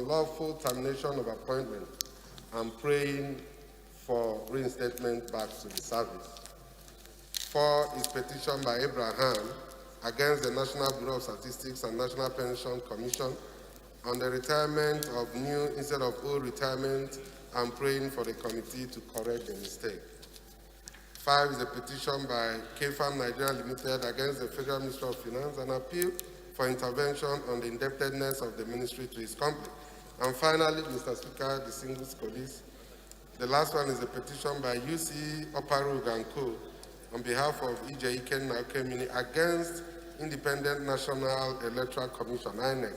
unlawful termination of appointment and praying for reinstatement back to the service. 4 is petition by Abraham against the National Bureau of Statistics and National Pension Commission on the retirement of new instead of old retirement and praying for the committee to correct the mistake. 5 is a petition by KFAM Nigeria Limited against the Federal Ministry of Finance, an appeal for intervention on the indebtedness of the ministry to its company. And finally, Mr. Speaker, distinguished colleagues, the last one is a petition by UC Oparug and Co. on behalf of EJ Iken Naokemini against Independent National Electoral Commission, INEC,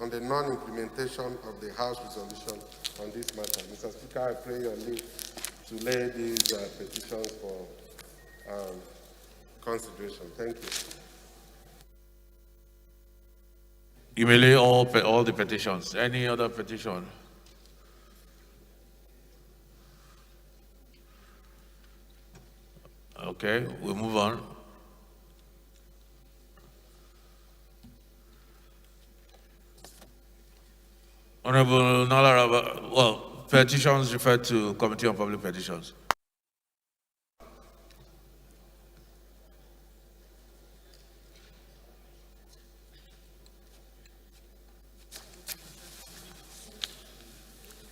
on the non-implementation of the House resolution on this matter. Mr. Speaker, I pray your leave to lay these petitions for consideration. Thank you. You may lay all the petitions. Any other petition? Okay, we'll move on. Honorable Nalaraba, well, petitions referred to Committee on Public Petitions.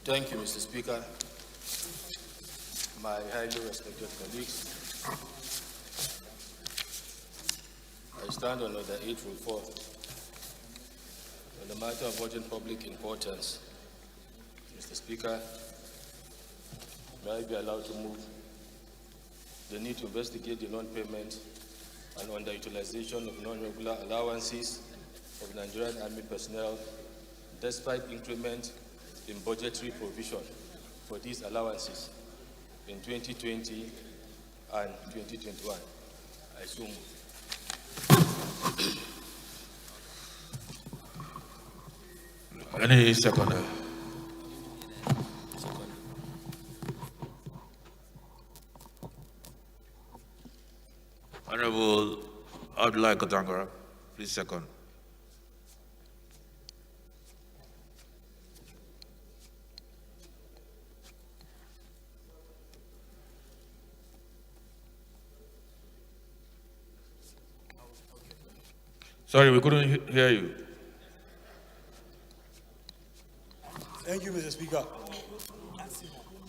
Thank you, Mr. Speaker. My highly respected colleagues, I stand on Order 844 on the matter of urgent public importance. Mr. Speaker, may I be allowed to move the need to investigate the non-payment and underutilization of non-regular allowances of Nigerian Army personnel despite increment in budgetary provision for these allowances in 2020 and 2021. I so move. Any seconder? Honorable Abdullah Kotangara, please second. Sorry, we couldn't hear you. Thank you, Mr. Speaker.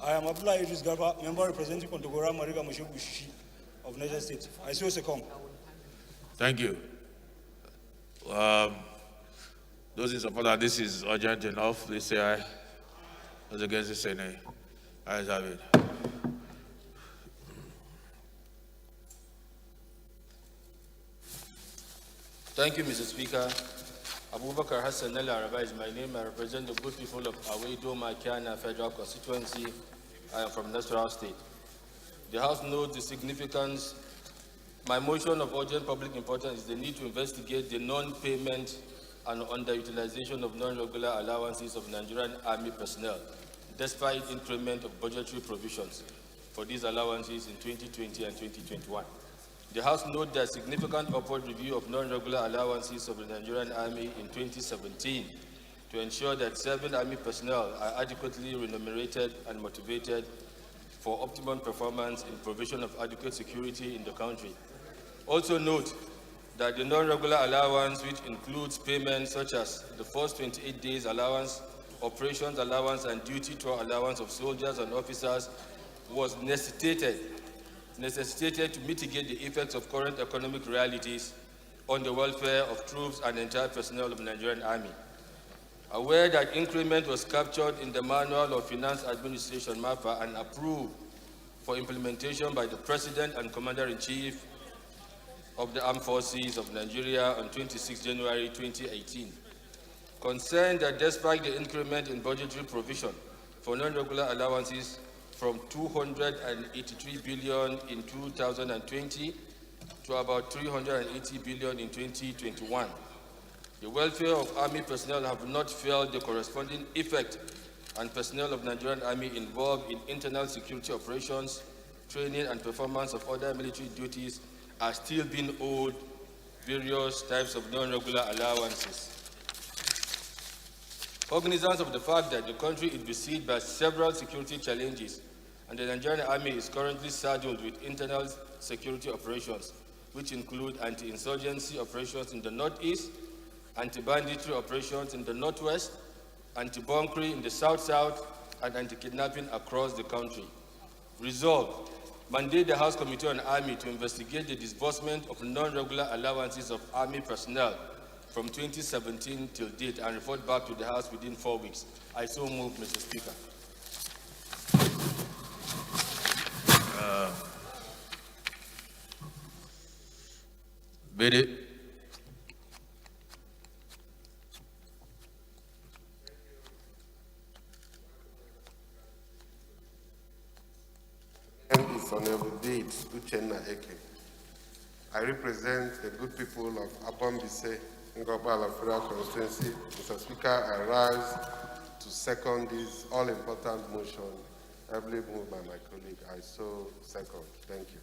I am Abdullah Idris Garba, member representing Kontogora Mariga Moshegushi of Niger State. I so second. Thank you. Those in support that this is urgent enough, please say aye. Those against it, say nay. Ayes have it. Thank you, Mr. Speaker. Abubakar Hassan El Araba is my name. I represent the good people of Awedo Makiana Federal Constituency. I am from Nasarawa State. The House knows the significance. My motion of urgent public importance is the need to investigate the non-payment and underutilization of non-regular allowances of Nigerian Army personnel, despite increment of budgetary provisions for these allowances in 2020 and 2021. The House noted that significant upward review of non-regular allowances of the Nigerian Army in 2017 to ensure that serving Army personnel are adequately remunerated and motivated for optimum performance in provision of adequate security in the country. Also note that the non-regular allowance, which includes payments such as the first 28 days allowance, operations allowance, and duty tour allowance of soldiers and officers, was necessitated to mitigate the effects of current economic realities on the welfare of troops and entire personnel of the Nigerian Army. Aware that increment was captured in the Manual of Finance Administration (MAFA) and approved for implementation by the President and Commander-in-Chief of the Armed Forces of Nigeria on 26 January 2018. Concerned that despite the increment in budgetary provision for non-regular allowances from 283 billion in 2020 to about 380 billion in 2021. The welfare of Army personnel have not felt the corresponding effect, and personnel of Nigerian Army involved in internal security operations, training, and performance of other military duties are still being owed various types of non-regular allowances. Cognizant of the fact that the country is besieged by several security challenges and the Nigerian Army is currently saddled with internal security operations, which include anti-insurgency operations in the northeast, anti-banditry operations in the northwest, anti-bunkering in the south-south, and anti-kidnapping across the country. Resolved, mandate the House Committee on Army to investigate the disbursement of non-regular allowances of Army personnel from 2017 till date and report back to the House within 4 weeks. I so move, Mr. Speaker. Biddy. Is Honorable Deed Uchenna Eke. I represent the good people of Abombise, Ngobala Federal Constituency. Mr. Speaker, I rise to second this all-important motion, heavily moved by my colleague. I so second. Thank you.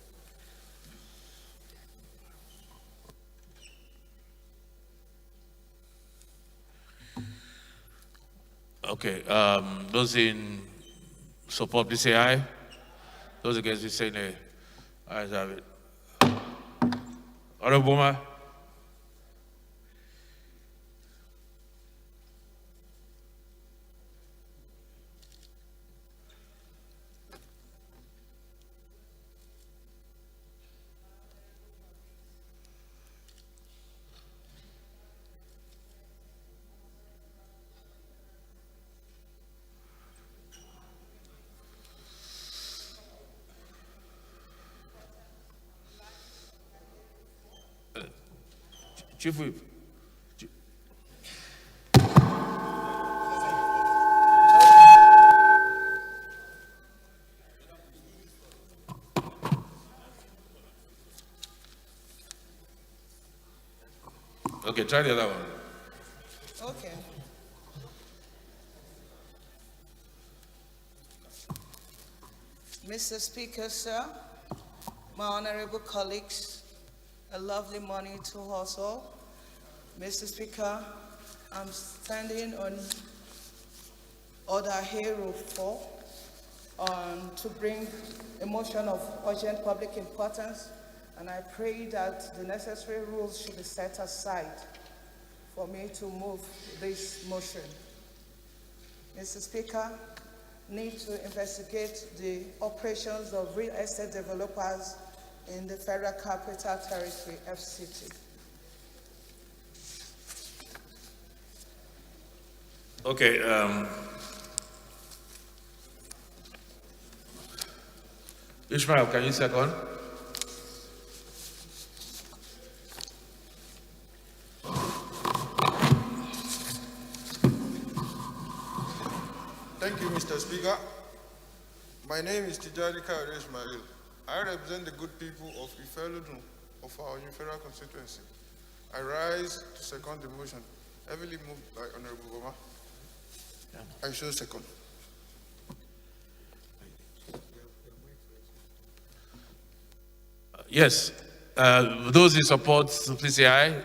Okay, those in support, please say aye. Those against, please say nay. Ayes have it. Honorable Boma. Chief Whip. Okay, try the other one. Okay. Mr. Speaker, sir, my honorable colleagues, a lovely morning to us all. Mr. Speaker, I'm standing on Order Hero 4 to bring a motion of urgent public importance, and I pray that the necessary rules should be set aside for me to move this motion. Mr. Speaker, need to investigate the operations of real estate developers in the Federal Capital Territory, FCT. Okay, Ishmael, can you second? Thank you, Mr. Speaker. My name is Tijani Kaure Ismail. I represent the good people of Ifelodun of our federal constituency. I rise to second the motion, heavily moved by Honorable Boma. I show second. Yes. Those in support, please say aye.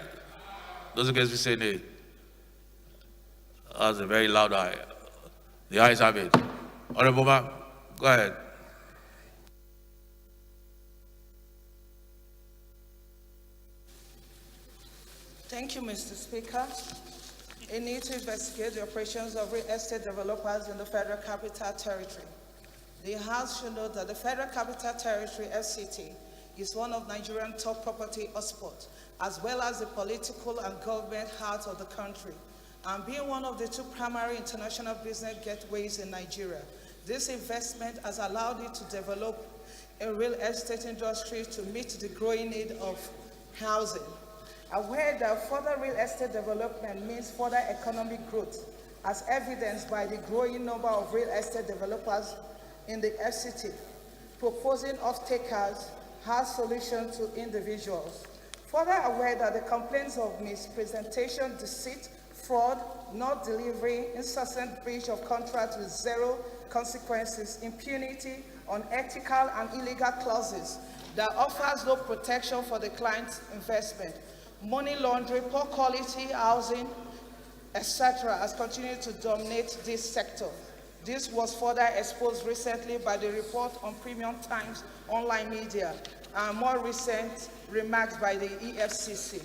Those against, please say nay. That's a very loud aye. The ayes have it. Honorable Boma, go ahead. Thank you, Mr. Speaker. A need to investigate the operations of real estate developers in the Federal Capital Territory. The House should note that the Federal Capital Territory, FCT, is one of Nigeria's top property hotspots, as well as the political and government heart of the country, and being one of the two primary international business gateways in Nigeria. This investment has allowed it to develop a real estate industry to meet the growing need of housing. Aware that further real estate development means further economic growth, as evidenced by the growing number of real estate developers in the FCT, proposing off-takers has solutions to individuals. Further aware that the complaints of mispresentation, deceit, fraud, not delivery, incessant breach of contract with zero consequences, impunity, unethical and illegal clauses that offers no protection for the client's investment, money laundering, poor quality housing, etc., has continued to dominate this sector. This was further exposed recently by the report on Premium Times online media and more recent remarks by the EFCC.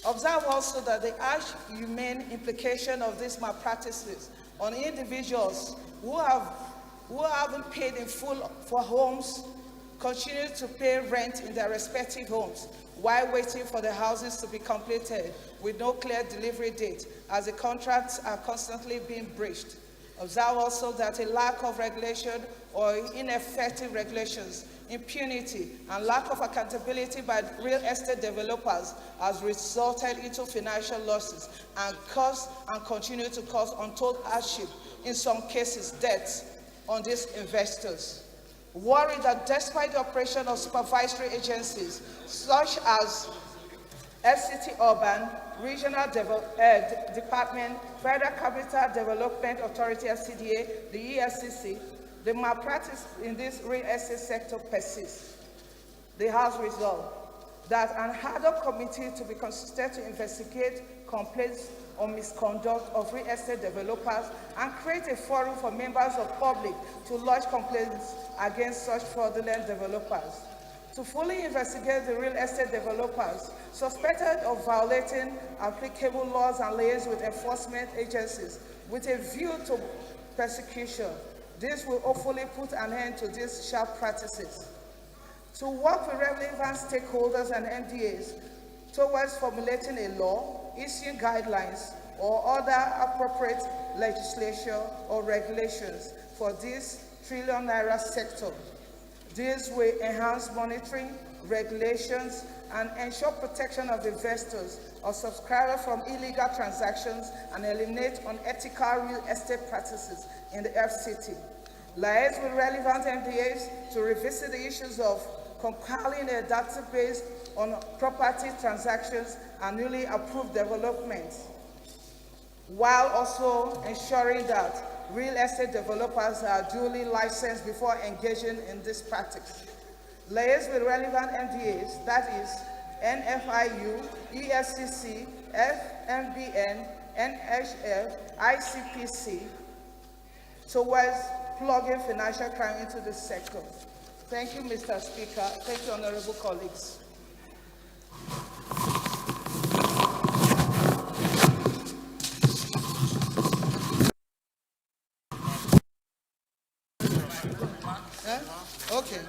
Observe also that the harsh humane implication of these malpractices on individuals who haven't paid in full for homes continue to pay rent in their respective homes while waiting for the houses to be completed with no clear delivery date, as the contracts are constantly being breached. Observe also that a lack of regulation or ineffective regulations, impunity, and lack of accountability by real estate developers has resulted into financial losses and caused and continue to cause untold hardship, in some cases deaths, on these investors. Worried that despite the operation of supervisory agencies such as FCT Urban, Regional Department, Federal Capital Development Authority (FCDA), the EFCC, the malpractice in this real estate sector persists. The House resolved that an ad hoc committee to be constituted to investigate complaints on misconduct of real estate developers and create a forum for members of public to lodge complaints against such fraudulent developers. To fully investigate the real estate developers suspected of violating applicable laws and liaise with enforcement agencies with a view to persecution. This will hopefully put an end to these sharp practices. To work with relevant stakeholders and MDAs towards formulating a law, issuing guidelines, or other appropriate legislation or regulations for this trillion naira sector. This will enhance monitoring, regulations, and ensure protection of investors or subscribers from illegal transactions and eliminate unethical real estate practices in the FCT. Liaise with relevant MDAs to revisit the issues of compiling a database on property transactions and newly approved developments, while also ensuring that real estate developers are duly licensed before engaging in this practice. Liaise with relevant MDAs, that is NFIU, EFCC, FMBN, NHF, ICPC, towards plugging financial crime into this sector. Thank you, Mr. Speaker. Thank you, honorable colleagues. Okay.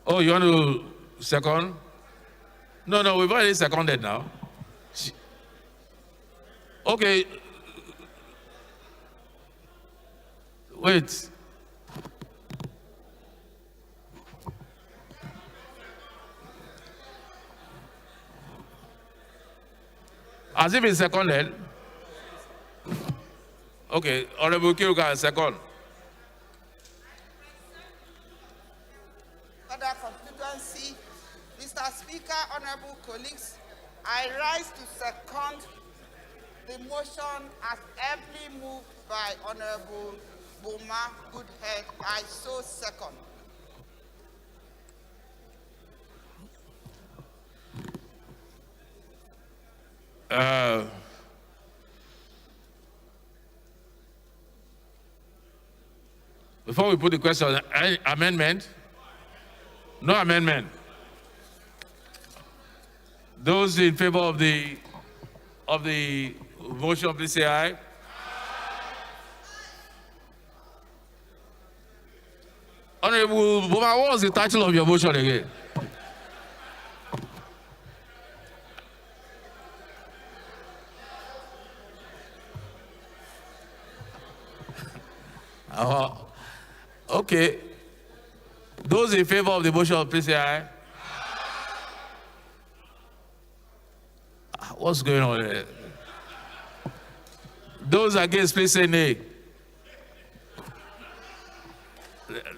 Oh, you want to second? No, we've already seconded now. Okay. Wait. Has it been seconded? Okay, Honorable Kiruka, second. Other constituency, Mr. Speaker, honorable colleagues, I rise to second the motion as ably moved by Honorable Boma Goodhead. I so second. Before we put the question, any amendment? No amendment. Those in favor of the motion, please say aye. Honorable Boma, what was the title of your motion again? Okay. Those in favor of the motion, please say aye. What's going on here? Those against, please say nay.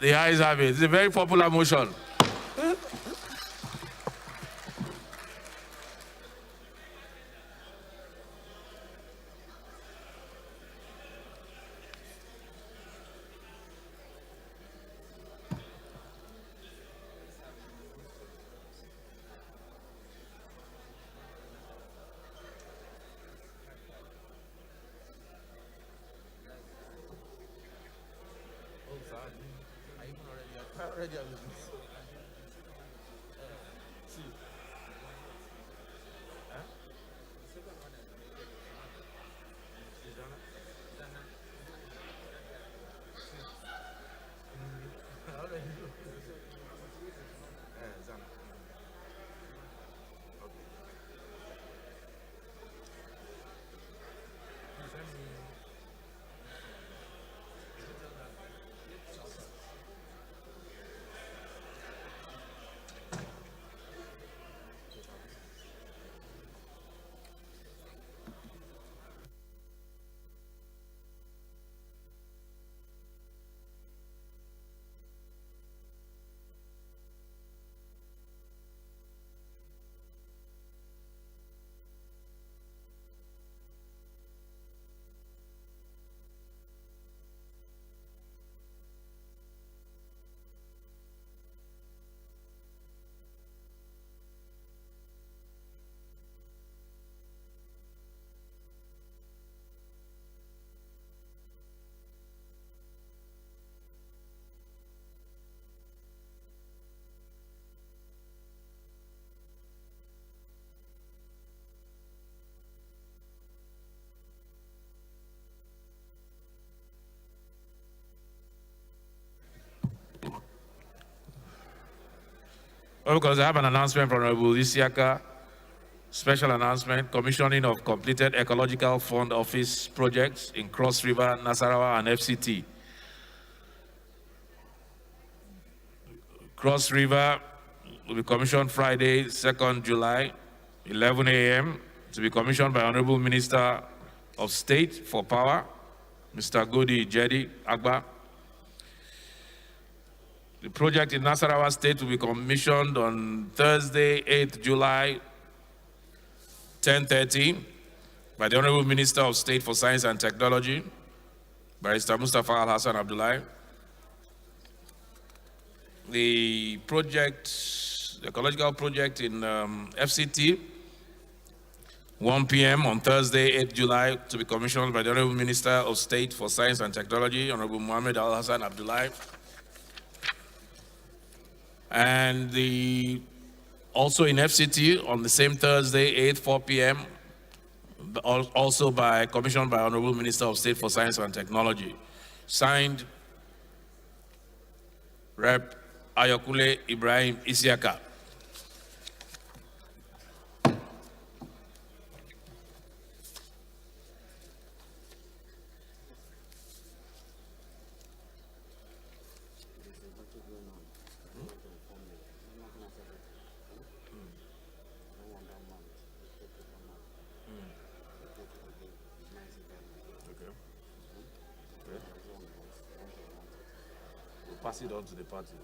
The ayes have it. It's a very popular motion. Well, because I have an announcement from Honorable Isiaka. Special announcement, commissioning of completed Ecological Fund Office projects in Cross River, Nasarawa, and FCT. Cross River will be commissioned Friday, 2nd July, 11 a.m. to be commissioned by Honorable Minister of State for Power, Mr. Godi Jedi Agba. The project in Nasarawa State will be commissioned on Thursday, 8th July, 10:30 by the Honorable Minister of State for Science and Technology, Barrister Mustafa Al-Hassan Abdullahi. The project, the ecological project in FCT, 1 p.m. on Thursday, 8th July, to be commissioned by the Honorable Minister of State for Science and Technology, Honorable Mohammed Al-Hassan Abdullahi. And also in FCT on the same Thursday, 4 p.m., also commissioned by Honorable Minister of State for Science and Technology. Signed, Rep. Ayokule Ibrahim Isiaka. We'll pass it on to the party.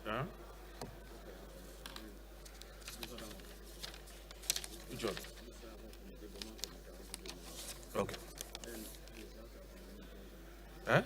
Huh? Which one? Okay. Huh?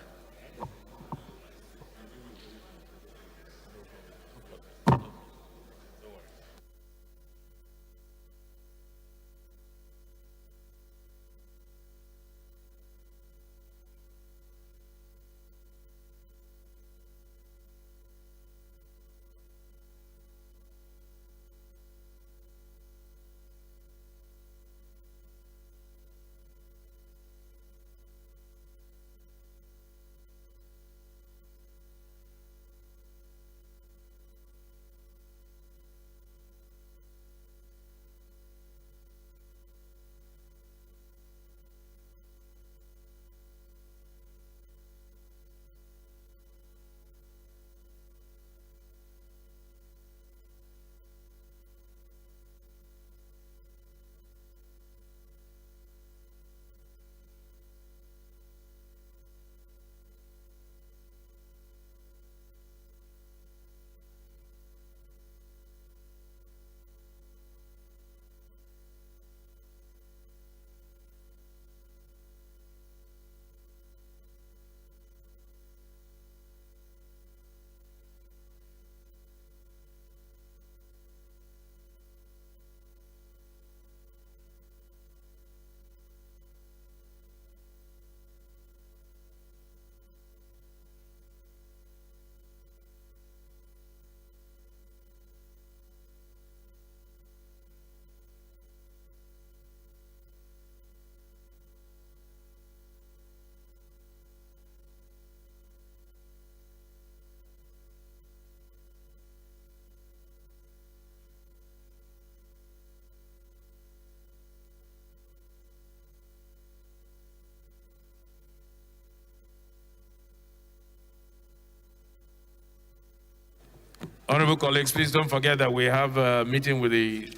Honorable colleagues, please don't forget that we have a meeting with the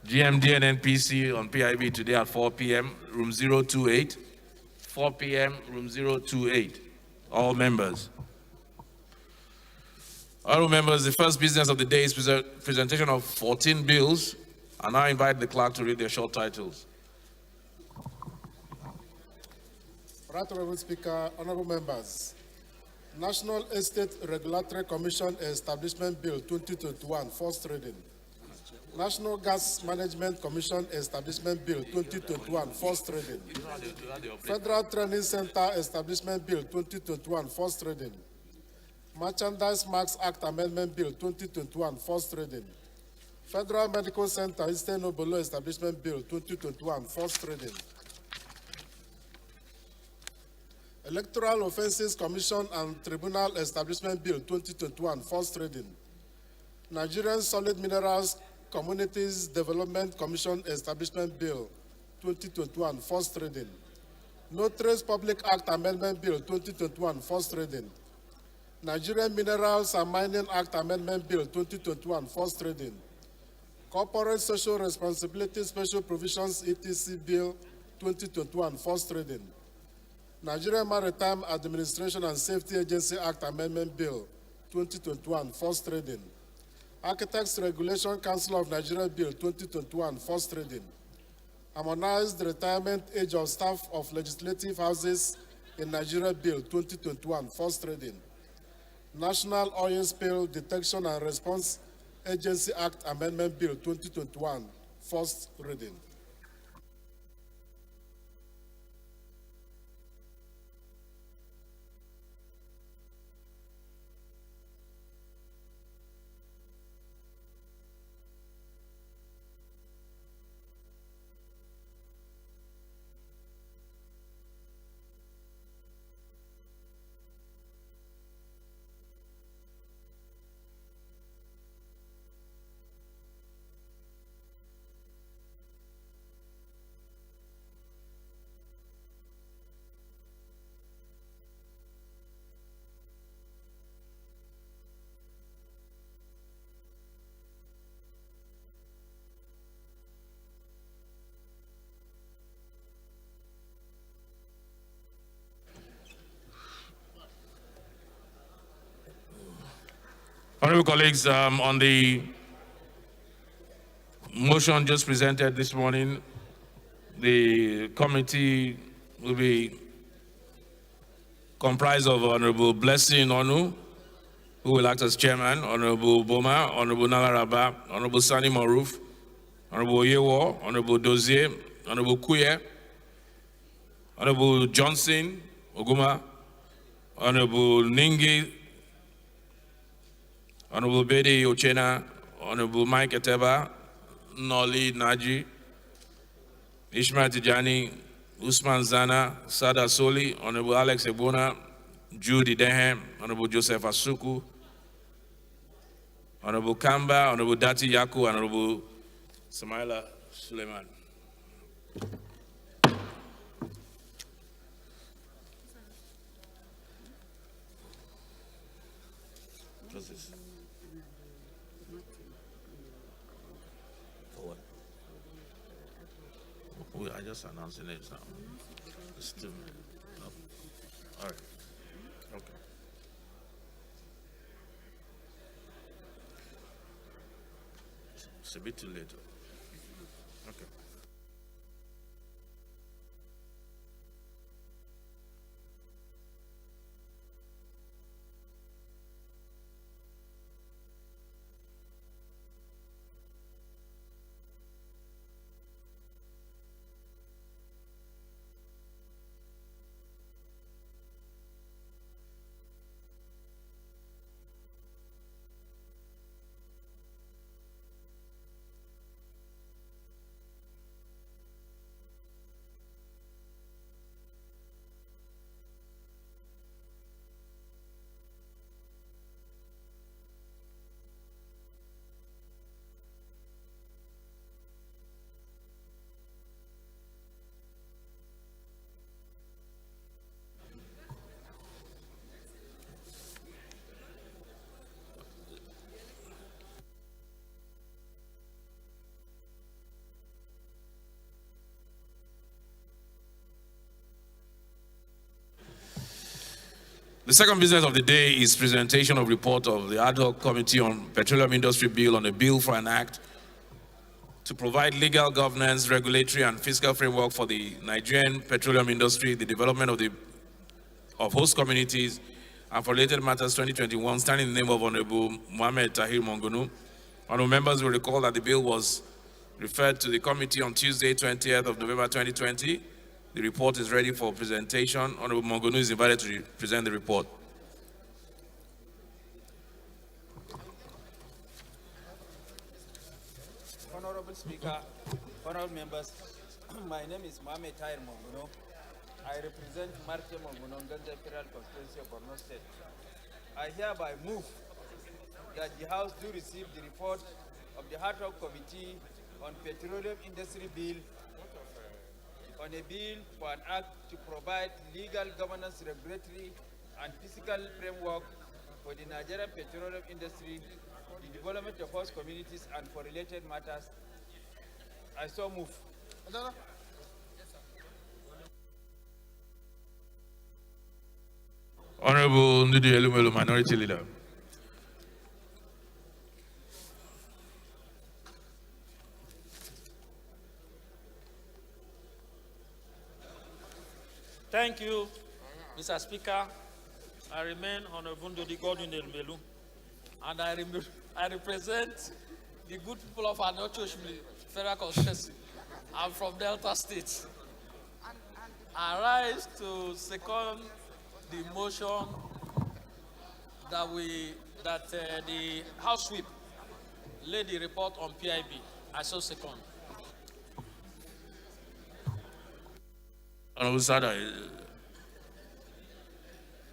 GMD and NPC on PIB today at 4 p.m., room 028. 4 p.m., room 028. All members. Honorable members, the first business of the day is presentation of 14 bills. I now invite the clerk to read their short titles. Right, Honorable Speaker, honorable members. National Estate Regulatory Commission Establishment Bill 2021, first reading. National Gas Management Commission Establishment Bill 2021, first reading. Federal Training Center Establishment Bill 2021, first reading. Merchandise Marks Act Amendment Bill 2021, first reading. Federal Medical Center Eastern Obolo Establishment Bill 2021, first reading. Electoral Offences Commission and Tribunal Establishment Bill 2021, first reading. Nigerian Solid Minerals Communities Development Commission Establishment Bill 2021, first reading. Notaries Public Act Amendment Bill 2021, first reading. Nigerian Minerals and Mining Act Amendment Bill 2021, first reading. Corporate Social Responsibility Special Provisions ETC Bill 2021, first reading. Nigerian Maritime Administration and Safety Agency Act Amendment Bill 2021, first reading. Architects Regulation Council of Nigeria Bill 2021, first reading. Harmonized Retirement Age of Staff of Legislative Houses in Nigeria Bill 2021, first reading. National Oil Spill Detection and Response Agency Act Amendment Bill 2021, first reading. Honorable colleagues, on the motion just presented this morning, the committee will be comprised of Honorable Blessing Onu, who will act as chairman, Honorable Boma, Honorable Nalaraba, Honorable Sani Maruf, Honorable Yewo, Honorable Dozier, Honorable Kuye, Honorable Johnson Oguma, Honorable Ningi, Honorable Bedi Ochena, Honorable Mike Eteba, Noli Naji, Ishmael Tijani, Usman Zana, Sada Soli, Honorable Alex Ebona, Judy Dehem, Honorable Joseph Asuku, Honorable Kamba, Honorable Dati Yaku, Honorable Samaila Suleiman. What's this? For what? I just announced the names now. Still, no. All right. Okay. It's a bit too late. Okay. The second business of the day is presentation of report of the ad hoc committee on petroleum industry bill on a bill for an act to provide legal governance, regulatory and fiscal framework for the Nigerian petroleum industry, the development of host communities, and for related matters 2021, standing in the name of Honorable Mohammed Tahir Mongunu. Honorable members will recall that the bill was referred to the committee on Tuesday, 20th of November 2020. The report is ready for presentation. Honorable Mongunu is invited to present the report. Honorable Speaker, honorable members, my name is Mohammed Tahir Mongunu. I represent Marte Mongunu, Ganja Federal Constituency of Borno State. I hereby move that the House do receive the report of the ad hoc committee on petroleum industry bill on a bill for an act to provide legal governance, regulatory and fiscal framework for the Nigerian petroleum industry, the development of host communities and for related matters. I so move. Honorable Ndudi Elumelu, Minority Leader. Thank you, Mr. Speaker. I remain Honorable Ndudi Godwin Elumelu, and I represent the good people of Anocho Federal Constituency. I'm from Delta State. I rise to second the motion that the House Whip laid the report on PIB. I so second. Honorable Sada,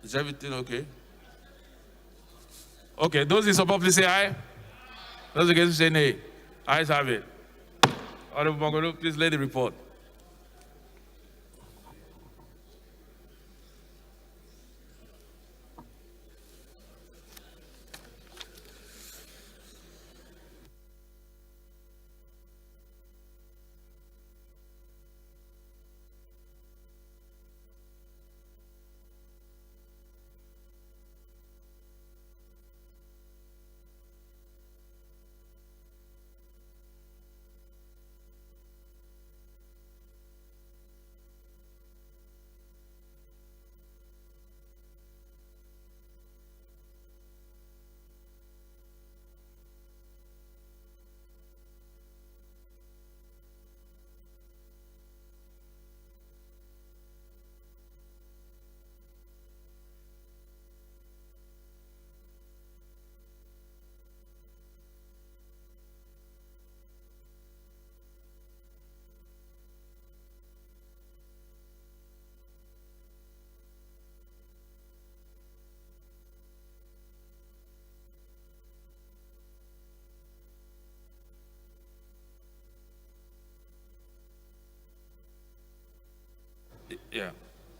is everything okay? Okay, those in support, please say aye. Those against, say nay. Ayes have it. Honorable Mongunu, please lay the report. Yeah.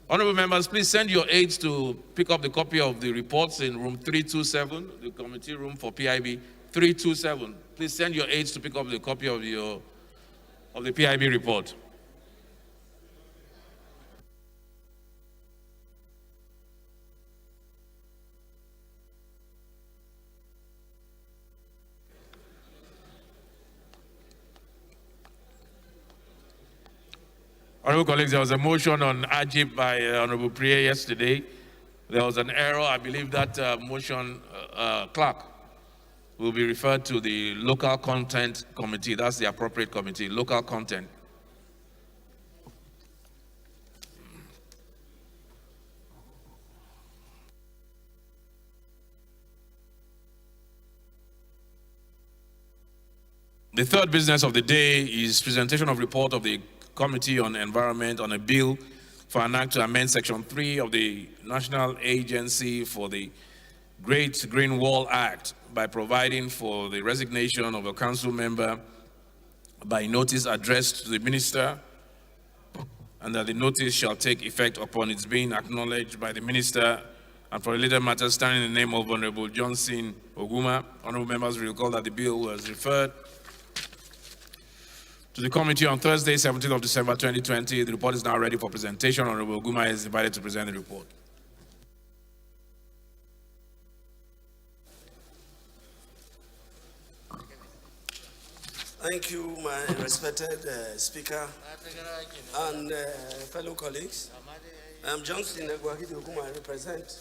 Honorable members, please send your aides to pick up the copy of the reports in room 327, the committee room for PIB 327. Please send your aides to pick up the copy of the PIB report. Honorable colleagues, there was a motion on Ajib by Honorable Priya yesterday. There was an error. I believe that motion, clerk, will be referred to the local content committee. That's the appropriate committee, local content. The third business of the day is presentation of report of the Committee on Environment on a bill for an act to amend Section 3 of the National Agency for the Great Green Wall Act by providing for the resignation of a council member by notice addressed to the minister, and that the notice shall take effect upon its being acknowledged by the minister, and for related matters standing in the name of Honorable Johnson Oguma. Honorable members will recall that the bill was referred to the committee on Thursday, 17th of December 2020. The report is now ready for presentation. Honorable Oguma is invited to present the report. Thank you, my respected Speaker and fellow colleagues. I'm Johnson Oguma. I represent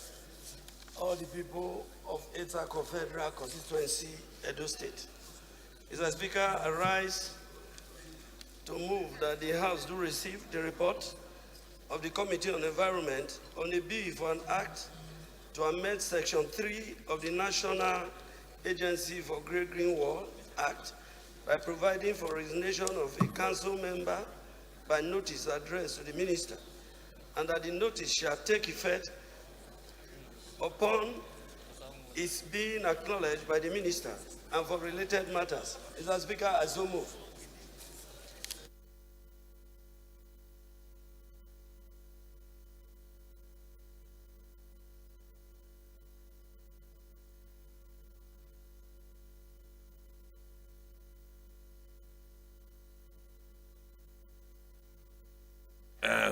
all the people of Etako Federal Constituency, Edo State. Mr. Speaker, I rise to move that the House do receive the report of the Committee on Environment on a bill for an act to amend Section 3 of the National Agency for Great Green Wall Act by providing for resignation of a council member by notice addressed to the minister, and that the notice shall take effect upon its being acknowledged by the minister, and for related matters. Mr. Speaker, I so move.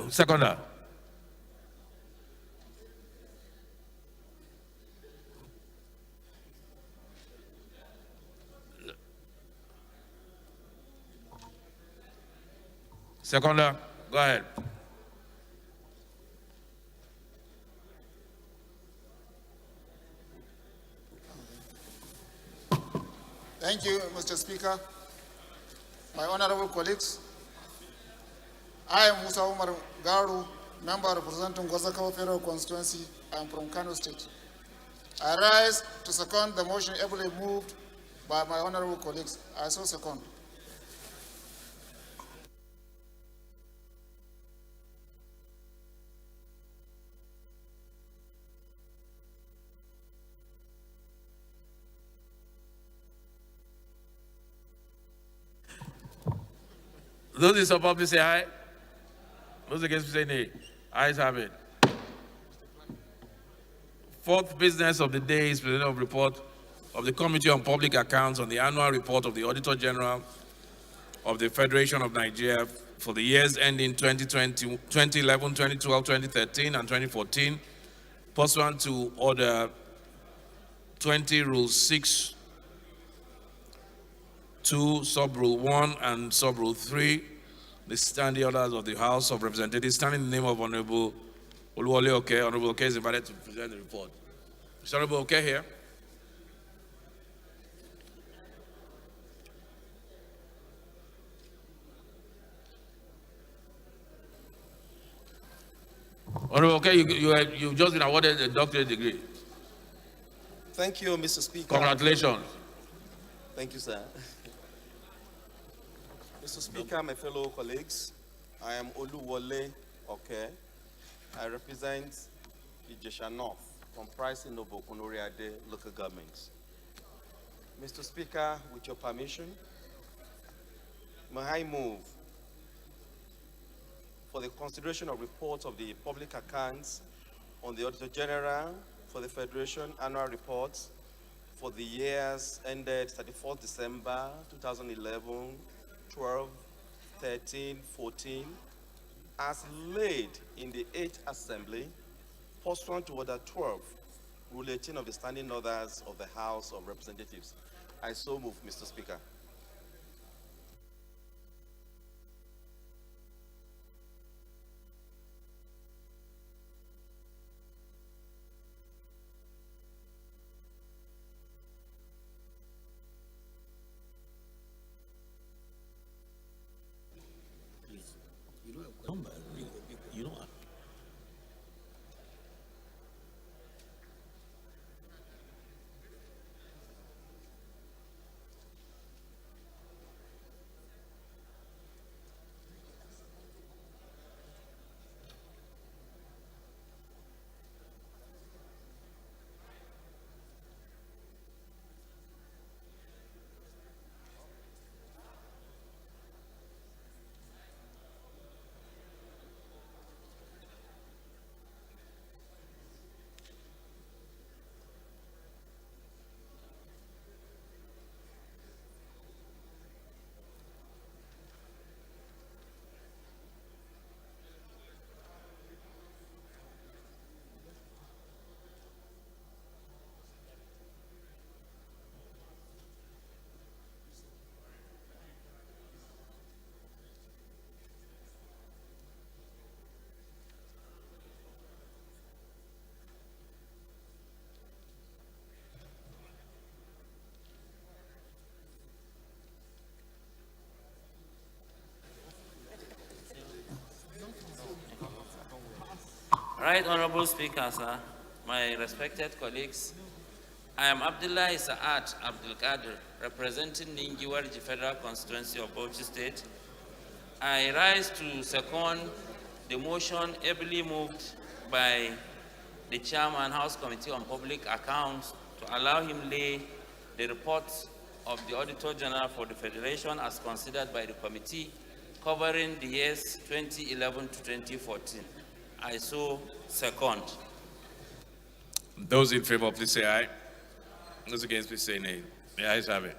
Seconder. Seconder, go ahead. Thank you, Mr. Speaker. My honorable colleagues, I am Musa Umar Garu, member representing Gozakawa Federal Constituency. I am from Kano State. I rise to second the motion ably moved by my honorable colleagues. I so second. Those in support, please say aye. Those against, say nay. Ayes have it. Fourth business of the day is presentation of report of the Committee on Public Accounts on the annual report of the Auditor General of the Federation of Nigeria for the years ending 2020, 2011, 2012, 2013, and 2014, pursuant to Order 20, Rule 6, 2, Sub-Rule 1, and Sub-Rule 3, the standing orders of the House of Representatives, standing in the name of Honorable Oluwole Oke. Honorable Oke is invited to present the report. Is Honorable Oke here? Honorable Oke, you've just been awarded a doctorate degree. Thank you, Mr. Speaker. Congratulations. Thank you, sir. Mr. Speaker, my fellow colleagues, I am Oluwole Oke. I represent Ijesha North, comprising of Okunoriade local governments. Mr. Speaker, with your permission, may I move for the consideration of reports of the public accounts on the Auditor General for the Federation annual reports for the years ended 31st December 2011, 12, 13, 14, as laid in the 8th Assembly, pursuant to Order 12, Rule 18 of the Standing Orders of the House of Representatives. I so move, Mr. Speaker. You don't have. Right Honorable Speaker, sir, my respected colleagues, I am Abdullah Isaat Abdul Qadir, representing Ningiwarji Federal Constituency of Bauchi State. I rise to second the motion ably moved by the Chairman, House Committee on Public Accounts, to allow him lay the report of the Auditor General for the Federation as considered by the committee, covering the years 2011 to 2014. I so second. Those in favor, please say aye. Those against, please say nay. The ayes have it.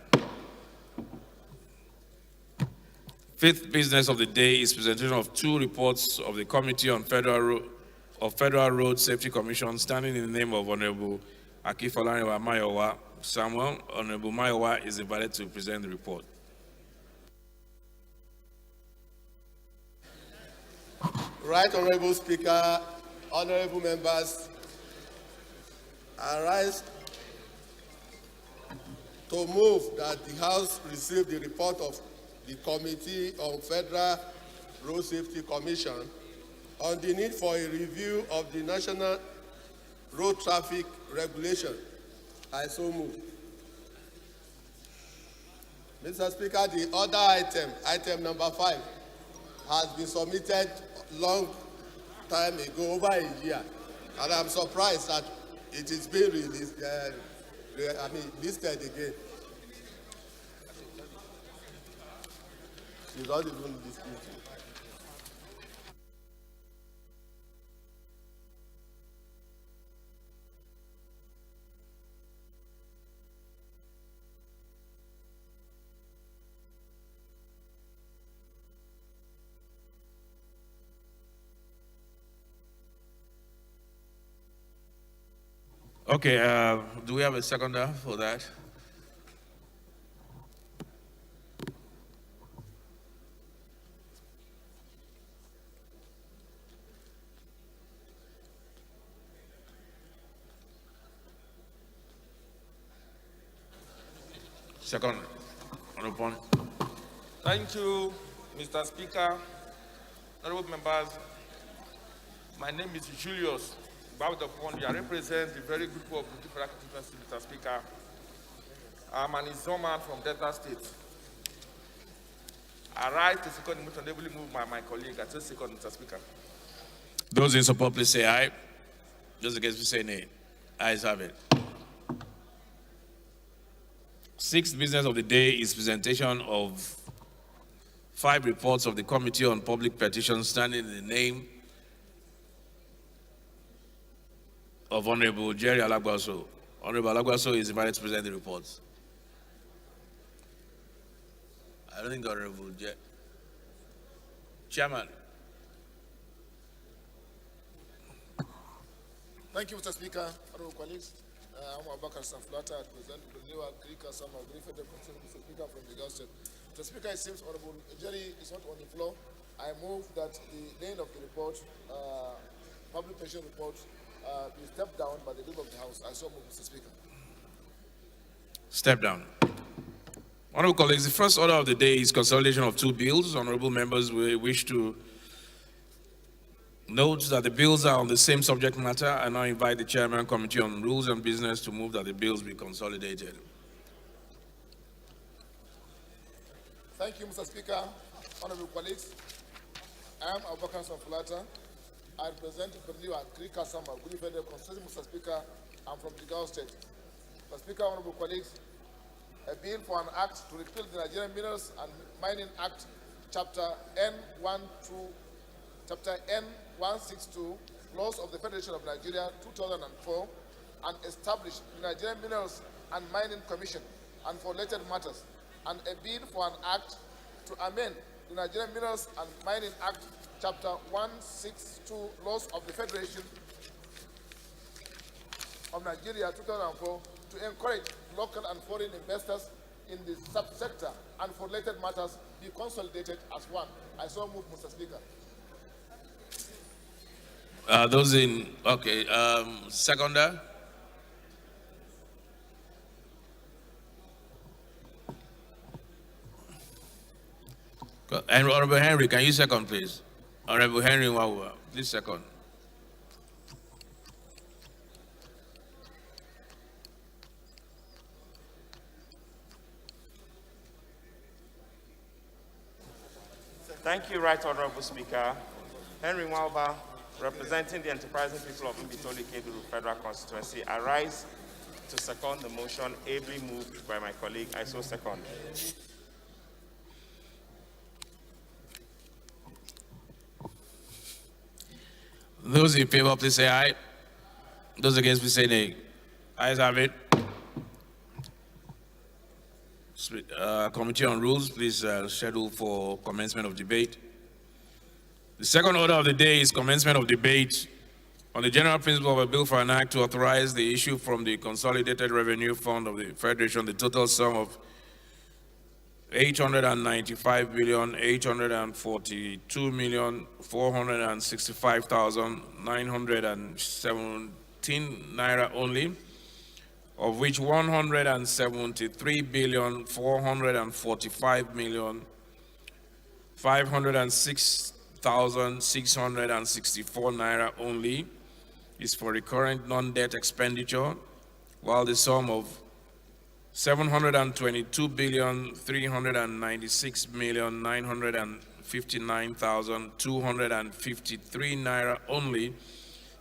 Fifth business of the day is presentation of two reports of the Committee on Federal Road Safety Commission, standing in the name of Honorable Akifolarinwa Mayowa Samuel. Honorable Mayowa is invited to present the report. Right Honorable Speaker, honorable members, I rise to move that the House receive the report of the Committee on Federal Road Safety Commission on the need for a review of the National Road Traffic Regulation. I so move. Mr. Speaker, the other item number 5, has been submitted long time ago, over a year, and I'm surprised that it is being released, listed again. She's not even listening to it. Okay, do we have a seconder for that? Second, Honorable. Thank you, Mr. Speaker. Honorable members, my name is Julius Babdapon. I represent the very good people of the Federal Constituency, Mr. Speaker. I'm an Izoman from Delta State. I rise to second the motion, ably moved by my colleague. I say second, Mr. Speaker. Those in support, please say aye. Those against, please say nay. Ayes have it. Sixth business of the day is presentation of 5 reports of the Committee on Public Petitions standing in the name of Honorable Jerry Alagbaso. Honorable Alagbaso is invited to present the reports. I don't think Honorable Chairman. Thank you, Mr. Speaker. Honorable colleagues, I'm Abubakar Sanflata. I present the new Agrika Sama Agri-Federal Constituency, Mr. Speaker, from the Gulf State. Mr. Speaker, it seems Honorable Jerry is not on the floor. I move that the name of the report, public pension report, be stepped down by the leader of the House. I so move, Mr. Speaker. Step down. Honorable colleagues, the first order of the day is consolidation of 2 bills. Honorable members, we wish to note that the bills are on the same subject matter. I now invite the Chairman, Committee on Rules and Business, to move that the bills be consolidated. Thank you, Mr. Speaker. Honorable colleagues, I am Abubakar Sanflata. I represent the new Agrika Sama Agri-Federal Constituency, Mr. Speaker. I'm from the Gulf State. Mr. Speaker, honorable colleagues, a bill for an act to repeal the Nigerian Minerals and Mining Act, Chapter N162, Laws of the Federation of Nigeria, 2004, and establish the Nigerian Minerals and Mining Commission and for related matters, and a bill for an act to amend the Nigerian Minerals and Mining Act, Chapter 162, Laws of the Federation of Nigeria, 2004, to encourage local and foreign investors in the subsector and for related matters be consolidated as one. I so move, Mr. Speaker. Those in, okay, seconder? And Honorable Henry, can you second, please? Honorable Henry Wawa, please second. Thank you, Right Honorable Speaker. Henry Wawa, representing the enterprising people of Mbitoli Keduru Federal Constituency, I rise to second the motion ably moved by my colleague. I so second. Those in favor, please say aye. Those against, please say nay. Ayes have it. Committee on Rules, please schedule for commencement of debate. The second order of the day is commencement of debate on the general principle of a bill for an act to authorize the issue from the Consolidated Revenue Fund of the Federation the total sum of 895,842,465,917 naira only, of which 173,445,506,664 naira only is for recurrent non-debt expenditure, while the sum of 722,396,959,253 naira only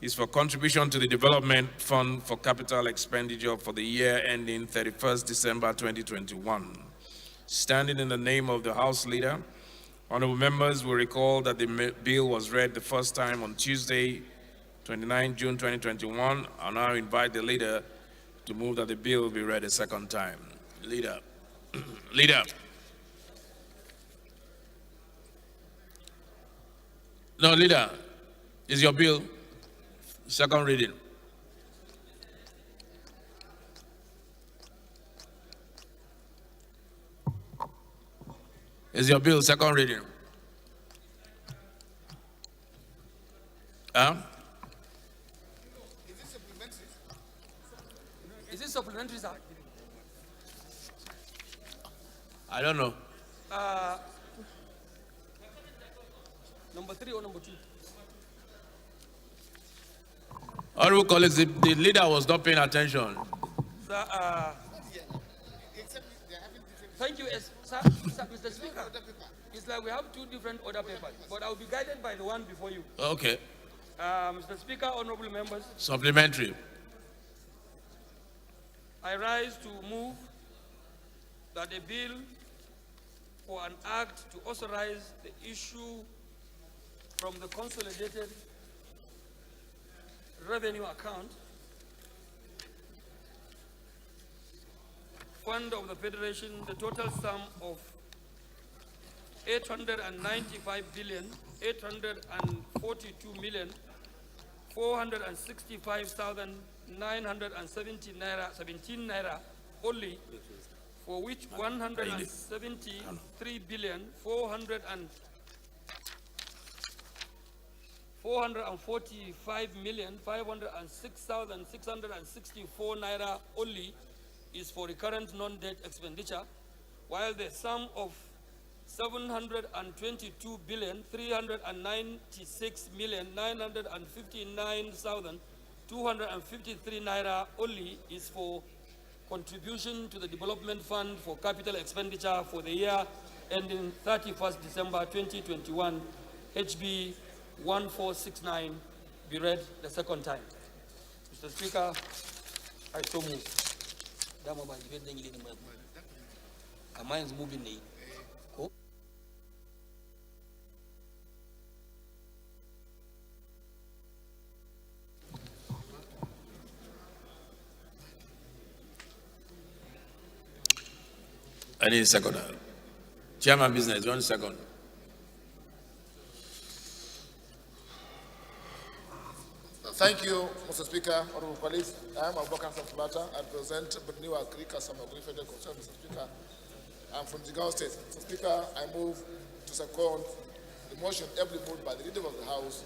is for contribution to the Development Fund for Capital Expenditure for the year ending 31st December 2021. Standing in the name of the House Leader, honorable members will recall that the bill was read the first time on Tuesday, 29 June 2021. I now invite the Leader to move that the bill be read a second time. Leader. Leader. No, Leader, is your bill second reading? Is your bill second reading? Huh? Is it supplementary, sir? I don't know. Number 3 or number 2? Honorable colleagues, the Leader was not paying attention. Sir, thank you, sir, Mr. Speaker. It's like we have 2 different order papers, but I will be guided by the one before you. Okay. Mr. Speaker, honorable members. Supplementary. I rise to move that a bill for an act to authorize the issue from the consolidated revenue account, Fund of the Federation, the total sum of 895,842,465,917 naira only, for which 445,506,664 naira only is for recurrent non-debt expenditure, while the sum of 722,396,959,253 naira only is for contribution to the Development Fund for capital expenditure for the year ending 31st December 2021, HB 1469, be read the second time. Mr. Speaker, I so move. Mine is moving. I need a second. Chairman business, 1 second. Thank you, Mr. Speaker, honorable colleagues. I am Abubakar Safulata. I represent Beniwa Krika Samagui Federal Concern, Mr. Speaker. I'm from Jigawa State. Mr. Speaker, I move to second the motion ably moved by the leader of the House,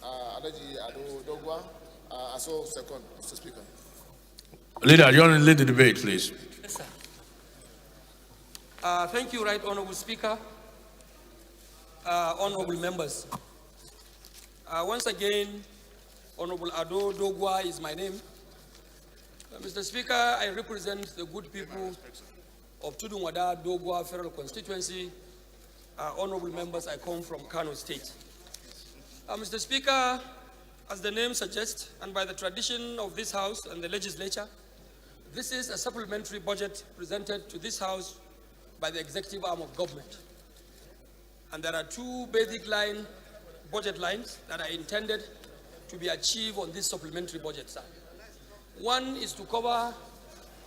Alaji Ado Dogwa. I so second, Mr. Speaker. Leader, you want to lead the debate, please? Yes, sir. Thank you, Right Honorable Speaker. Honorable members. Once again, Honorable Ado Dogwa is my name. Mr. Speaker, I represent the good people of Tudunwada Dogwa Federal Constituency. Honorable members, I come from Kano State. Mr. Speaker, as the name suggests, and by the tradition of this House and the legislature, this is a supplementary budget presented to this House by the executive arm of government. And there are two basic budget lines that are intended to be achieved on this supplementary budget, sir. One is to cover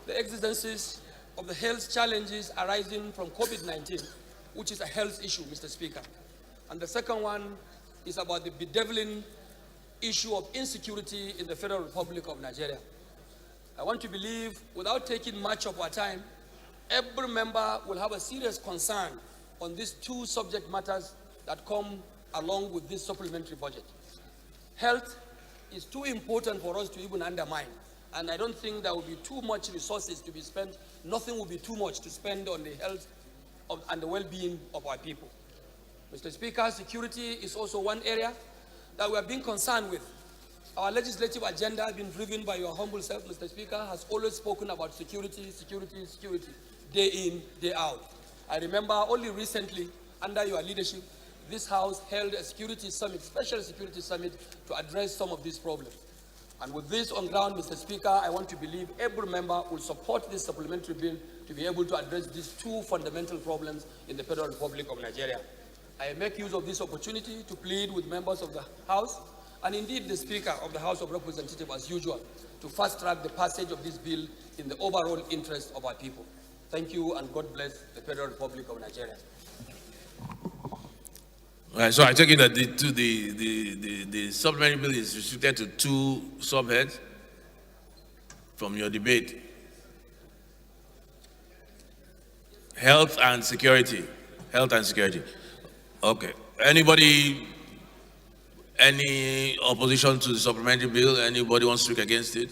the exigencies of the health challenges arising from COVID-19, which is a health issue, Mr. Speaker. And the second one is about the bedeviling issue of insecurity in the Federal Republic of Nigeria. I want to believe, without taking much of our time, every member will have a serious concern on these two subject matters that come along with this supplementary budget. Health is too important for us to even undermine, and I don't think there will be too much resources to be spent. Nothing will be too much to spend on the health and the well-being of our people. Mr. Speaker, security is also one area that we are being concerned with. Our legislative agenda, been driven by your humble self, Mr. Speaker, has always spoken about security, security, security, day in, day out. I remember only recently, under your leadership, this House held a security summit, special security summit, to address some of these problems. And with this on ground, Mr. Speaker, I want to believe every member will support this supplementary bill to be able to address these two fundamental problems in the Federal Republic of Nigeria. I make use of this opportunity to plead with members of the House, and indeed the Speaker of the House of Representatives, as usual, to fast-track the passage of this bill in the overall interest of our people. Thank you, and God bless the Federal Republic of Nigeria. Right, so I take it that the supplementary bill is restricted to two subheads from your debate. Health and security. Health and security. Okay. Anybody, any opposition to the supplementary bill? Anybody wants to speak against it?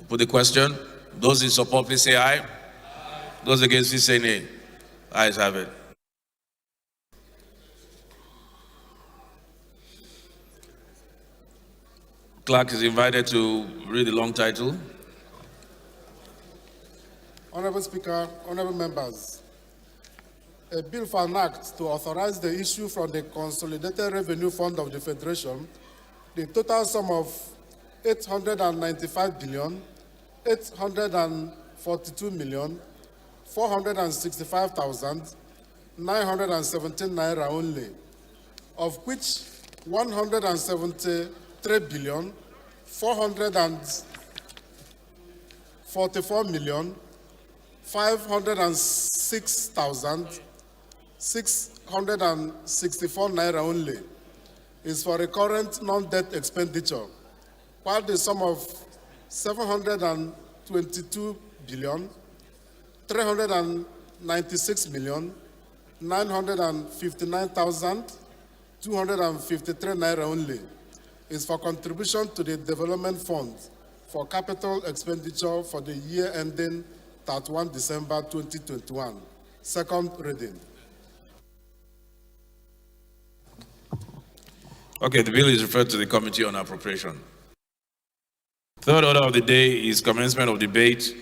Put the question. Those in support, please say aye. Those against, please say nay. Ayes have it. Clerk is invited to read the long title. Honorable Speaker, honorable members, a bill for an act to authorize the issue from the Consolidated Revenue Fund of the Federation, the total sum of 895 billion, 842 million, 465,917 naira only, of which 173,444,506,664 naira only is for recurrent non-debt expenditure, while the sum of 722,396,959,253 naira only is for contribution to the development fund for capital expenditure for the year ending 31 December 2021. Second reading. Okay, the bill is referred to the Committee on Appropriation. Third order of the day is commencement of debate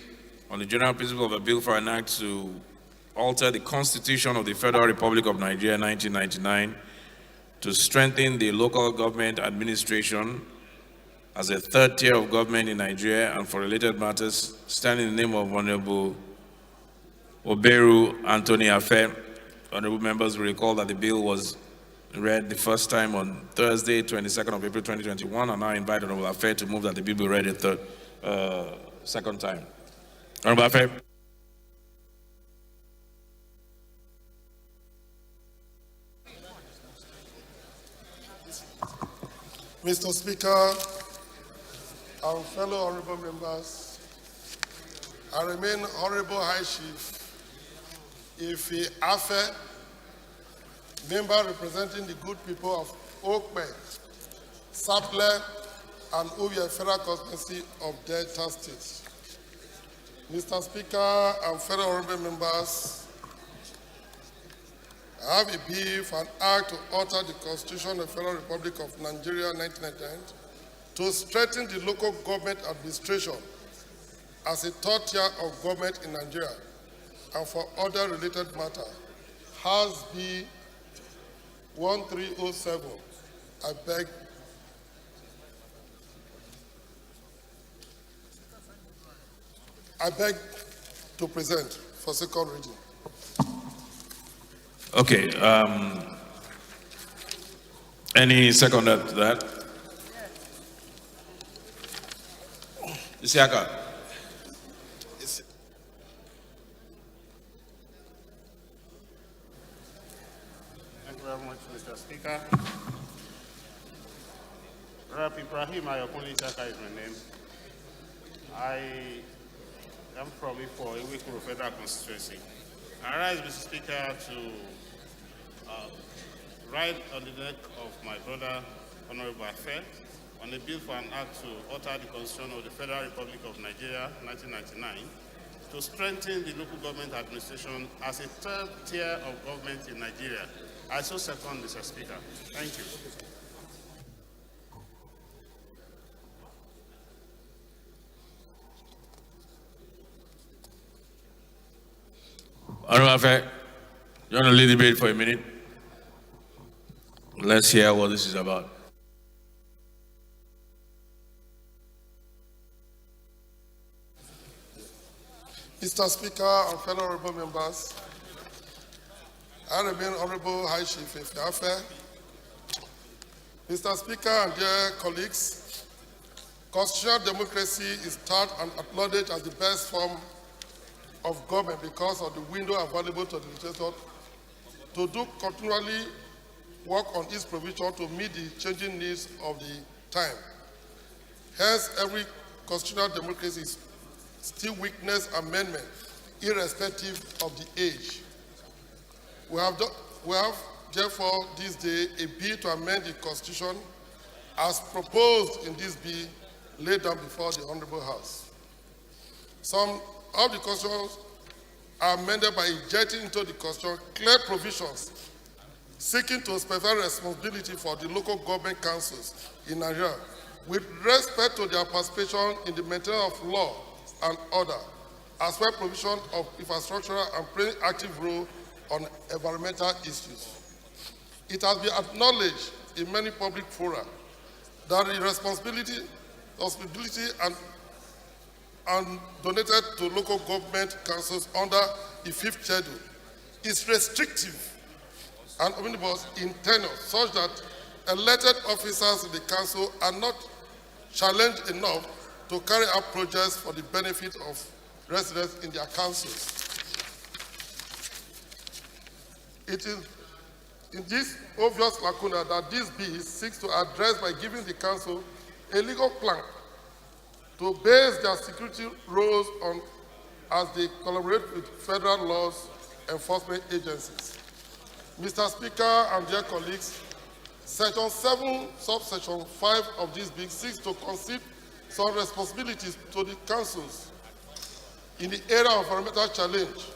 on the general principle of a bill for an act to alter the Constitution of the Federal Republic of Nigeria 1999 to strengthen the local government administration as a third tier of government in Nigeria and for related matters, standing in the name of Honorable Oberu Anthony Afe. Honorable members will recall that the bill was read the first time on Thursday, 22nd of April 2021, and now invite Honorable Afe to move that the bill be read a second time. Honorable Afe. Mr. Speaker, our fellow honorable members, I remain Honorable High Chief Ife Afe, member representing the good people of Okpe, Saple, and Uvia Federal Constituency of Delta State. Mr. Speaker and fellow honorable members, I have a bill for an act to alter the Constitution of the Federal Republic of Nigeria 1999 to strengthen the local government administration as a third tier of government in Nigeria and for other related matters. House Bill 1307. I beg to present for second reading. Okay. Any seconder to that? Isiaka. Thank you very much, Mr. Speaker. Rep. Ibrahim Ayokunle Isiaka is my name. I am from Ifo, Iwikuru Federal Constituency. I rise, Mr. Speaker, to ride on the neck of my brother, Honorable Afe, on a bill for an act to alter the Constitution of the Federal Republic of Nigeria, 1999, to strengthen the local government administration as a third tier of government in Nigeria. I so second, Mr. Speaker. Thank you. Honorable Afe, you want to lead the debate for a minute? Let's hear what this is about. Mr. Speaker and fellow honorable members, I remain Honorable High Chief Ife Afe. Mr. Speaker and dear colleagues, constitutional democracy is thought and acknowledged as the best form of government because of the window available to the legislature to do continually work on its provision to meet the changing needs of the time. Hence, every constitutional democracy is still witness amendment, irrespective of the age. We have therefore this day a bill to amend the Constitution as proposed in this bill laid down before the Honorable House. Some of the constitutions are amended by injecting into the Constitution clear provisions seeking to specify responsibility for the local government councils in Nigeria with respect to their participation in the maintenance of law and order, as well as provision of infrastructure and playing active role on environmental issues. It has been acknowledged in many public fora that the responsibility and donated to local government councils under the fifth schedule is restrictive and omnibus in tenure, such that elected officers in the council are not challenged enough to carry out projects for the benefit of residents in their councils. It is in this obvious lacuna that this bill seeks to address by giving the council a legal plan to base their security roles on as they collaborate with federal laws enforcement agencies. Mr. Speaker and dear colleagues, Section 7, subsection 5 of this bill seeks to concede some responsibilities to the councils in the area of environmental challenge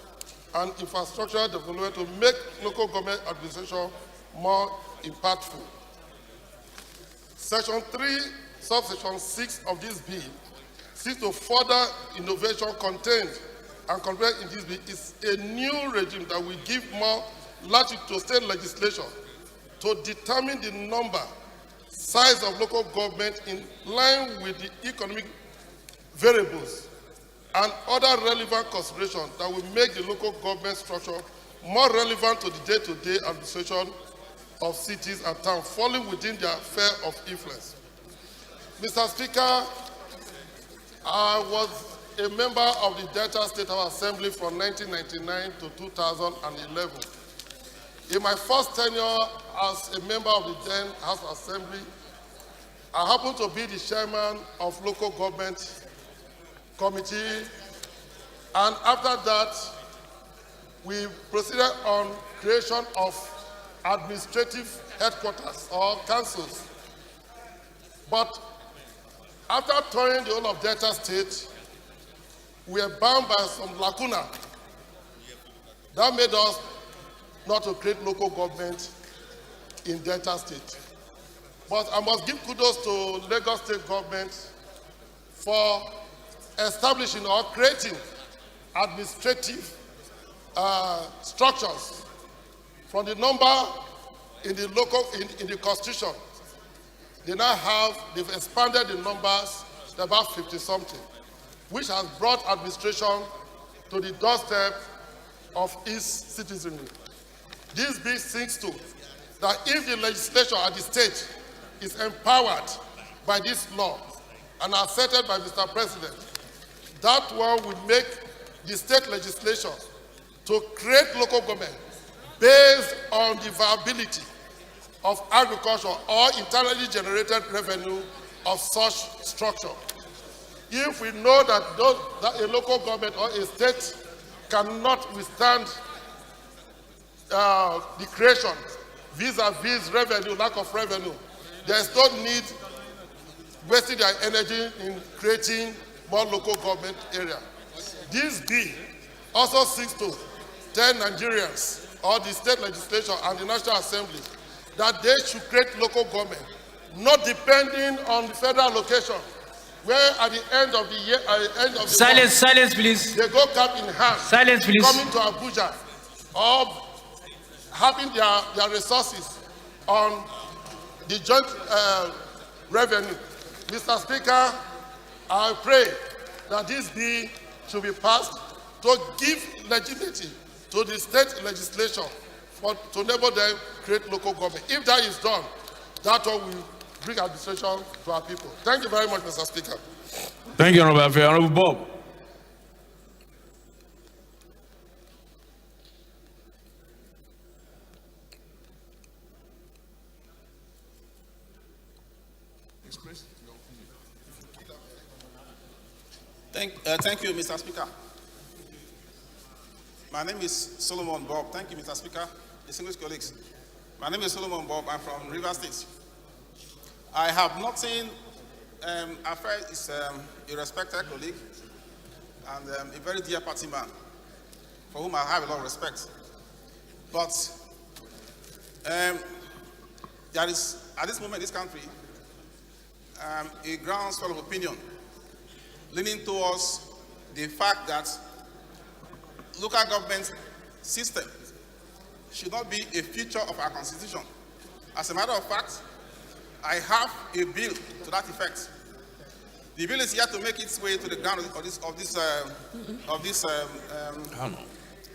and infrastructural development to make local government administration more impactful. Section 3, subsection 6 of this bill seeks to further innovation contained and contained in this bill is a new regime that will give more latitude to state legislation to determine the number, size of local government in line with the economic variables and other relevant considerations that will make the local government structure more relevant to the day-to-day administration of cities and towns, falling within their sphere of influence. Mr. Speaker, I was a member of the Delta State House Assembly from 1999 to 2011. In my first tenure as a member of the then House Assembly, I happened to be the chairman of local government committee, and after that, we proceeded on creation of administrative headquarters or councils. But after touring the whole of Delta State, we were bound by some lacuna that made us not to create local government in Delta State. But I must give kudos to Lagos State government for establishing or creating administrative structures from the number in the local in the constitution. They now they've expanded the numbers to about 50-something, which has brought administration to the doorstep of its citizenry. This bill seeks to that if the legislature at the state is empowered by this law and accepted by Mr. President, that one will make the state legislation to create local government based on the viability of agriculture or internally generated revenue of such structure. If we know that a local government or a state cannot withstand the creation vis-a-vis revenue, lack of revenue, there is no need wasting their energy in creating more local government area. This bill also seeks to tell Nigerians or the state legislature and the National Assembly that they should create local government, not depending on the federal location, where at the end of the year, silence, please. They go cap in hand, silence, please. Coming to Abuja or having their resources on the joint revenue. Mr. Speaker, I pray that this bill should be passed to give legitimacy to the state legislation to enable them create local government. If that is done, that one will bring administration to our people. Thank you very much, Mr. Speaker. Thank you, Honorable Affair. Honorable Bob. Thank you, Mr. Speaker. My name is Solomon Bob. Thank you, Mr. Speaker. Distinguished colleagues. My name is Solomon Bob. I'm from River State. I have not seen, Affair is a respected colleague and a very dear party man for whom I have a lot of respect. But there is, at this moment in this country, a groundswell of opinion leaning towards the fact that local government system should not be a feature of our constitution. As a matter of fact, I have a bill to that effect. The bill is yet to make its way to the ground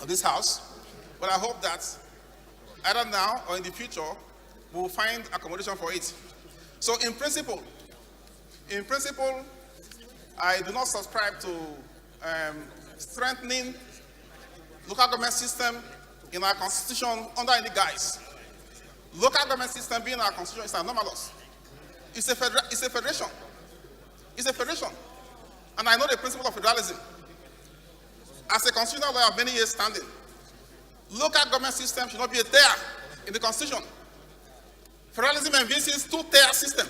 of of this House, but I hope that either now or in the future, we will find accommodation for it. So in principle, I do not subscribe to strengthening local government system in our constitution under any guise. Local government system being our constitution is anomalous. It's a federation. It's a federation. And I know the principle of federalism. As a constitutional lawyer of many years standing, local government system should not be a tier in the constitution. Federalism envisages two-tier system.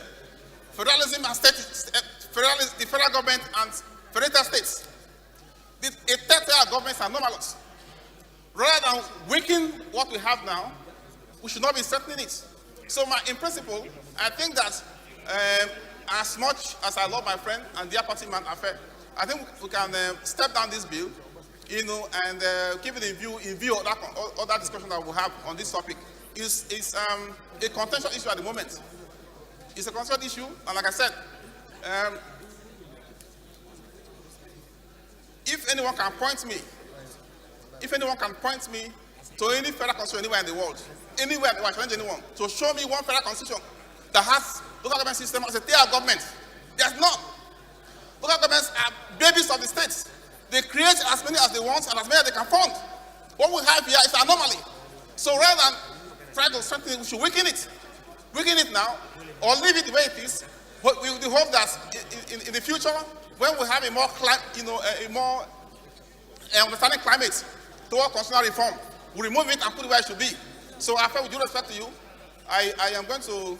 Federalism and the federal government and federated states. A third-tier government is anomalous. Rather than weaken what we have now, we should not be strengthening it. So in principle, I think that as much as I love my friend and dear party man Affair, I think we can step down this bill, and keep it in view of that discussion that we'll have on this topic. It's a contentious issue at the moment. It's a contentious issue, and like I said, if anyone can point me to any federal constitution anywhere in the world, I challenge anyone to show me one federal constitution that has local government system as a tier of government. There's none. Local governments are babies of the states. They create as many as they want and as many as they can fund. What we have here is an anomaly. So rather than try to strengthen it, we should weaken it. Weaken it now, or leave it the way it is. But we hope that in the future, when we have a more understanding climate toward constitutional reform, we remove it and put it where it should be. So after, with due respect to you, I am going to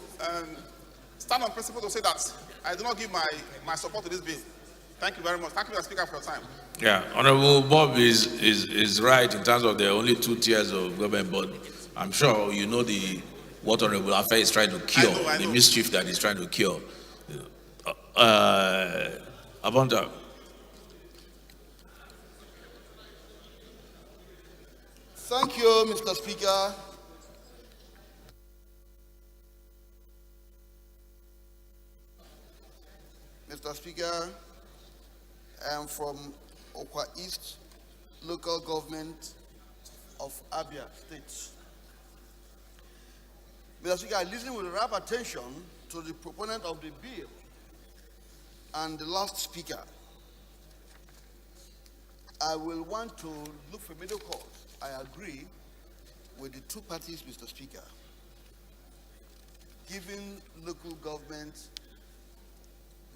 stand on principle to say that I do not give my support to this bill. Thank you very much. Thank you, Mr. Speaker, for your time. Yeah, Honorable Bob is right in terms of there are only two tiers of government, but I'm sure you know what Honorable Affair is trying to cure, I know. The mischief that he's trying to cure. Abonta. Thank you, Mr. Speaker. Mr. Speaker, I am from Okwa East local government of Abia State. Mr. Speaker, I listened with rapt attention to the proponent of the bill and the last speaker. I will want to look for middle course. I agree with the two parties, Mr. Speaker. Giving local governments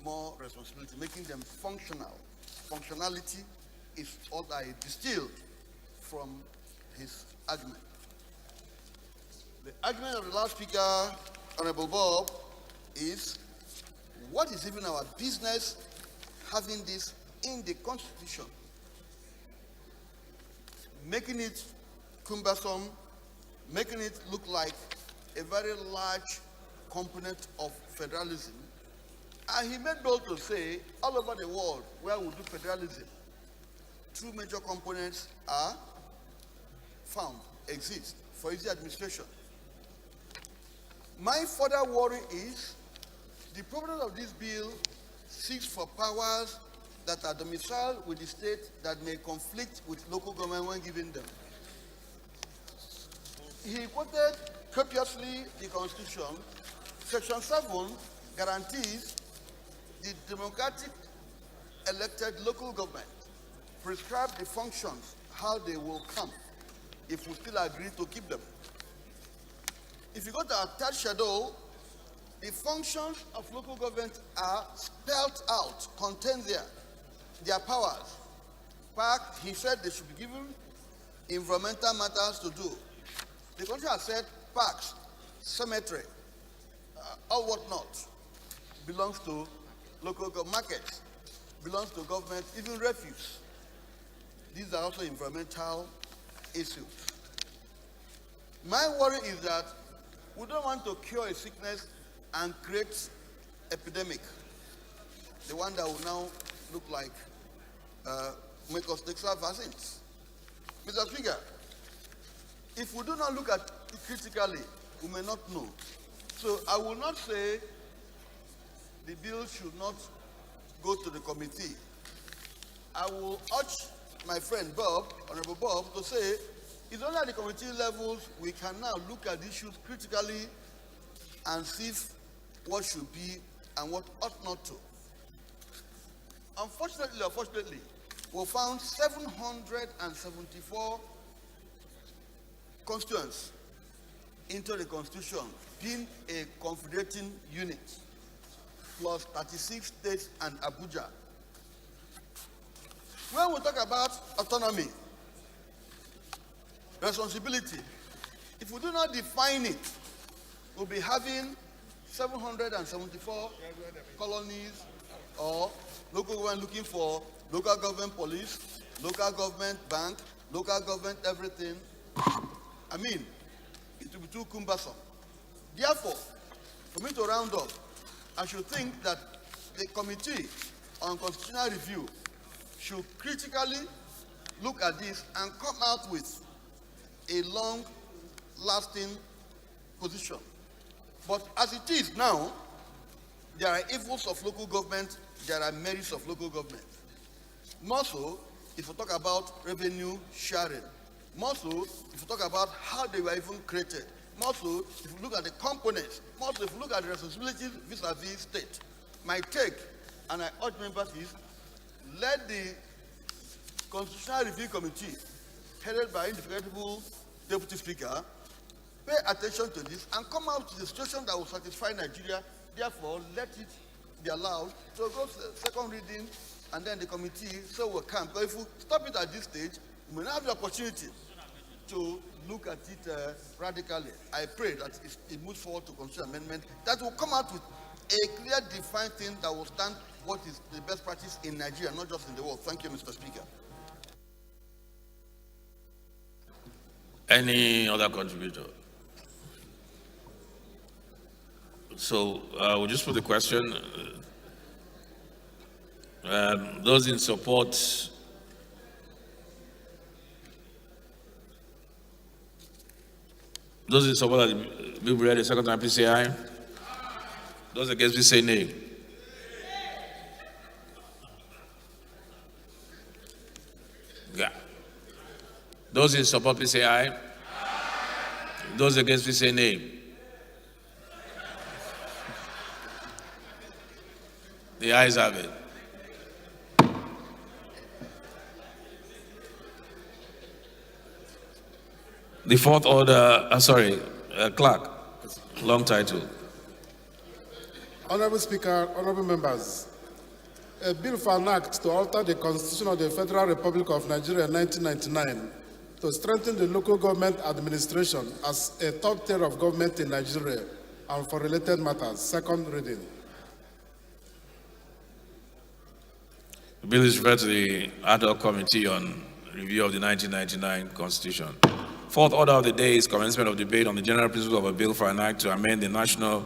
more responsibility, making them functional. Functionality is what I distilled from his argument. The argument of the last speaker, Honorable Bob, is what is even our business having this in the Constitution? Making it cumbersome, making it look like a very large component of federalism. And he made bold to say, all over the world where we do federalism, two major components are found, exist for easy administration. My further worry is the proponent of this bill seeks for powers that are domiciled with the state that may conflict with local government when given them. He quoted copiously the Constitution. Section 7 guarantees the democratic elected local government prescribe the functions, how they will come, if we still agree to keep them. If you go to our third schedule, the functions of local government are spelled out, contained there. Their powers. Park, he said they should be given environmental matters to do. The country has said parks, cemetery, or whatnot, belongs to local markets, belongs to government, even refuse. These are also environmental issues. My worry is that we don't want to cure a sickness and create epidemic. The one that will now look like make us take some vaccines. Mr. Speaker, if we do not look at it critically, we may not know. So I will not say the bill should not go to the committee. I will urge my friend Bob, Honorable Bob, to say it's only at the committee levels we can now look at issues critically and see what should be and what ought not to. Unfortunately, we found 774 constituents into the Constitution, being a confederating unit, plus 36 states and Abuja. When we talk about autonomy, responsibility, if we do not define it, we'll be having 774 colonies or local government looking for local government police, local government bank, local government everything. I mean, it will be too cumbersome. Therefore, for me to round up, I should think that the Committee on Constitutional Review should critically look at this and come out with a long-lasting position. But as it is now, there are evils of local government, there are merits of local government. More so, if we talk about revenue sharing. More so, if we talk about how they were even created. More so, if we look at the components. More so, if we look at the responsibilities vis-a-vis state. My take, and I urge members, is let the Constitutional Review Committee, headed by indefatigable Deputy Speaker, pay attention to this and come out with a situation that will satisfy Nigeria. Therefore, let it be allowed to go to second reading and then the committee so we can. But if we stop it at this stage, we may not have the opportunity to look at it radically. I pray that it moves forward to constitutional amendment that will come out with a clear, defined thing that will stand what is the best practice in Nigeria, not just in the world. Thank you, Mr. Speaker. Any other contributor? So we'll just put the question. Those in support, that the bill be read a second time, please say aye. Those against, please say nay. Yeah. Those in support, please say aye. Those against, please say nay. The ayes have it. The fourth order, clerk, long title. Honorable Speaker, honorable members, a bill for an act to alter the Constitution of the Federal Republic of Nigeria 1999 to strengthen the local government administration as a top tier of government in Nigeria and for related matters. Second reading. The bill is referred to the ad hoc committee on review of the 1999 Constitution. Fourth order of the day is commencement of debate on the general principle of a bill for an act to amend the National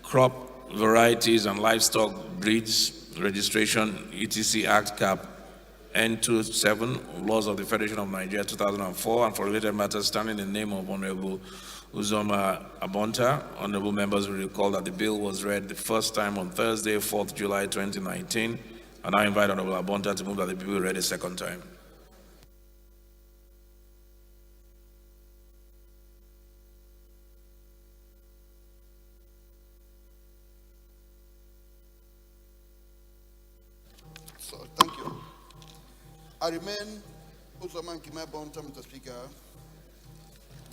Crop Varieties and Livestock Breeds Registration etc. Act Cap N27, Laws of the Federation of Nigeria 2004, and for related matters standing in the name of Honorable Uzoma Abonta. Honorable members will recall that the bill was read the first time on Thursday, 4th July 2019, and I invite Honorable Abonta to move that the bill be read a second time. Thank you. I remain Usaman Kimai Bonta, Mr. Speaker.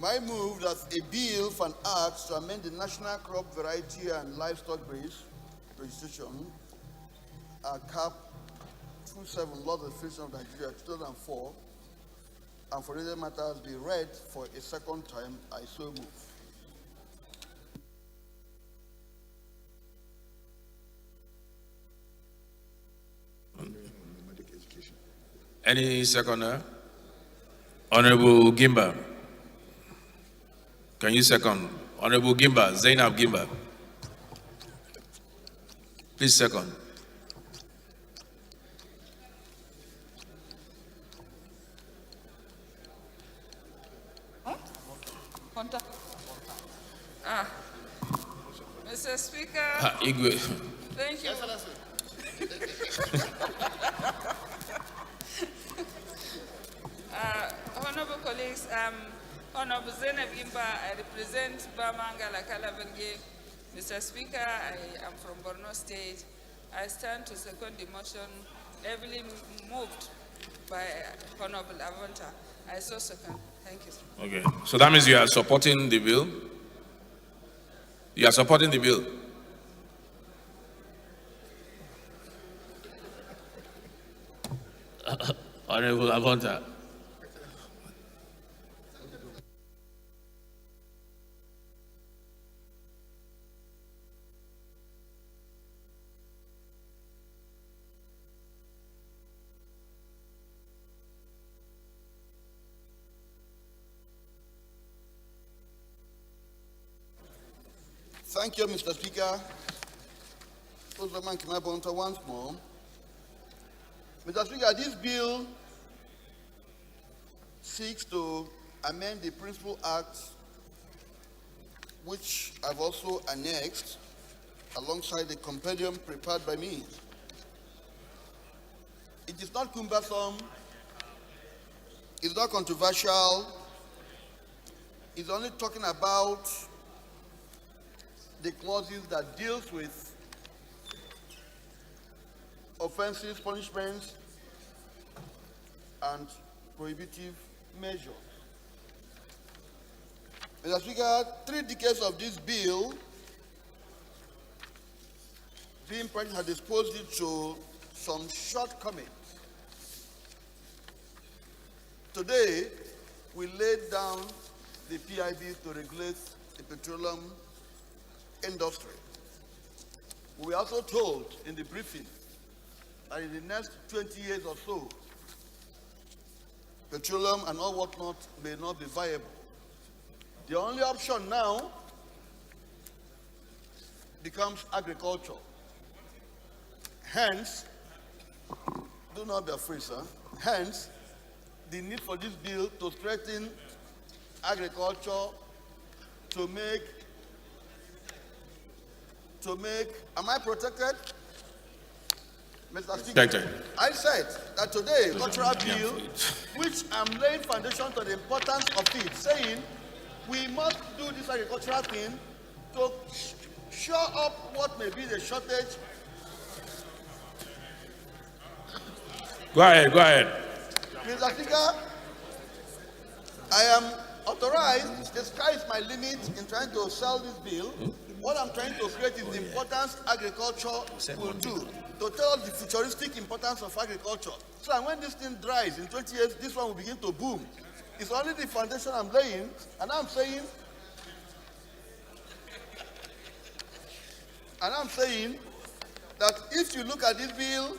My move that a bill for an act to amend the National Crop Variety and Livestock Breeds Registration, Cap 27, Laws of the Federation of Nigeria 2004, and for related matters be read for a second time, I so move. Any seconder? Honorable Gimba. Can you second? Honorable Gimba, Zainab Gimba. Please second. Mr. Speaker. Igwe. Thank you. Honorable colleagues, Honorable Zainab Imba, I represent Bamangala Kalabenge. Mr. Speaker, I am from Borno State. I stand to second the motion heavily moved by Honorable Avanta. I so second. Thank you, sir. Okay, so that means you are supporting the bill? You are supporting the bill? Honorable Avanta. Thank you, Mr. Speaker. Once more. Mr. Speaker, this bill seeks to amend the Principal Act, which I've also annexed alongside the compendium prepared by me. It is not cumbersome, it's not controversial, it's only talking about the clauses that deals with offenses, punishments, and prohibitive measures. Mr. Speaker, 3 decades of this bill being practiced has exposed it to some shortcomings. Today, we laid down the PIB to regulate the petroleum industry. We were also told in the briefing that in the next 20 years or so, petroleum and all whatnot may not be viable. The only option now becomes agriculture. Hence, do not be afraid, sir. Hence, the need for this bill to strengthen agriculture to make, am I protected? Mr. Speaker, I said that today, cultural bill, which I'm laying foundation to the importance of it, saying we must do this agricultural thing to shore up what may be the shortage. Go ahead, go ahead. Mr. Speaker, I am authorized, the sky is my limit in trying to sell this bill. What I'm trying to create is the importance agriculture will do, to tell the futuristic importance of agriculture. So that when this thing dries in 20 years, this one will begin to boom. It's only the foundation I'm laying, and I'm saying that if you look at this bill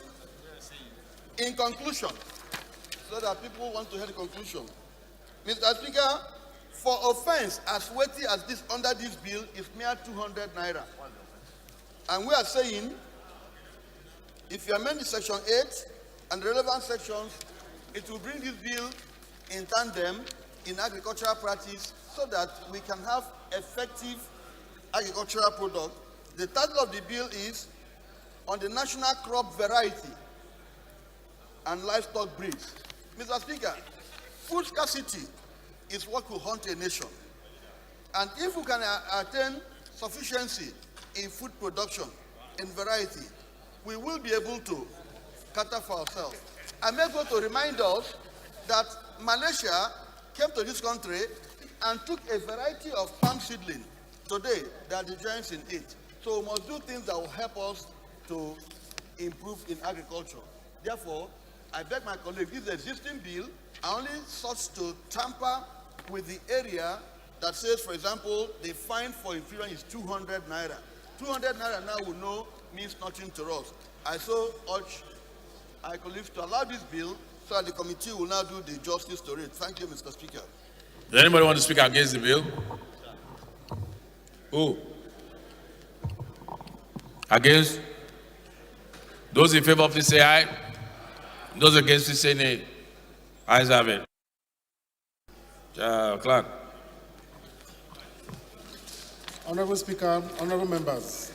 in conclusion, so that people want to hear the conclusion, Mr. Speaker, for offense as weighty as this under this bill is mere 200 naira. And we are saying, if you amend the section 8 and the relevant sections, it will bring this bill in tandem in agricultural practice so that we can have effective agricultural product. The title of the bill is on the national crop variety and livestock breeds. Mr. Speaker, food scarcity is what will haunt a nation. And if we can attain sufficiency in food production, in variety, we will be able to cater for ourselves. I'm able to remind us that Malaysia came to this country and took a variety of palm seedling. Today, they are the giants in it. So we must do things that will help us to improve in agriculture. Therefore, I beg my colleagues, this existing bill, I only sought to tamper with the area that says, for example, the fine for infringement is 200 naira. 200 naira now we know means nothing to us. I so urge my colleagues to allow this bill so that the committee will now do the justice to it. Thank you, Mr. Speaker. Does anybody want to speak against the bill? Who? Against? Those in favor, please say aye. Those against, please say nay. Ayes have it. Clerk. Honorable Speaker, honorable members,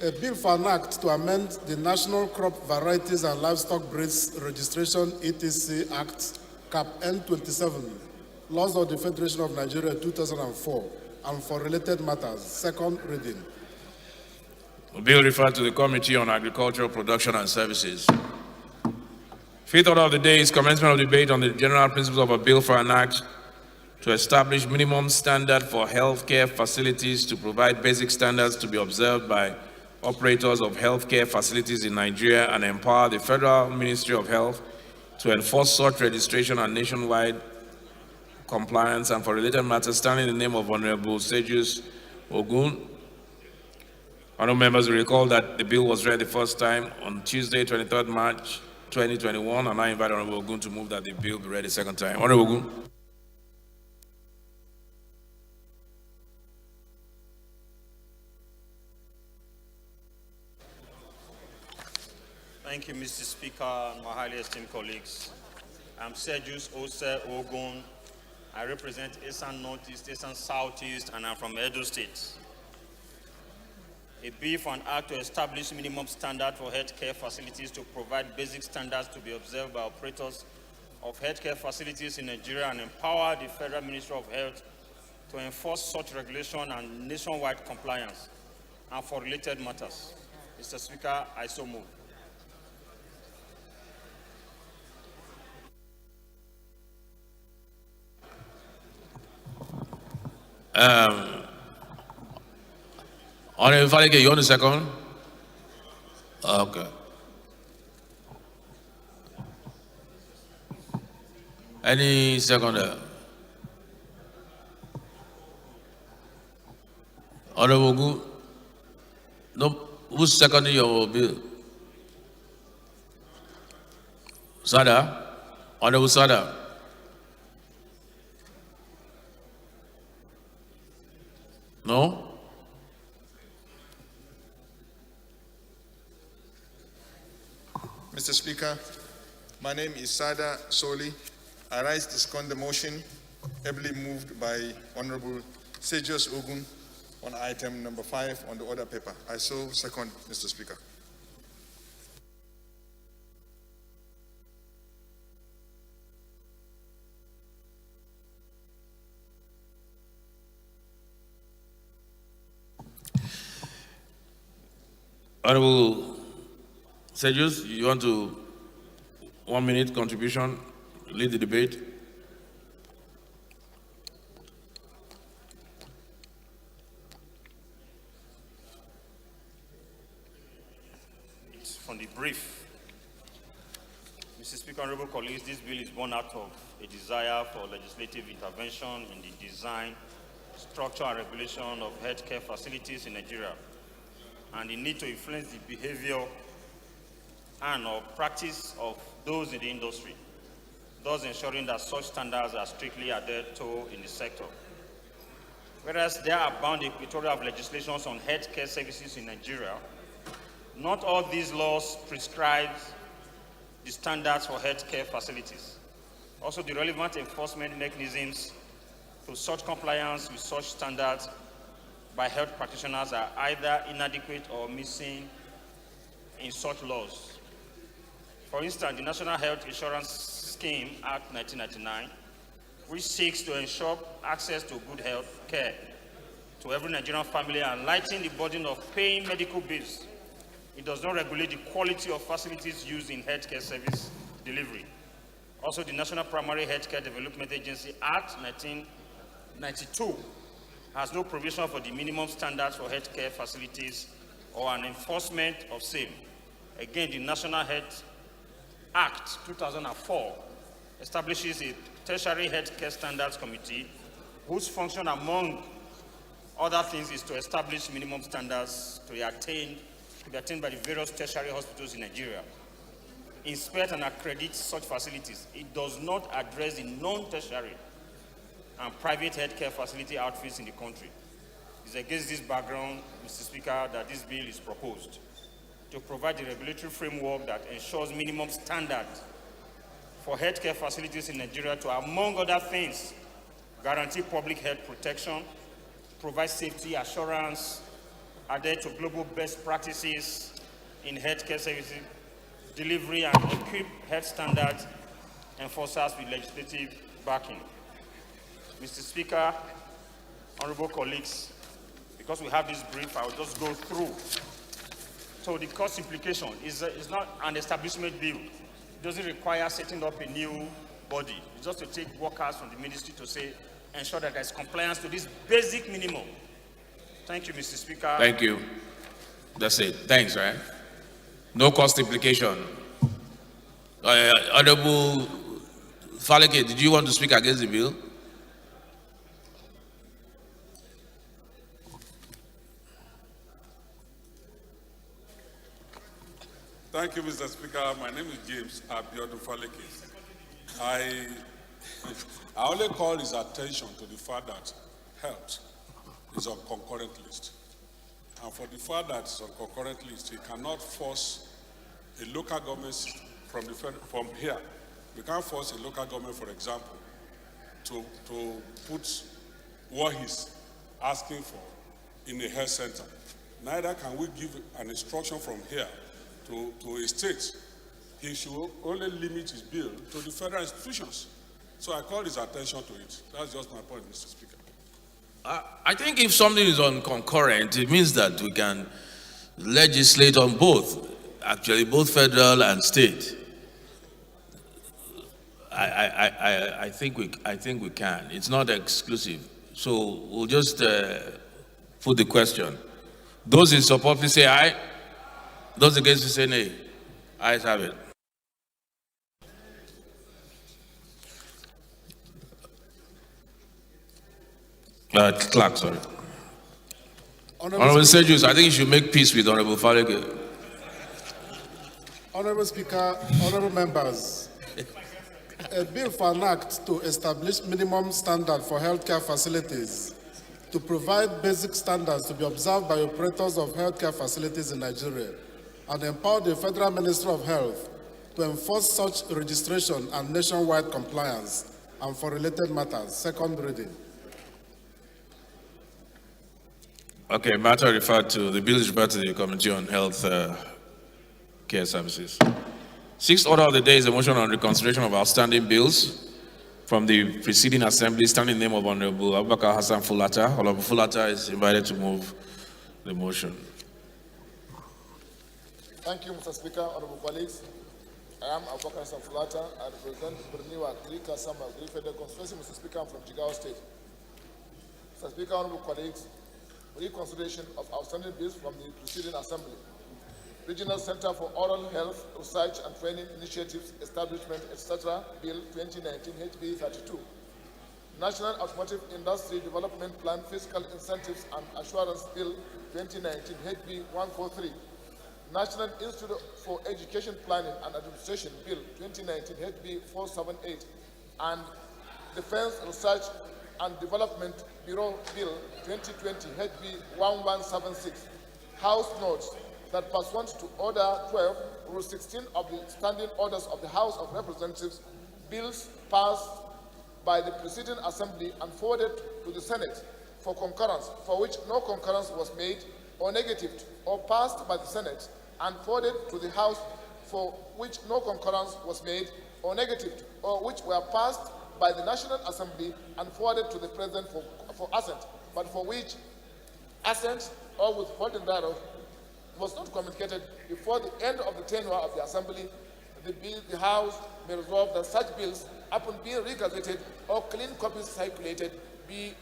a bill for an act to amend the National Crop Varieties and Livestock Breeds Registration (ETC) Act Cap N27, Laws of the Federation of Nigeria 2004, and for related matters, second reading. The bill referred to the Committee on Agricultural Production and Services. Fifth order of the day is commencement of debate on the general principles of a bill for an act to establish minimum standard for healthcare facilities to provide basic standards to be observed by operators of healthcare facilities in Nigeria and empower the Federal Ministry of Health to enforce such registration and nationwide compliance, and for related matters, standing in the name of Honorable Sejus Ogun. Honorable members will recall that the bill was read the first time on Tuesday, 23rd March 2021, and I invite Honorable Ogun to move that the bill be read the second time. Honorable Ogun. Thank you, Mr. Speaker and my highly esteemed colleagues. I'm Sejus Ose Ogun. I represent Eastern Northeast, Eastern Southeast, and I'm from Edo State. A bill for an act to establish minimum standard for healthcare facilities to provide basic standards to be observed by operators of healthcare facilities in Nigeria and empower the Federal Ministry of Health to enforce such regulation and nationwide compliance, and for related matters. Mr. Speaker, I so move. Honorable Falike, you want a second? Okay. Any second there? Honorable Ogun? No, who's seconding your bill? Sada? Honorable Sada? No? Mr. Speaker, my name is Sada Soli. I rise to second the motion ably moved by Honorable Sejus Ogun on item number 5 on the order paper. I so second, Mr. Speaker. Honorable Sejus, you want to 1 minute contribution, lead the debate? From the brief, Mr. Speaker, honorable colleagues, this bill is born out of a desire for legislative intervention in the design, structure, and regulation of healthcare facilities in Nigeria, and the need to influence the behavior and or practice of those in the industry, thus ensuring that such standards are strictly adhered to in the sector. Whereas there are bound equatorial of legislations on healthcare services in Nigeria, not all these laws prescribe the standards for healthcare facilities. Also, the relevant enforcement mechanisms to such compliance with such standards by health practitioners are either inadequate or missing in such laws. For instance, the National Health Insurance Scheme Act 1999, which seeks to ensure access to good health care to every Nigerian family and lighten the burden of paying medical bills. It does not regulate the quality of facilities used in healthcare service delivery. Also, the National Primary Healthcare Development Agency Act 1992 has no provision for the minimum standards for healthcare facilities or an enforcement of same. Again, the National Health Act 2004 establishes a tertiary healthcare standards committee whose function, among other things, is to establish minimum standards to be attained by the various tertiary hospitals in Nigeria, inspect and accredit such facilities. It does not address the non-tertiary and private healthcare facility outfits in the country. It's against this background, Mr. Speaker, that this bill is proposed to provide the regulatory framework that ensures minimum standards for healthcare facilities in Nigeria to, among other things, guarantee public health protection, provide safety assurance, adhere to global best practices in healthcare services, delivery and equip health standards, enforcers with legislative backing. Mr. Speaker, honorable colleagues, because we have this brief, I will just go through. So the cost implication is not an establishment bill. It doesn't require setting up a new body. It's just to take workers from the ministry to say, ensure that there's compliance to this basic minimum. Thank you, Mr. Speaker. Thank you. That's it. Thanks, right? No cost implication. Honorable Faleke, did you want to speak against the bill? Thank you, Mr. Speaker. My name is James Abiodun Faleke. I only call his attention to the fact that health is on concurrent list. And for the fact that it's on concurrent list, he cannot force a local government from here. We can't force a local government, for example, to put what he's asking for in a health center. Neither can we give an instruction from here to a state. He should only limit his bill to the federal institutions. So I call his attention to it. That's just my point, Mr. Speaker. I think if something is on concurrent, it means that we can legislate on both, actually both federal and state. I think we can. It's not exclusive. So we'll just put the question. Those in support, please say aye. Those against, please say nay. Ayes have it. Clark, sorry. Honorable Sejus, I think you should make peace with Honorable Faleke. Honorable Speaker, honorable members, a bill for an act to establish minimum standard for healthcare facilities to provide basic standards to be observed by operators of healthcare facilities in Nigeria and empower the Federal Ministry of Health to enforce such registration and nationwide compliance and for related matters. Second reading. Okay, matter referred to, the bill is referred to the Committee on Health Care Services. Sixth order of the day is a motion on reconsideration of outstanding bills from the preceding assembly, standing in the name of Honorable Abubakar Hassan Fulata. Honorable Fulata is invited to move the motion. Thank you, Mr. Speaker, honorable colleagues. I am Abubakar Hassan Fulata. I represent Birniwa Grika Sama Federal Constituency. Mr. Speaker, I'm from Jigawa State. Mr. Speaker, honorable colleagues, reconsideration of outstanding bills from the preceding assembly. Regional Center for Oral Health Research and Training Initiatives Establishment, etc. Bill 2019 HB 32. National Automotive Industry Development Plan Fiscal Incentives and Assurance Bill 2019 HB 143. National Institute for Education Planning and Administration Bill 2019 HB 478. And Defense Research and Development Bureau Bill 2020 HB 1176. House notes that pursuant to Order 12, Rule 16 of the Standing Orders of the House of Representatives, bills passed by the preceding assembly and forwarded to the Senate for concurrence, for which no concurrence was made or negatived, or passed by the Senate and forwarded to the House, for which no concurrence was made or negatived, or which were passed by the National Assembly and forwarded to the President for assent, but for which assent or withholding thereof was not communicated before the end of the tenure of the Assembly. The House may resolve that such bills, upon being regazetted or clean copies circulated, be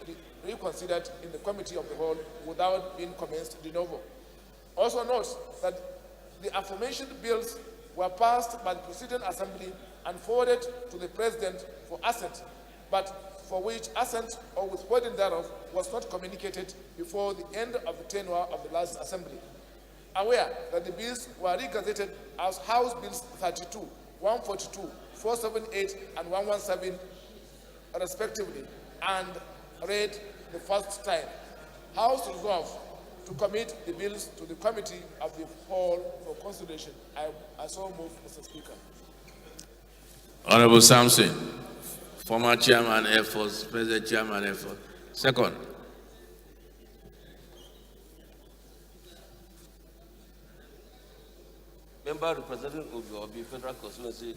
reconsidered in the Committee of the Whole without being commenced de novo. Also note that the aforementioned bills were passed by the preceding Assembly and forwarded to the President for assent, but for which assent or withholding thereof was not communicated before the end of the tenure of the last Assembly. Aware that the bills were regazetted as House Bills 32, 142, 478, and 117, respectively, and read the first time. House resolves to commit the bills to the Committee of the Whole for consideration. I so move, Mr. Speaker. Honorable Sampson, former Chairman Air Force, present Chairman Air Force. Second. Member representing Obi Federal Constituency,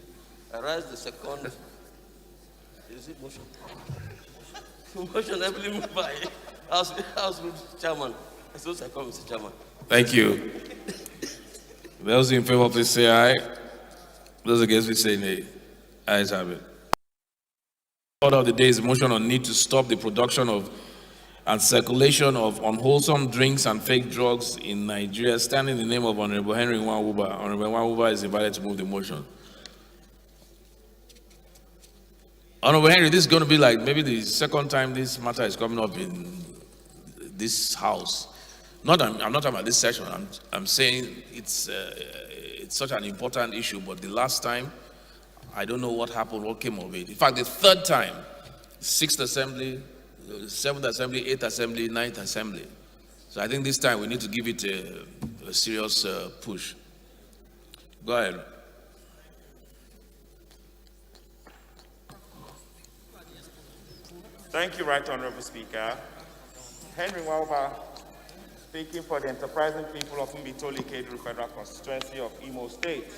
I rise the second Is it motion? Motion heavily moved by House Group Chairman. So I call Mr. Chairman. Thank you. Those in favor, please say aye. Those against, please say nay. Ayes have it. Order of the day is a motion on need to stop the production of and circulation of unwholesome drinks and fake drugs in Nigeria. Standing in the name of Honorable Henry Nwawuba. Honorable Nwawuba is invited to move the motion. Honorable Henry, this is going to be like maybe the second time this matter is coming up in this house. I'm not talking about this session. I'm saying it's such an important issue. But the last time, I don't know what happened, what came of it. In fact, the third time, 6th Assembly, 7th Assembly, 8th Assembly, 9th Assembly. So I think this time we need to give it a serious push. Go ahead. Thank you, Right Honorable Speaker. Henry Nwawuba, speaking for the enterprising people of Mbitoli Keduru Federal Constituency of Imo State.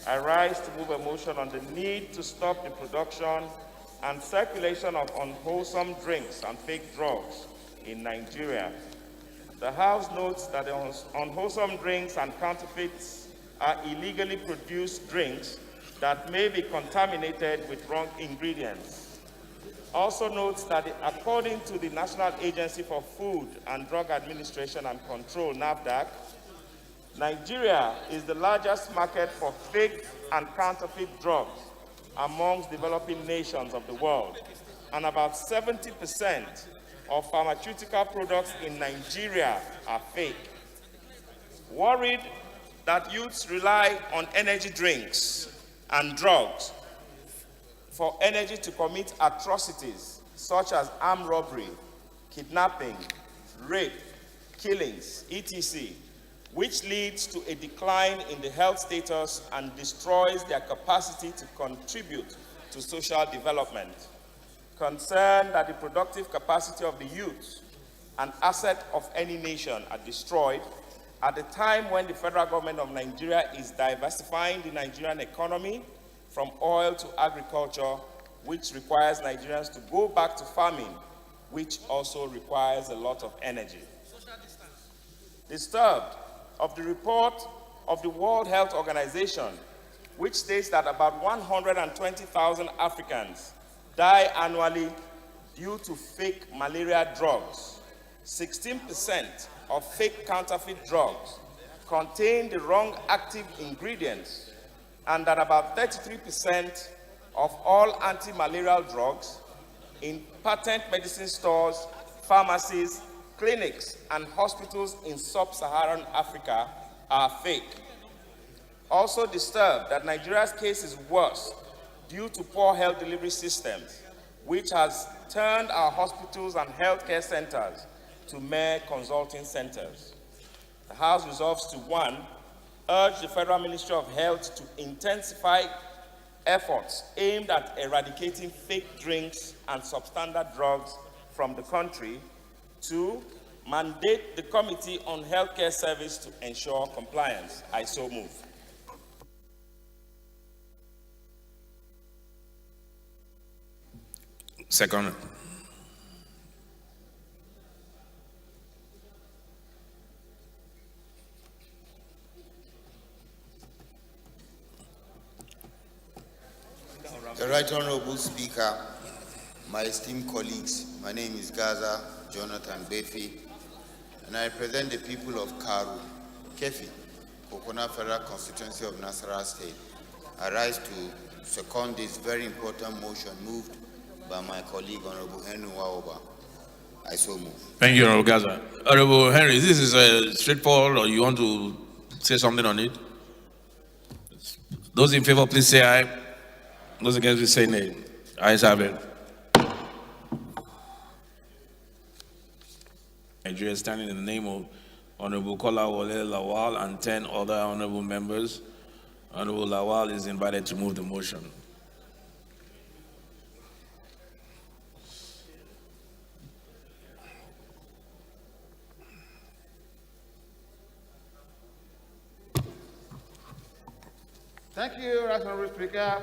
I rise to move a motion on the need to stop the production and circulation of unwholesome drinks and fake drugs in Nigeria. The House notes that the unwholesome drinks and counterfeits are illegally produced drinks that may be contaminated with wrong ingredients. Also notes that according to the National Agency for Food and Drug Administration and Control, NAFDAC, Nigeria is the largest market for fake and counterfeit drugs amongst developing nations of the world, and about 70% of pharmaceutical products in Nigeria are fake. Worried that youths rely on energy drinks and drugs for energy to commit atrocities such as armed robbery, kidnapping, rape, killings, etc., which leads to a decline in the health status and destroys their capacity to contribute to social development. Concerned that the productive capacity of the youth, an asset of any nation, are destroyed at the time when the federal government of Nigeria is diversifying the Nigerian economy from oil to agriculture, which requires Nigerians to go back to farming, which also requires a lot of energy. Disturbed of the report of the World Health Organization, which states that about 120,000 Africans die annually due to fake malaria drugs. 16% of fake counterfeit drugs contain the wrong active ingredients, and that about 33% of all anti-malarial drugs in patent medicine stores, pharmacies, clinics, and hospitals in sub-Saharan Africa are fake. Also disturbed that Nigeria's case is worse due to poor health delivery systems, which has turned our hospitals and healthcare centers to mere consulting centers. The House resolves to, 1, urge the Federal Ministry of Health to intensify efforts aimed at eradicating fake drinks and substandard drugs from the country. 2, mandate the Committee on Healthcare Service to ensure compliance. I so move. Second. The Right Honorable Speaker, my esteemed colleagues, my name is Gaza Jonathan Befi, and I represent the people of Karu, Kefi, Kokona Federal Constituency of Nasarawa State. I rise to second this very important motion moved by my colleague, Honorable Henry Nwawuba. I so move. Thank you, Honorable Gaza. Honorable Henry, this is straightforward, or you want to say something on it? Those in favor, please say aye. Those against, please say nay. Ayes have it. Nigeria standing in the name of Honorable Kolawole Lawal and 10 other honorable members. Honorable Lawal is invited to move the motion. Thank you, Right Honorable Speaker.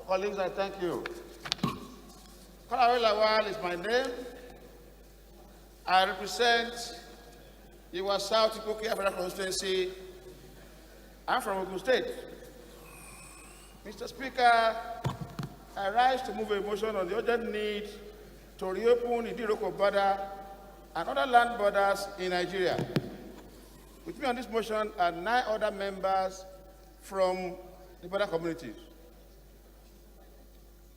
Colleagues, I thank you. Kolawole Lawal is my name. I represent Iwa South Ikokia Federal Constituency. I'm from Ogun State. Mr. Speaker, I rise to move a motion on the urgent need to reopen the Idiroko border and other land borders in Nigeria. With me on this motion are 9 other members from the border communities.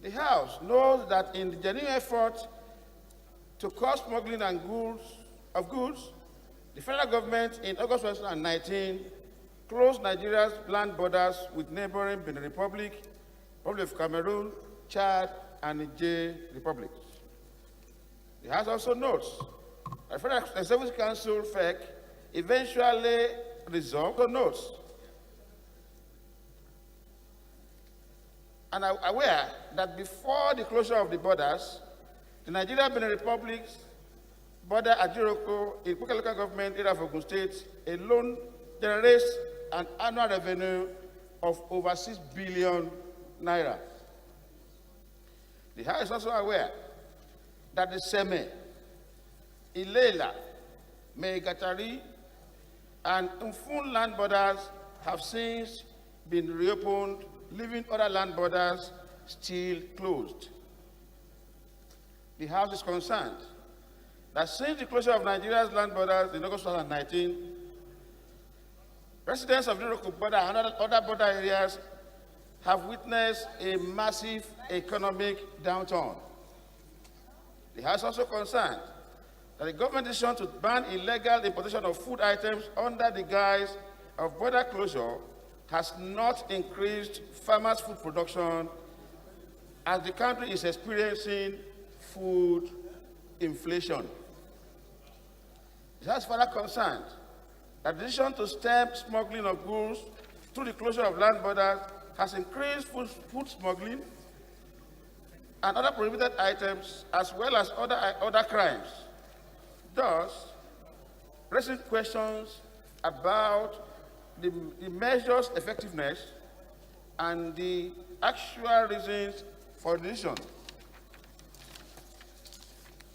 The House knows that in the genuine effort to curb smuggling and goods, the federal government in August 2019 closed Nigeria's land borders with neighboring Benin Republic, Republic of Cameroon, Chad, and Niger republics. The House also notes that the Federal Service Council, FEC, eventually resolved the notes and are aware that before the closure of the borders, the Nigeria-Benin Republic's border at Jiroko in Ikokia local government area of Ogun State alone generates an annual revenue of over 6 billion naira. The House is also aware that the Seme, Ilela, Meigatari, and Mfun land borders have since been reopened, leaving other land borders still closed. The House is concerned that since the closure of Nigeria's land borders in August 2019, residents of the Iroko border and other border areas have witnessed a massive economic downturn. The House is also concerned that the government decision to ban illegal importation of food items under the guise of border closure has not increased farmers' food production as the country is experiencing food inflation. It has further concerned that the decision to stem smuggling of goods through the closure of land borders has increased food smuggling and other prohibited items, as well as other crimes, thus raising questions about the measure's effectiveness and the actual reasons for the decision.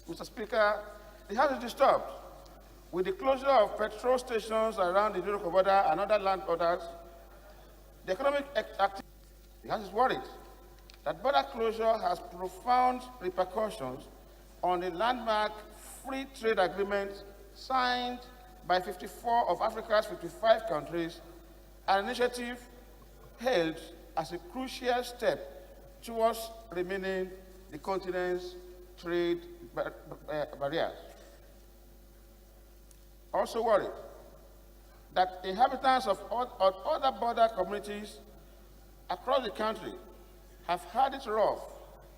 Mr. Speaker, the House is disturbed with the closure of petrol stations around the Iroko border and other land borders. The economic activity, the House is worried that border closure has profound repercussions on the landmark free trade agreement signed by 54 of Africa's 55 countries, an initiative hailed as a crucial step towards remaining the continent's trade barriers. Also worried that inhabitants of other border communities across the country have had it rough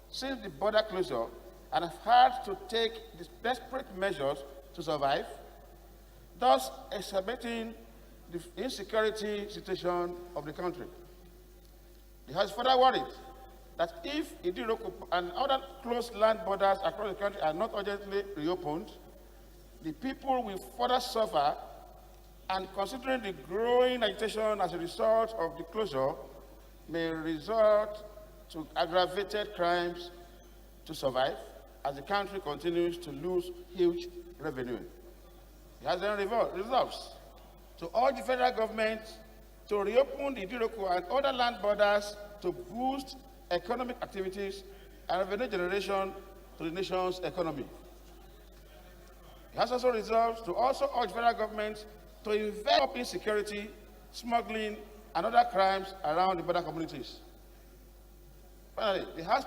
since the border closure and have had to take desperate measures to survive, thus exacerbating the insecurity situation of the country. It has further worried that if Idiroko and other closed land borders across the country are not urgently reopened, the people will further suffer, and considering the growing agitation as a result of the closure, may result to aggravated crimes to survive as the country continues to lose huge revenue. It has then resolves to urge the federal government to reopen the Idiroko and other land borders to boost economic activities and revenue generation to the nation's economy. It has also resolved to also urge federal government to invest in security, smuggling, and other crimes around the border communities. Finally, the House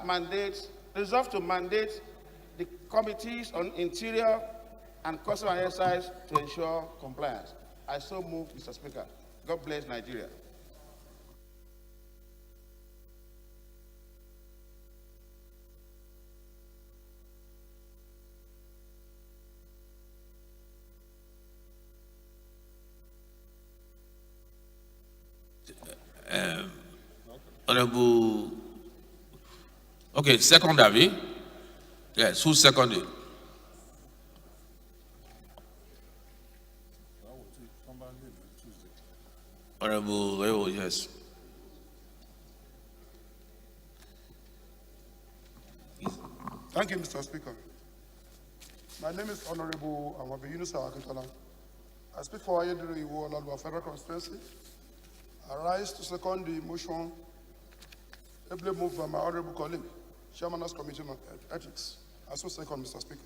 resolved to mandate the committees on interior and custom and excise to ensure compliance. I so move, Mr. Speaker. God bless Nigeria. Honorable, okay, second David. Yes, who seconded? Honorable, yes. Thank you, Mr. Speaker. My name is Honorable Amabi Yunus Awakintala. I speak for Ayedere Iwo Olalua Federal Constituency. I rise to second the motion ably moved by my honorable colleague, Chairman of Committee on Ethics. I so second, Mr. Speaker.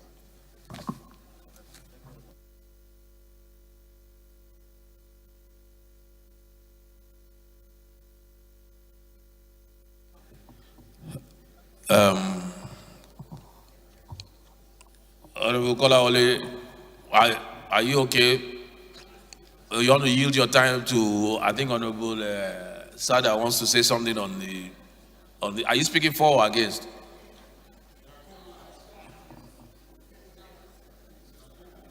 Honorable Kolawole, are you okay? You want to yield your time to, I think Honorable Sada wants to say something on the, are you speaking for or against?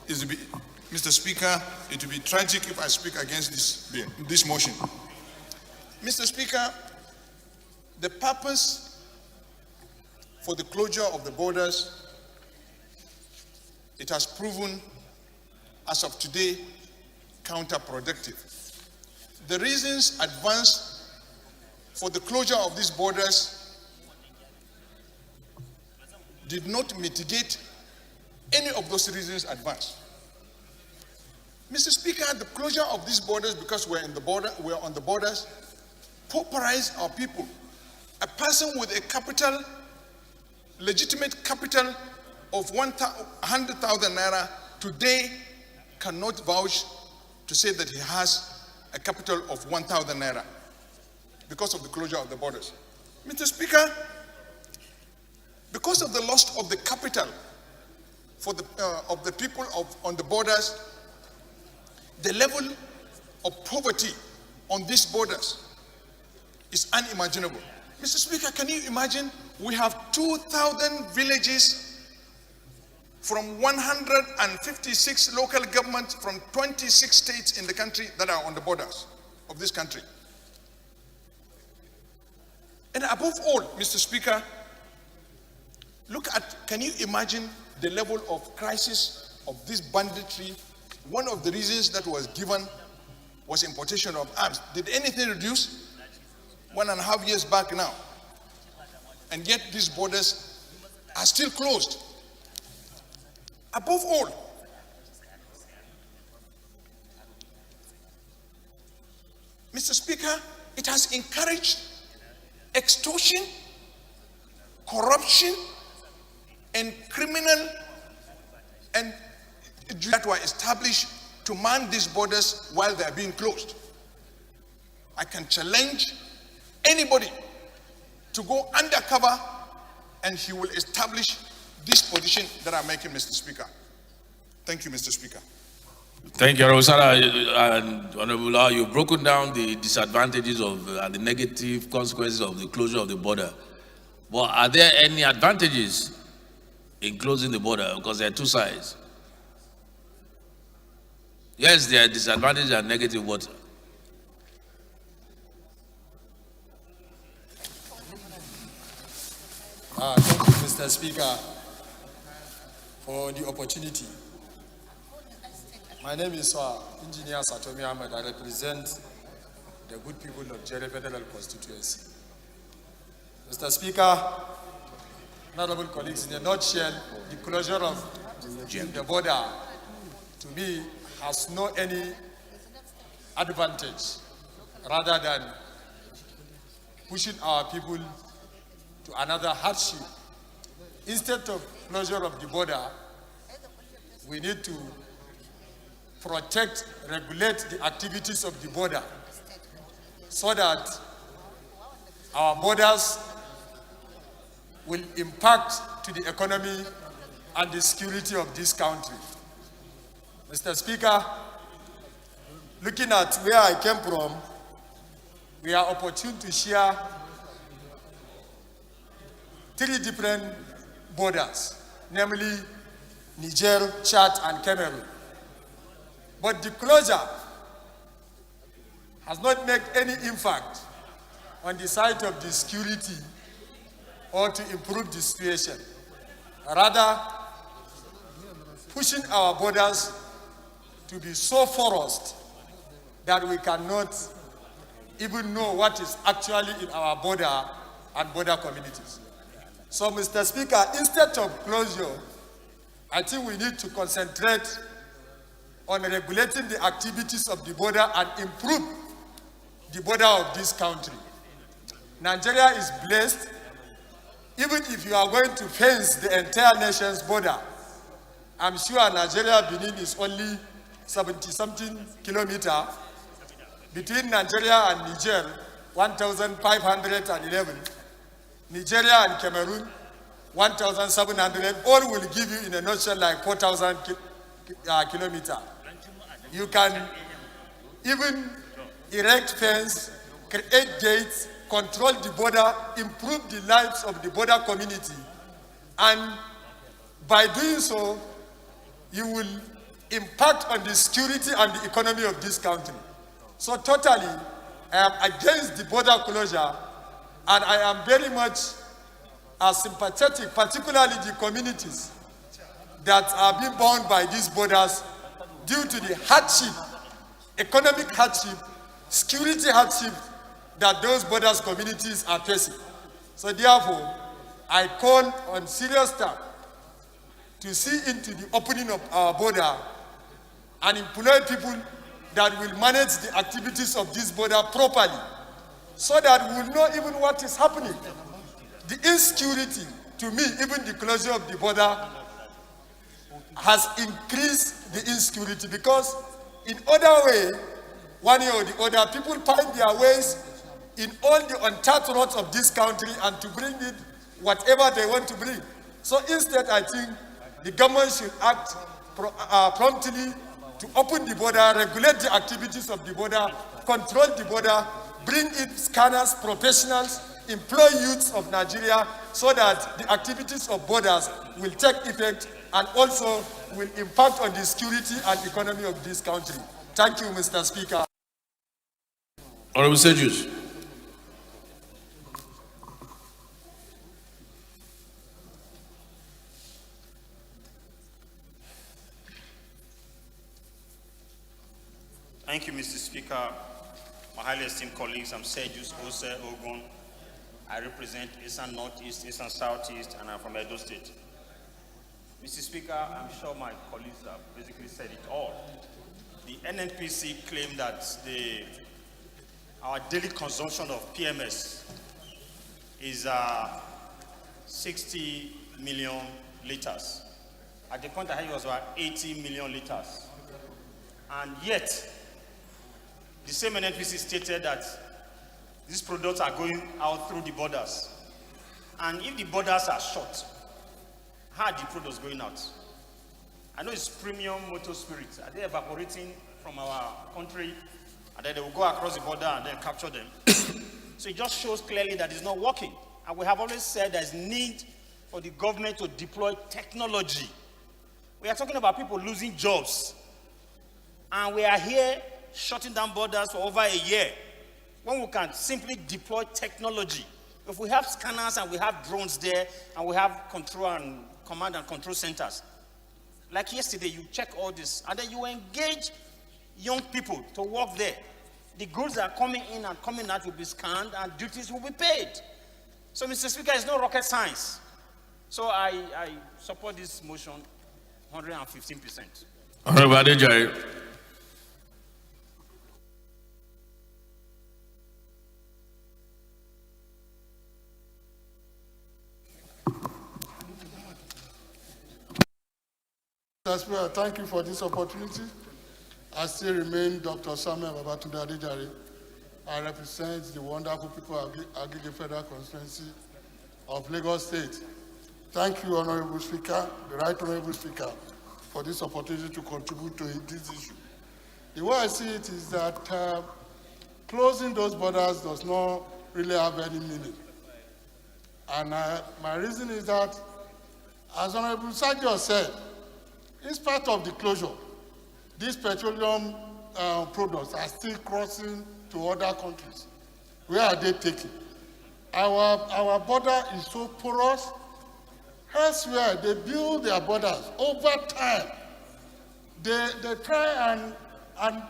Mr. Speaker, it will be tragic if I speak against this bill, this motion. Mr. Speaker, the purpose for the closure of the borders, it has proven as of today counterproductive. The reasons advanced for the closure of these borders did not mitigate any of those reasons advanced. Mr. Speaker, the closure of these borders, because we're on the borders, pauperized our people. A person with a capital, legitimate capital of 100,000 naira today cannot vouch to say that he has a capital of 1,000 naira because of the closure of the borders. Mr. Speaker, because of the loss of the capital of the people on the borders, the level of poverty on these borders is unimaginable. Mr. Speaker, can you imagine? We have 2,000 villages from 156 local governments from 26 states in the country that are on the borders of this country. And above all, Mr. Speaker, can you imagine the level of crisis of this banditry? One of the reasons that was given was importation of arms. Did anything reduce? 1.5 years back now. And yet these borders are still closed. Above all, Mr. Speaker, it has encouraged extortion, corruption, and criminal and that were established to man these borders while they are being closed. I can challenge anybody to go undercover and he will establish this position that I'm making, Mr. Speaker. Thank you, Mr. Speaker. Thank you, Rosara. And Honorable Law, you've broken down the disadvantages of and the negative consequences of the closure of the border. But are there any advantages in closing the border? Because there are two sides. Yes, there are disadvantages and negative, but thank you, Mr. Speaker, for the opportunity. My name is Engineer Satomi Ahmed. I represent the good people of Jere Federal Constituency. Mr. Speaker, honorable colleagues, in a nutshell, the closure of the border, to me, has no any advantage rather than pushing our people to another hardship. Instead of closure of the border, we need to protect, regulate the activities of the border so that our borders will impact to the economy and the security of this country. Mr. Speaker, looking at where I came from, we are opportune to share 3 different borders, namely Niger, Chad, and Cameroon. But the closure has not made any impact on the side of the security or to improve the situation. Rather, pushing our borders to be so porous that we cannot even know what is actually in our border and border communities. So, Mr. Speaker, instead of closure, I think we need to concentrate on regulating the activities of the border and improve the border of this country. Nigeria is blessed. Even if you are going to fence the entire nation's border, I'm sure Nigeria-Benin is only 70-something kilometers. Between Nigeria and Niger, 1,511. Nigeria and Cameroon, 1,700. All will give you in a nutshell like 4,000 kilometers. You can even erect fence, create gates, control the border, improve the lives of the border community. And by doing so, you will impact on the security and the economy of this country. So totally, I am against the border closure, and I am very much sympathetic, particularly the communities that are being bound by these borders due to the hardship, economic hardship, security hardship that those borders communities are facing. So therefore, I call on serious staff to see into the opening of our border and employ people that will manage the activities of this border properly, so that we will know even what is happening. The insecurity, to me, even the closure of the border has increased the insecurity, because in other way, one way or the other, people find their ways in all the untapped roads of this country and to bring in whatever they want to bring. So instead, I think the government should act promptly to open the border, regulate the activities of the border, control the border, bring in scanners, professionals, employ youths of Nigeria, so that the activities of borders will take effect and also will impact on the security and economy of this country. Thank you, Mr. Speaker. Honorable Sejus. Thank you, Mr. Speaker. My highly esteemed colleagues, I'm Sejus Ose Ogun. I represent Eastern Northeast, Eastern Southeast, and I'm from Edo State. Mr. Speaker, I'm sure my colleagues have basically said it all. The NNPC claimed that our daily consumption of PMS is 60 million liters. At the point I heard it was about 80 million liters. And yet, the same NNPC stated that these products are going out through the borders. And if the borders are shut, how are the products going out? I know it's premium motor spirits. Are they evaporating from our country? And then they will go across the border and then capture them. So it just shows clearly that it's not working. And we have always said there's need for the government to deploy technology. We are talking about people losing jobs. And we are here shutting down borders for over a year, when we can simply deploy technology. If we have scanners and we have drones there and we have control and command and control centers, like yesterday, you check all this and then you engage young people to work there. The goods that are coming in and coming out will be scanned and duties will be paid. So, Mr. Speaker, it's no rocket science. So I support this motion 115%. Honorable Adejare. Thank you for this opportunity. I still remain Dr. Samuel Babatunde Adejare. I represent the wonderful people of Agege Federal Constituency of Lagos State. Thank you, Honorable Speaker, the Right Honorable Speaker, for this opportunity to contribute to this issue. The way I see it is that closing those borders does not really have any meaning. And my reason is that, as Honorable Sergio said, in spite of the closure, these petroleum products are still crossing to other countries. Where are they taking? Our border is so porous. Elsewhere, they build their borders over time. They try and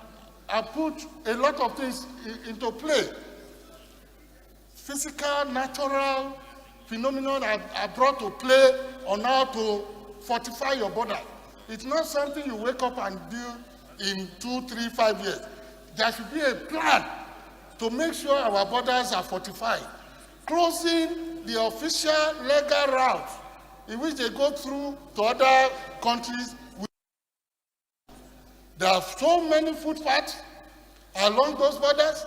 put a lot of things into play. Physical, natural phenomenon are brought to play on how to fortify your border. It's not something you wake up and do in 2, 3, 5 years. There should be a plan to make sure our borders are fortified. Closing the official legal route in which they go through to other countries. There are so many footpaths along those borders,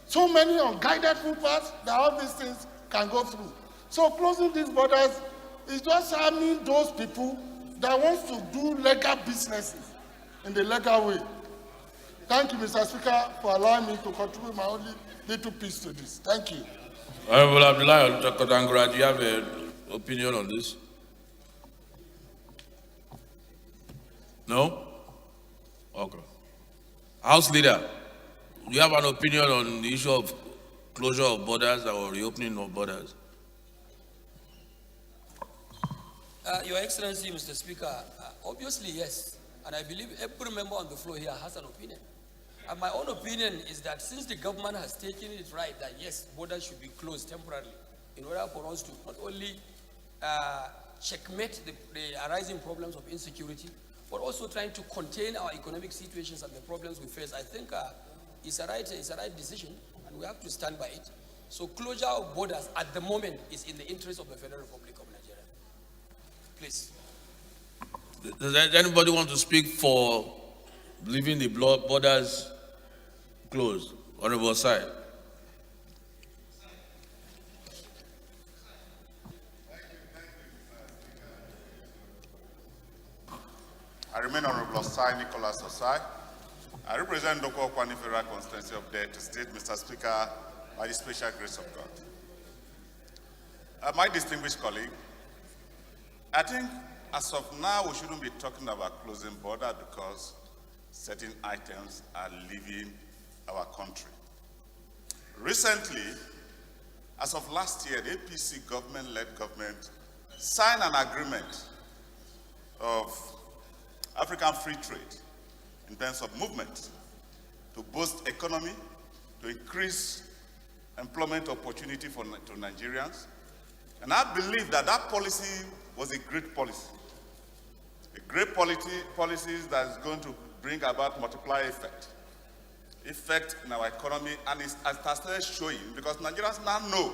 so many unguided footpaths that all these things can go through. So closing these borders is just harming those people that want to do legal businesses in the legal way. Thank you, Mr. Speaker, for allowing me to contribute my only little piece to this. Thank you. Honorable Abdullah Kodangura, do you have an opinion on this? No? Okay. House Leader, do you have an opinion on the issue of closure of borders or reopening of borders? Your Excellency, Mr. Speaker, obviously yes, and I believe every member on the floor here has an opinion. And my own opinion is that since the government has taken it right that yes, borders should be closed temporarily in order for us to not only checkmate the arising problems of insecurity, but also trying to contain our economic situations and the problems we face, I think it's a right decision, and we have to stand by it. So closure of borders at the moment is in the interest of the Federal Republic of Nigeria. Please. Does anybody want to speak for leaving the borders closed? Honorable side. I remain Honorable Osai Nicholas Osai. I represent Doko Kwani Federal Constituency of Delta State, Mr. Speaker, by the special grace of God. My distinguished colleague, I think as of now, we shouldn't be talking about closing border because certain items are leaving our country. Recently, as of last year, the APC government-led government signed an agreement of African free trade in terms of movement to boost economy, to increase employment opportunity to Nigerians. And I believe that that policy was a great policy. A great policy that is going to bring about multiplier effect in our economy, and it has started showing because Nigerians now know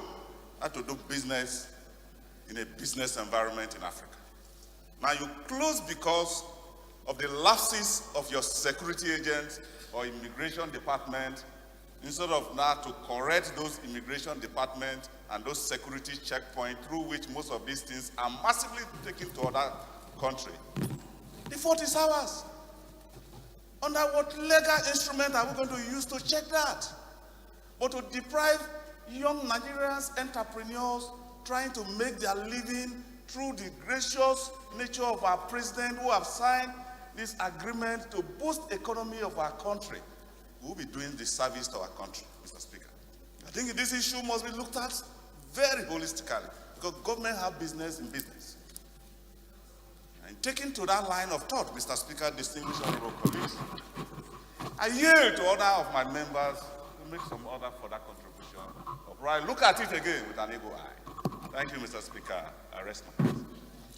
how to do business in a business environment in Africa. Now you close because of the lapses of your security agents or immigration department, instead of now to correct those immigration department and those security checkpoints through which most of these things are massively taken to other countries. The 40 hours. Under what legal instrument are we going to use to check that? But to deprive young Nigerians, entrepreneurs, trying to make their living through the gracious nature of our president who have signed this agreement to boost the economy of our country, we will be doing this service to our country, Mr. Speaker. I think this issue must be looked at very holistically because government have business in business. And taking to that line of thought, Mr. Speaker, distinguished honorable colleagues, I yield to other of my members to make some other further contribution. Right, look at it again with an eagle eye. Thank you, Mr. Speaker. I rest my case.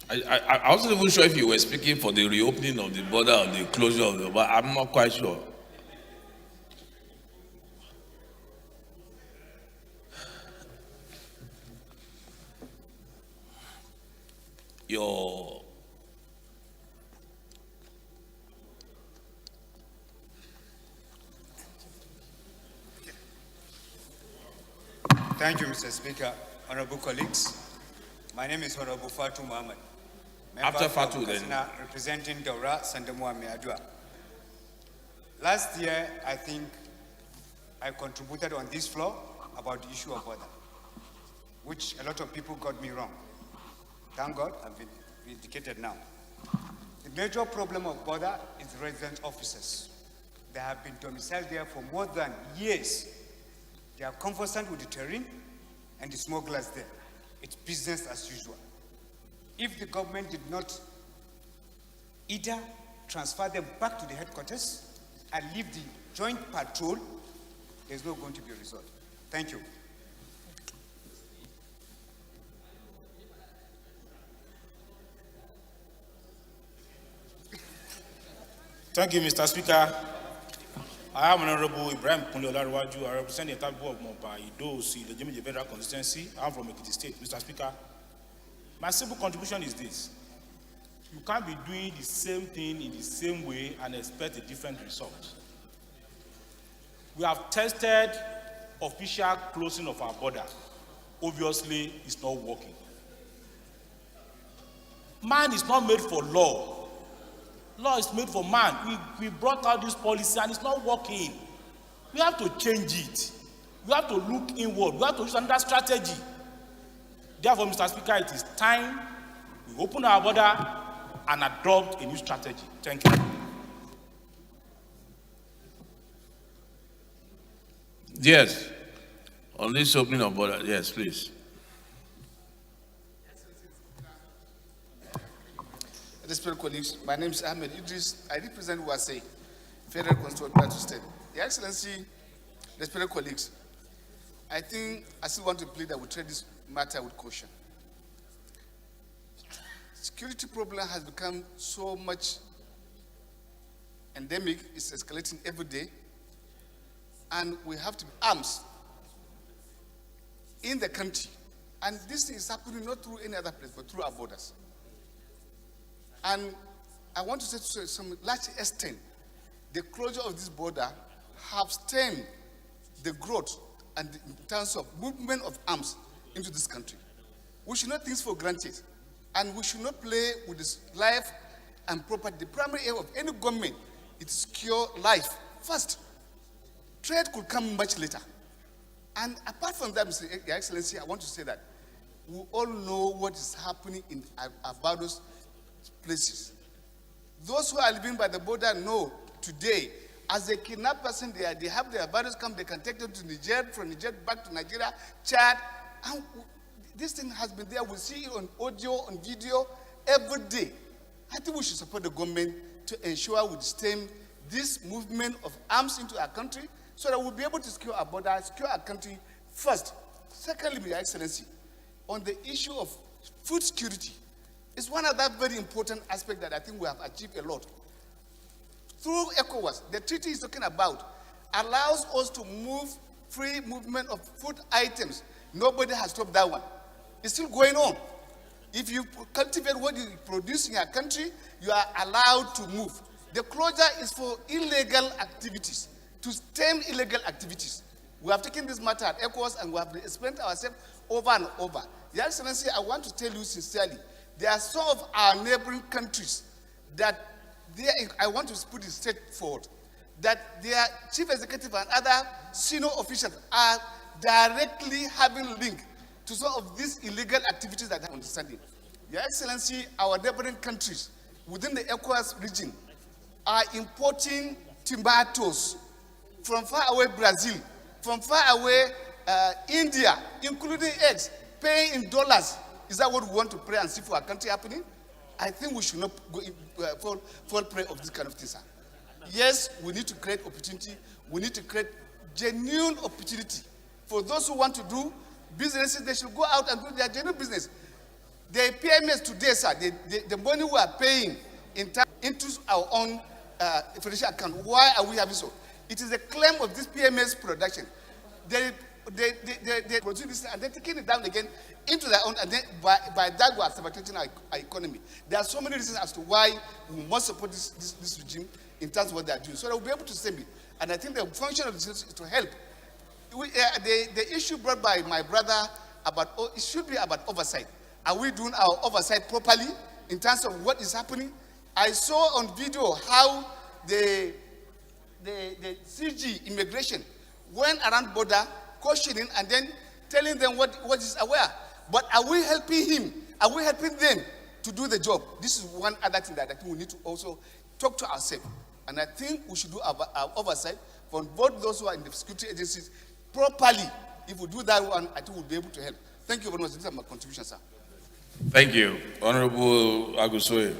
I wasn't even sure if you were speaking for the reopening of the border or the closure of the border. I'm not quite sure. Thank you, Mr. Speaker. Honorable colleagues, my name is Honorable Fatu Muhammad. After Fatu, then. Representing Daura Sandamua Meadua. Last year, I think I contributed on this floor about the issue of border, which a lot of people got me wrong. Thank God, I've been vindicated now. The major problem of border is resident officers. They have been domiciled there for more than years. They are conversant with the terrain and the smugglers there. It's business as usual. If the government did not either transfer them back to the headquarters and leave the joint patrol, there's not going to be a result. Thank you. Thank you, Mr. Speaker. I am Honorable Ibrahim Kunle Olaruwaju. I represent the entire board of Moba Idosi, the Jimmy Federal constituency. I am from Ekiti State. Mr. Speaker, my simple contribution is this. You can't be doing the same thing in the same way and expect a different result. We have tested official closing of our border. Obviously, it's not working. Man is not made for law. Law is made for man. We brought out this policy and it's not working. We have to change it. We have to look inward. We have to use another strategy. Therefore, Mr. Speaker, it is time we open our border and adopt a new strategy. Thank you. Yes. On this opening of border, yes, please. Respected colleagues, my name is Ahmed Idris. I represent Wase, Federal Constituent Plateau State. Your Excellency, respected colleagues, I think I still want to plead that we treat this matter with caution. Security problem has become so much endemic, it's escalating every day, and we have to be arms in the country. And this is happening not through any other place, but through our borders. And I want to say to some large extent, the closure of this border have stemmed the growth and in terms of movement of arms into this country. We should not take this for granted, and we should not play with this life and property. The primary aim of any government is to secure life first. Trade could come much later. And apart from that, Mr. Your Excellency, I want to say that we all know what is happening in our various places. Those who are living by the border know today, as a kidnapped person, they have their various come, they can take them to Niger, from Niger back to Nigeria, Chad. And this thing has been there. We see it on audio, on video, every day. I think we should support the government to ensure we stem this movement of arms into our country so that we'll be able to secure our border, secure our country first. Secondly, Your Excellency, on the issue of food security, it's one of that very important aspect that I think we have achieved a lot. Through ECOWAS, the treaty is talking about allows us to move free movement of food items. Nobody has stopped that one. It's still going on. If you cultivate what you produce in your country, you are allowed to move. The closure is for illegal activities, to stem illegal activities. We have taken this matter at ECOWAS and we have spent ourselves over and over. Your Excellency, I want to tell you sincerely, there are some of our neighboring countries that I want to put it straightforward, that their chief executive and other senior officials are directly having link to some of these illegal activities that I'm understanding. Your Excellency, our neighboring countries within the ECOWAS region are importing tomatoes from far away Brazil, from far away India, including eggs, paying in dollars. Is that what we want to pray and see for our country happening? I think we should not go fall prey of this kind of thing, sir. Yes, we need to create opportunity. We need to create genuine opportunity. For those who want to do businesses, they should go out and do their genuine business. The PMS today, sir, the money we are paying into our own financial account. Why are we having so? It is a claim of this PMS production. They produce this and they're taking it down again into their own, and then by that we are sabotaging our economy. There are so many reasons as to why we must support this regime in terms of what they are doing, so that we'll be able to stem it. And I think the function of this is to help. The issue brought by my brother about it should be about oversight. Are we doing our oversight properly in terms of what is happening? I saw on video how the CG immigration went around border questioning and then telling them what is aware. But are we helping him? Are we helping them to do the job? This is one other thing that I think we need to also talk to ourselves. And I think we should do our oversight from both those who are in the security agencies properly. If we do that one, I think we'll be able to help. Thank you very much. This is my contribution, sir. Thank you. Honorable Agusoye.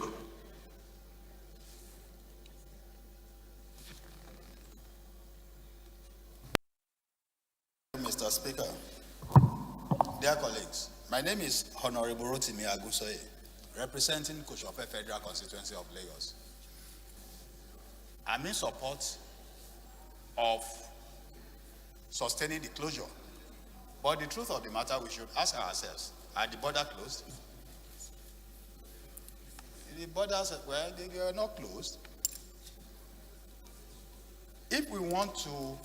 Mr. Speaker, dear colleagues, my name is Honorable Rotimi Agusoye, representing Koshope Federal Constituency of Lagos. I'm in support of sustaining the closure. But the truth of the matter, we should ask ourselves, are the borders closed? The borders, well, they are not closed. If we want to,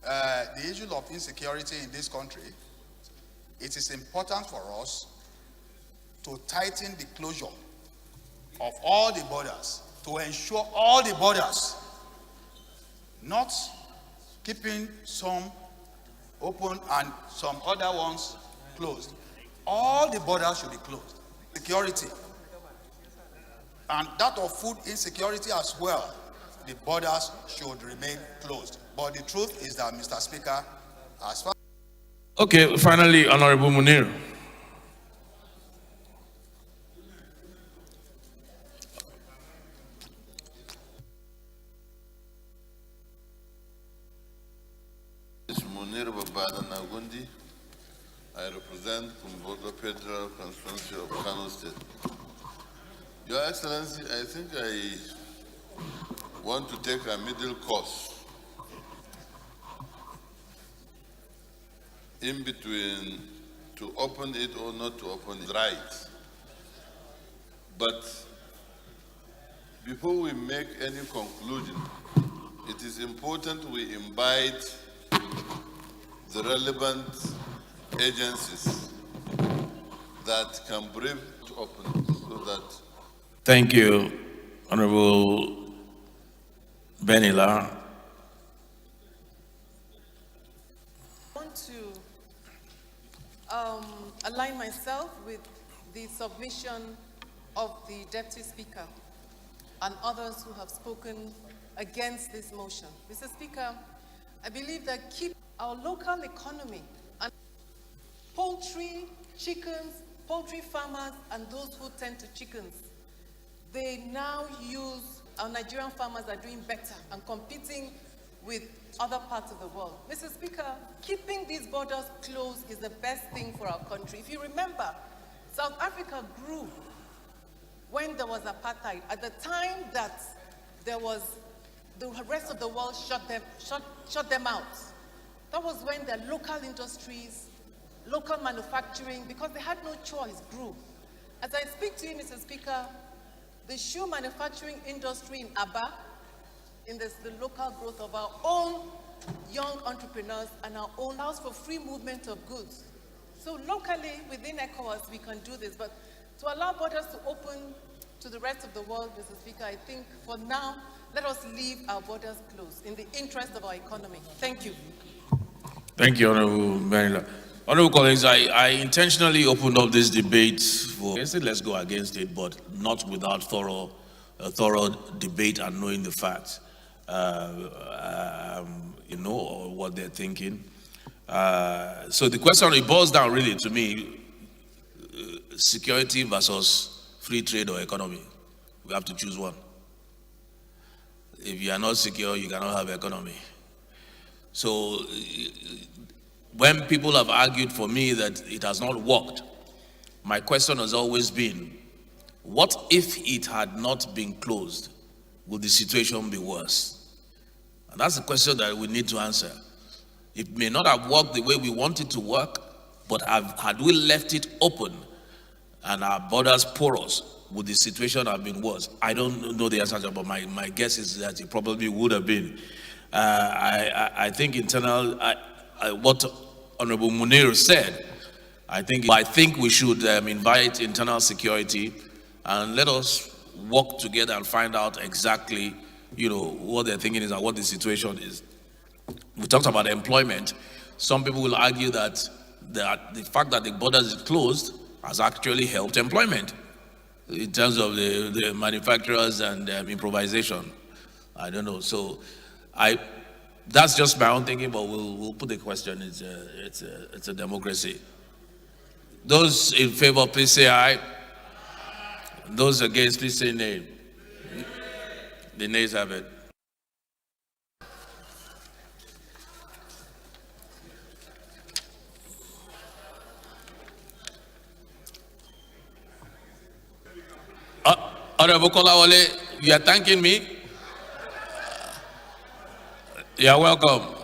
the issue of insecurity in this country, it is important for us to tighten the closure of all the borders, to ensure all the borders, not keeping some open and some other ones closed. All the borders should be closed. Security, and that of food insecurity as well, the borders should remain closed. But the truth is that, Mr. Speaker, as far... Okay, finally, Honorable Munir. Munir Babada Nagundi. I represent Kumbogo Federal Constituency of Kano State. Your Excellency, I think I want to take a middle course in between to open it or not to open it, right. But before we make any conclusion, it is important we invite the relevant agencies that can brief to open it so that... Thank you, Honorable Benila. I want to align myself with the submission of the Deputy Speaker and others who have spoken against this motion. Mr. Speaker, I believe that keep our local economy and poultry, chickens, poultry farmers, and those who tend to chickens, they now use, our Nigerian farmers are doing better and competing with other parts of the world. Mr. Speaker, keeping these borders closed is the best thing for our country. If you remember, South Africa grew when there was apartheid. At the time that there was, the rest of the world shut them out. That was when their local industries, local manufacturing, because they had no choice, grew. As I speak to you, Mr. Speaker, the shoe manufacturing industry in Aba, in the local growth of our own young entrepreneurs and our own house for free movement of goods. So locally, within ECOWAS, we can do this, but to allow borders to open to the rest of the world, Mr. Speaker, I think for now, let us leave our borders closed in the interest of our economy. Thank you. Thank you, Honorable Benila. Honorable colleagues, I intentionally opened up this debate for, I said let's go against it, but not without thorough debate and knowing the facts, you know, or what they're thinking. So the question, it boils down really to me, security versus free trade or economy. We have to choose one. If you are not secure, you cannot have economy. So when people have argued for me that it has not worked, my question has always been, what if it had not been closed? Would the situation be worse? And that's the question that we need to answer. It may not have worked the way we want it to work, but had we left it open and our borders porous, would the situation have been worse? I don't know the answer, but my guess is that it probably would have been. I think what Honorable Munir said, I think we should invite internal security and let us work together and find out exactly, you know, what they're thinking is and what the situation is. We talked about employment. Some people will argue that the fact that the borders is closed has actually helped employment in terms of the manufacturers and improvisation. I don't know. So that's just my own thinking, but we'll put the question. It's a democracy. Those in favor, please say aye. Those against, please say nay. The nays have it. Honorable Kolawole, you are thanking me? You're welcome.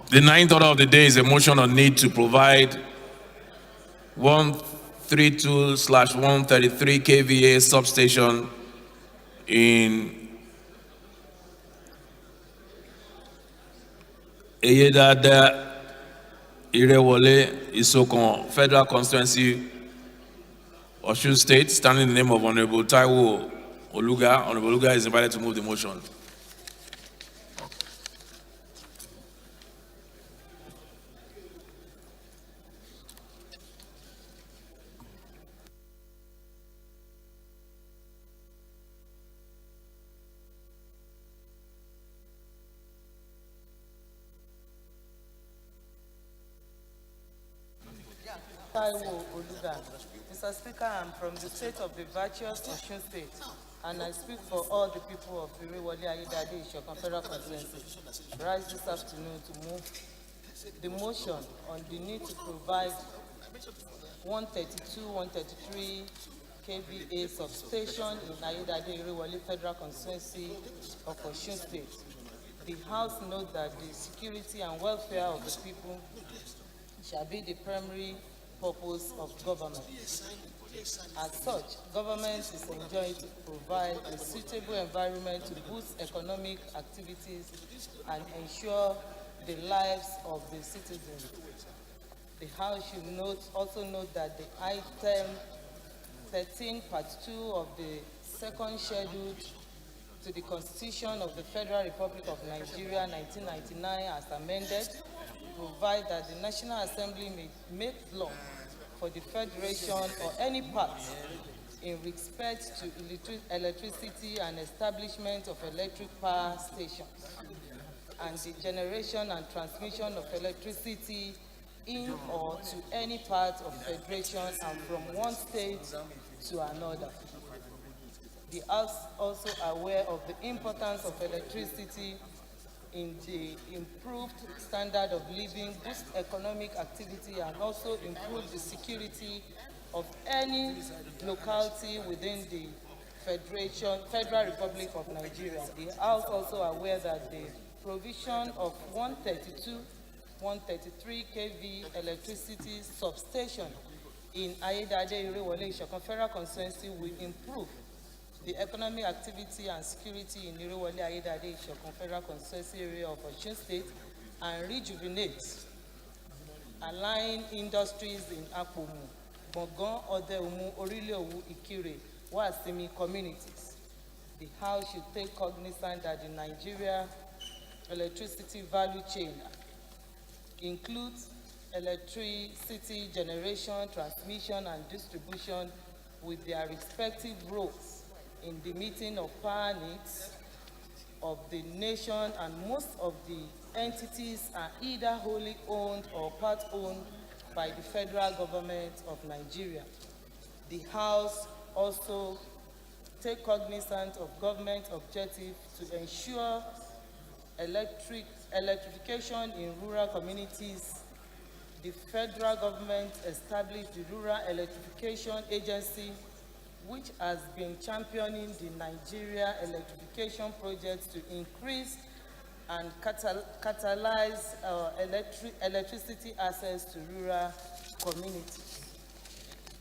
The ninth order of the day is a motion on need to provide 132/133 kVA substation in Eyedada Irewole Isokon Federal Constituency, Osun State, standing in the name of Honorable Taiwo Oluga. Honorable Oluga is invited to move the motion. Taiwo Oluga. Mr. Speaker, I'm from the state of the virtuous Osun State, and I speak for all the people of Irewole Ayedade Ishokan Federal Constituency. Rise this afternoon to move the motion on the need to provide 132/133 kVA substation in Ayedade Irewole Federal Constituency of Osun State. The House notes that the security and welfare of the people shall be the primary purpose of government. As such, government is enjoined to provide a suitable environment to boost economic activities and ensure the lives of the citizens. The House should also note that the item 13, part 2 of the second schedule to the Constitution of the Federal Republic of Nigeria 1999 as amended provide that the National Assembly may make law for the Federation or any part in respect to electricity and establishment of electric power stations and the generation and transmission of electricity in or to any part of Federation and from one state to another. The House also aware of the importance of electricity in the improved standard of living, boost economic activity, and also improve the security of any locality within the Federal Republic of Nigeria. The House also aware that the provision of 132/133 kV electricity substation in Ayedade Irewole Ishokan Federal Constituency will improve the economic activity and security in Irewole Ayedade Ishokan Federal Constituency area of Osun State and rejuvenate aligned industries in Akpomu, Gbongan, Odeumu, Orileowu, Ikire, Wasimi communities. The House should take cognizance that the Nigeria electricity value chain includes electricity generation, transmission, and distribution with their respective roles in the meeting of power needs of the nation, and most of the entities are either wholly owned or part owned by the federal government of Nigeria. The House also take cognizance of government objective to ensure electrification in rural communities. The federal government established the Rural Electrification Agency, which has been championing the Nigeria electrification projects to increase and catalyze electricity access to rural communities.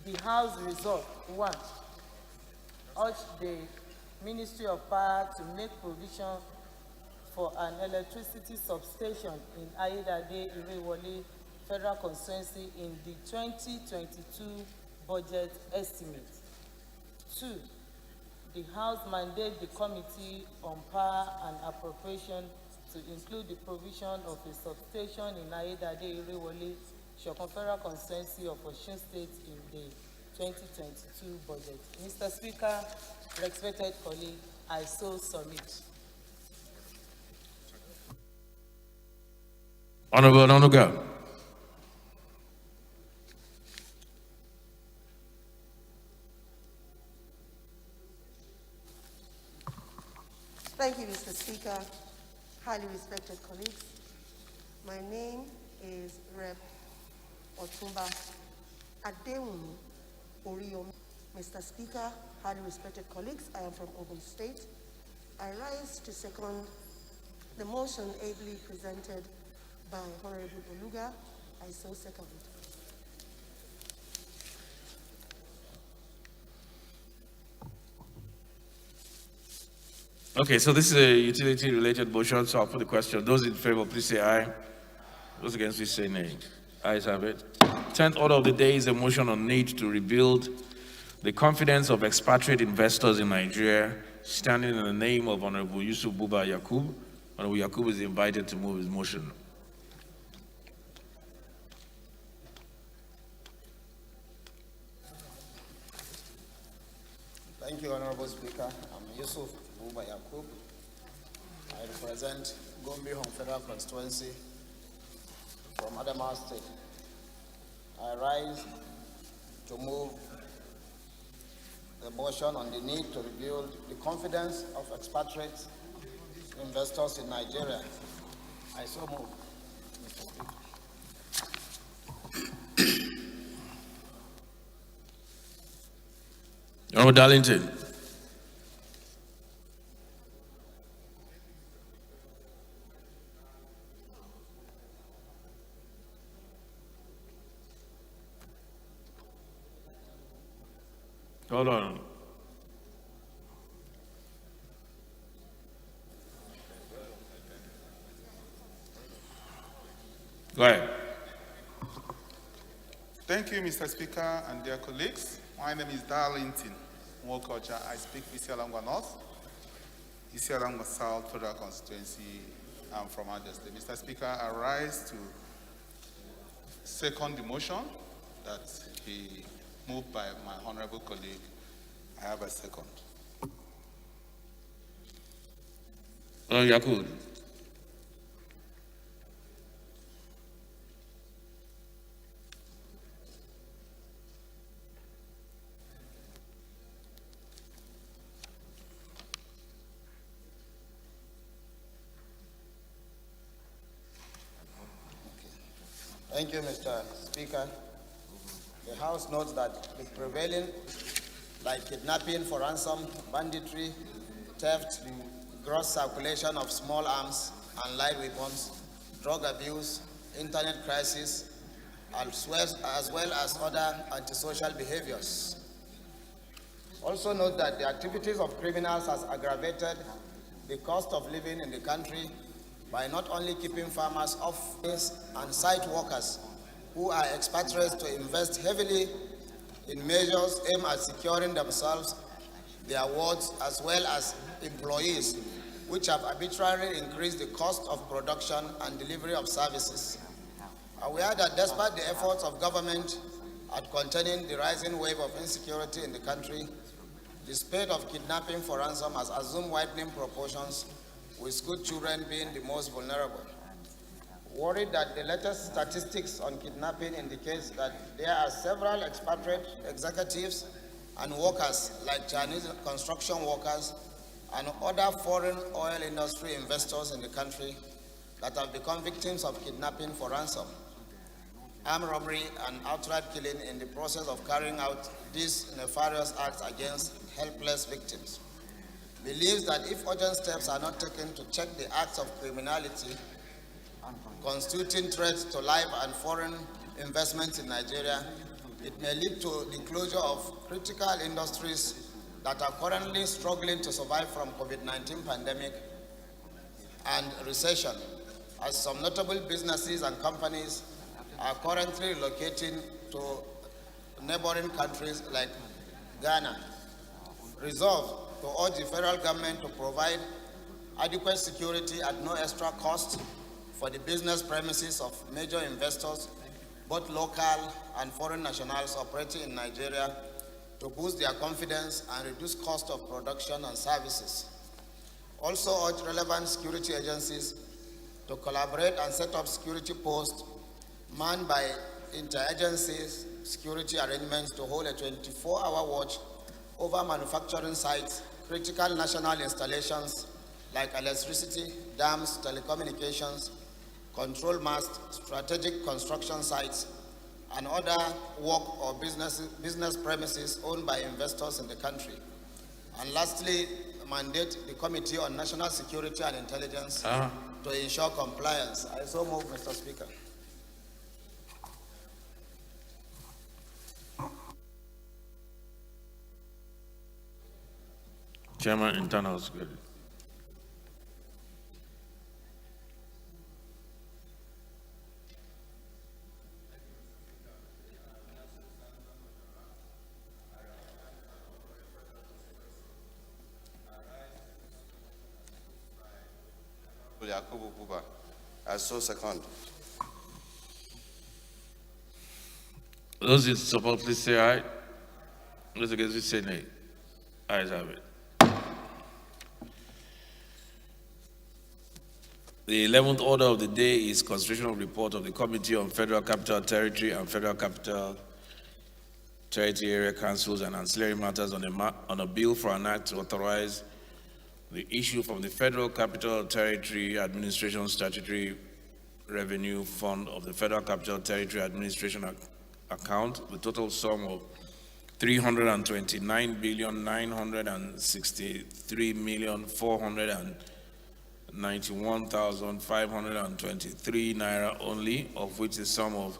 The House resolved, 1, urge the Ministry of Power to make provision for an electricity substation in Ayedade Irewole Federal Constituency in the 2022 budget estimate. 2, the House mandate the Committee on Power and Appropriation to include the provision of a substation in Ayedade Irewole Ishokan Federal Constituency of Osun State in the 2022 budget. Mr. Speaker, respected colleagues, I so submit. Honorable Onuga. Thank you, Mr. Speaker. Highly respected colleagues. My name is Rep. Otumba Adewumi Oriyomi. Mr. Speaker, highly respected colleagues, I am from Ogun State. I rise to second the motion ably presented by Honorable Oluga. I so second it. Okay, so this is a utility-related motion, so I'll put the question. Those in favor, please say aye. Those against, please say nay. Ayes have it. 10th order of the day is a motion on need to rebuild the confidence of expatriate investors in Nigeria, standing in the name of Honorable Yusuf Buba Yakub. Honorable Yakub is invited to move his motion. Thank you, Honorable Speaker. I'm Yusuf Buba Yakub. I represent Gombe Home Federal Constituency from Adamawa State. I rise to move the motion on the need to rebuild the confidence of expatriate investors in Nigeria. I so move, Mr. Speaker. Honorable Darlington. Hold on. Go ahead. Thank you, Mr. Speaker and dear colleagues. My name is Darlington Mwokocha. I speak for Isialangwa North, Isialangwa South Federal Constituency. I'm from Abia State. Mr. Speaker, I rise to second the motion that he moved by my honorable colleague. I have a second. Yakub. Thank you, Mr. Speaker. The House notes that the prevailing, like kidnapping for ransom, banditry, theft, gross circulation of small arms and light weapons, drug abuse, internet crisis, as well as other antisocial behaviors. Also note that the activities of criminals has aggravated the cost of living in the country by not only keeping farmers off base and site workers who are expatriates to invest heavily in measures aimed at securing themselves, their wards, as well as employees, which have arbitrarily increased the cost of production and delivery of services. Aware that despite the efforts of government at containing the rising wave of insecurity in the country, the spate of kidnapping for ransom has assumed widening proportions, with school children being the most vulnerable. Worried that the latest statistics on kidnapping indicates that there are several expatriate executives and workers like Chinese construction workers and other foreign oil industry investors in the country that have become victims of kidnapping for ransom, armed robbery, and outright killing in the process of carrying out these nefarious acts against helpless victims. Believes that if urgent steps are not taken to check the acts of criminality constituting threats to life and foreign investments in Nigeria, it may lead to the closure of critical industries that are currently struggling to survive from COVID-19 pandemic and recession, as some notable businesses and companies are currently relocating to neighboring countries like Ghana. Resolved to urge the federal government to provide adequate security at no extra cost for the business premises of major investors, both local and foreign nationals operating in Nigeria, to boost their confidence and reduce cost of production and services. Also urge relevant security agencies to collaborate and set up security posts manned by interagency security arrangements to hold a 24-hour watch over manufacturing sites, critical national installations like electricity, dams, telecommunications, control masts, strategic construction sites, and other work or business premises owned by investors in the country. And lastly, mandate the Committee on National Security and Intelligence to ensure compliance. I so move, Mr. Speaker. Chairman, Internal Security. I so second. Those in support, please say aye. Those against, please say nay. Ayes have it. The 11th order of the day is constitutional report of the Committee on Federal Capital Territory and Federal Capital Territory Area Councils and Ancillary Matters on a bill for an act to authorize the issue from the Federal Capital Territory Administration Statutory Revenue Fund of the Federal Capital Territory Administration account, the total sum of 329,963,491,523 naira only, of which the sum of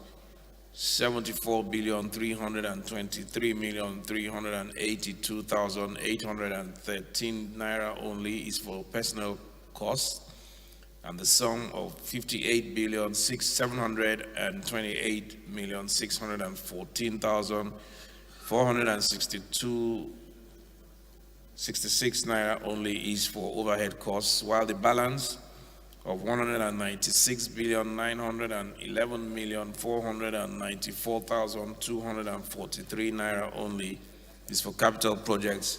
74,323,382,813 naira only is for personnel costs, and the sum of 58,728,614,466 naira only is for overhead costs, while the balance of 196,911,494,243 naira only is for capital projects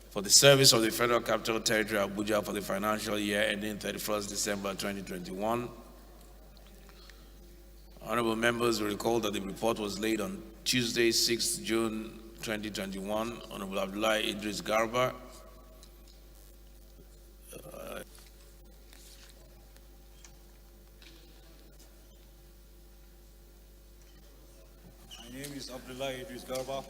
for the service of the Federal Capital Territory Abuja for the financial year ending 31st December 2021. Honorable members will recall that the report was laid on Tuesday, 6th June 2021. Honorable Abdullahi Idris Garba, My name is Abdullahi Idris Garba,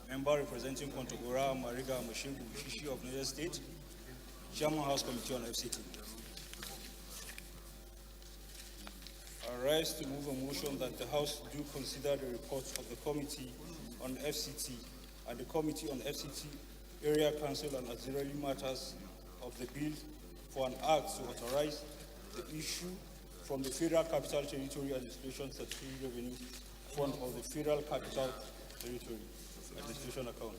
member representing Kontogora, Mariga, Moshingu, Bushishi of Niger State, Chairman House Committee on FCT. I rise to move a motion that the House do consider the reports of the Committee on FCT and the Committee on FCT Area Council and Auxiliary Matters of the bill for an act to authorize the issue from the Federal Capital Territory Administration Statutory Revenue Fund of the Federal Capital Territory Administration account.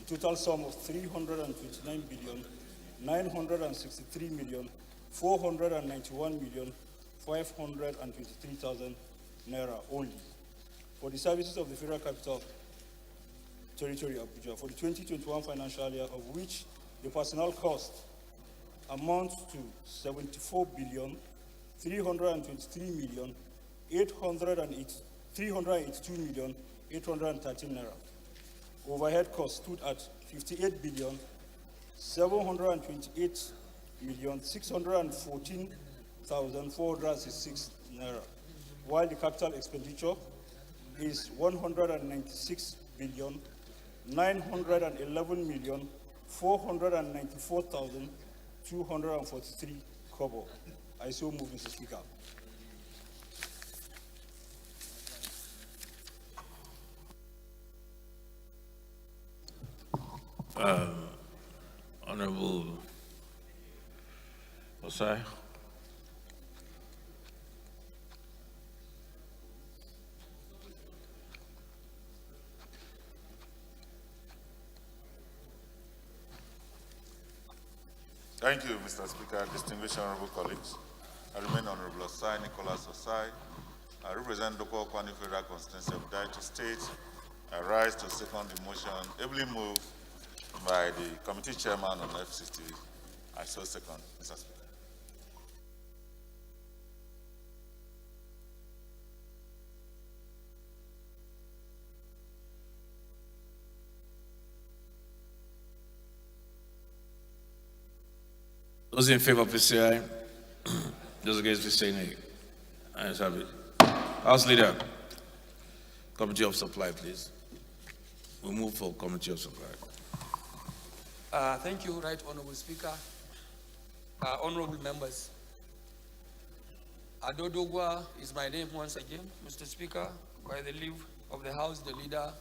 The total sum of 329,963,491,523,000 naira only for the services of the Federal Capital Territory Abuja for the 2021 financial year, of which the personnel cost amounts to 74,382,813 naira. Overhead costs stood at 58,728,614,466 naira, while the capital expenditure is 196,911,494,243 kobo. I so move, Mr. Speaker. Honorable Osai. Thank you, Mr. Speaker. Distinguished honorable colleagues, I remain Honorable Osai, Nicholas Osai. I represent local Kwani Federal Constituency of Delta State. I rise to second the motion ably moved by the committee chairman on FCT I so second, Mr. Speaker. Those in favor, please say aye. Those against, please say nay. Ayes have it. House Leader, Committee of Supply, please. We move for Committee of Supply. Thank you, Right Honorable Speaker. Honorable members, Adodogwa is my name once again, Mr. Speaker. By the leave of the House, the Leader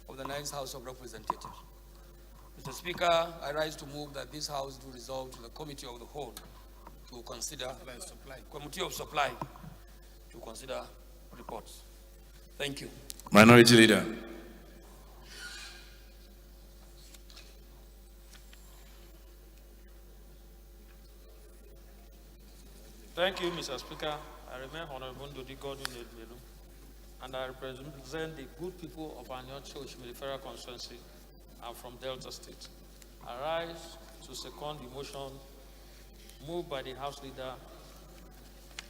of the 9th House of Representatives. Mr. Speaker, I rise to move that this House do resolve to the Committee of the Whole to consider, Committee of Supply to consider reports. Thank you. Minority Leader. Thank you, Mr. Speaker. I remain Honorable Ndodi Godwin Edmelu, and I represent the good people of Anyocho Oshimili Federal Constituency. I'm from Delta State. I rise to second the motion moved by the House Leader.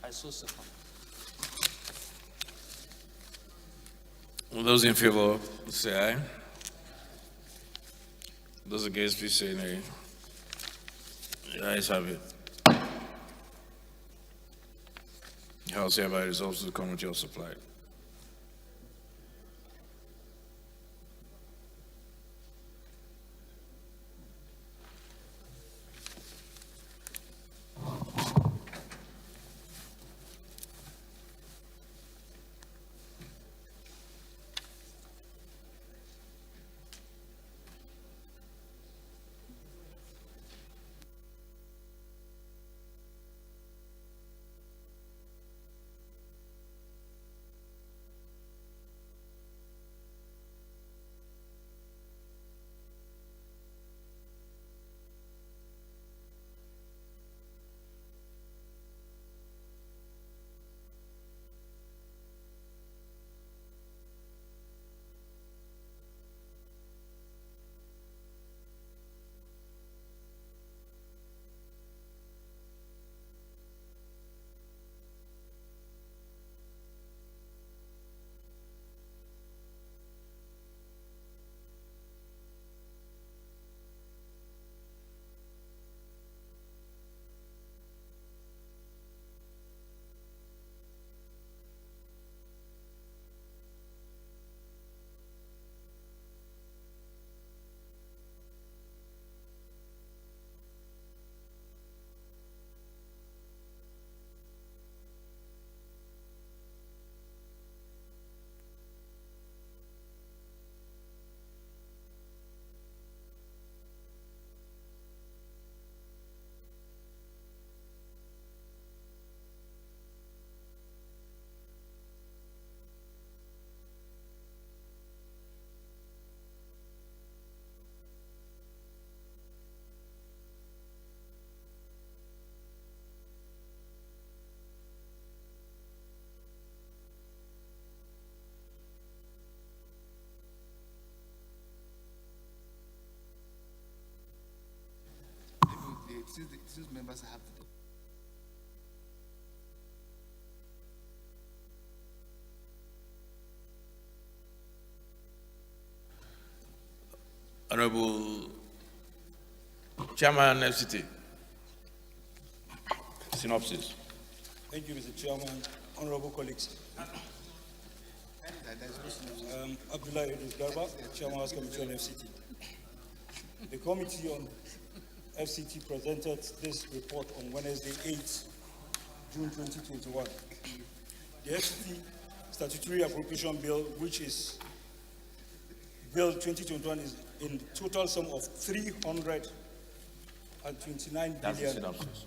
I so second. Those in favor, say aye. Those against, please say nay. The ayes have it. The House hereby resolves to the Committee of Supply. Since members have the Honorable Chairman FCT. Synopsis. Thank you, Mr. Chairman. Honorable colleagues. Abdullah Idris Garba, Chairman of the Committee on FCT. The Committee on FCT presented this report on Wednesday, 8th June 2021. The FCT Statutory Appropriation Bill, which is Bill 2021, is in total sum of 329 That's the billion. synopsis.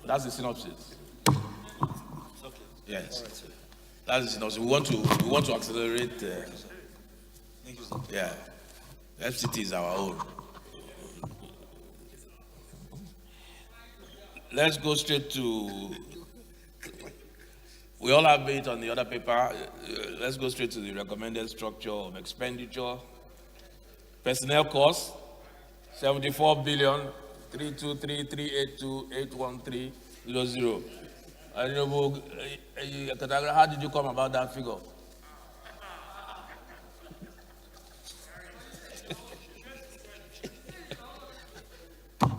That's the synopsis. Okay. Yes. All right, sir. That's the synopsis. We want to accelerate. Thank you, sir. Yeah. FCT is our own. Let's go straight to. We all have it on the other paper. Let's go straight to the recommended structure of expenditure. Personnel costs, 74 billion 323,382,813.00. Honorable Katagra, how did you come about that figure?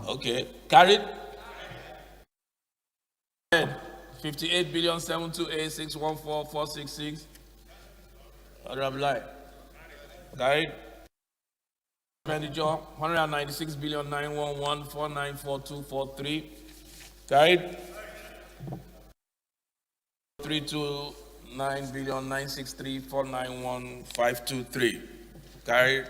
Okay, carried. 58 billion 728,614,466. Honorable Lai. Carried. Expenditure 196 billion 911,494,243. Carried. 329 billion 963,491,523. Carried.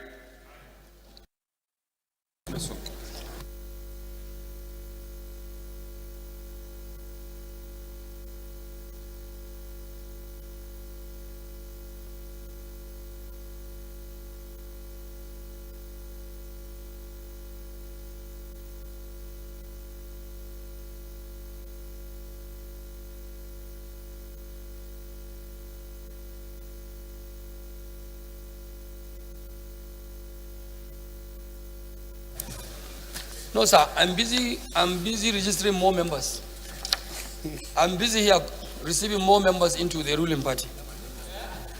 No, sir, I'm busy registering more members. I'm busy here receiving more members into the ruling party.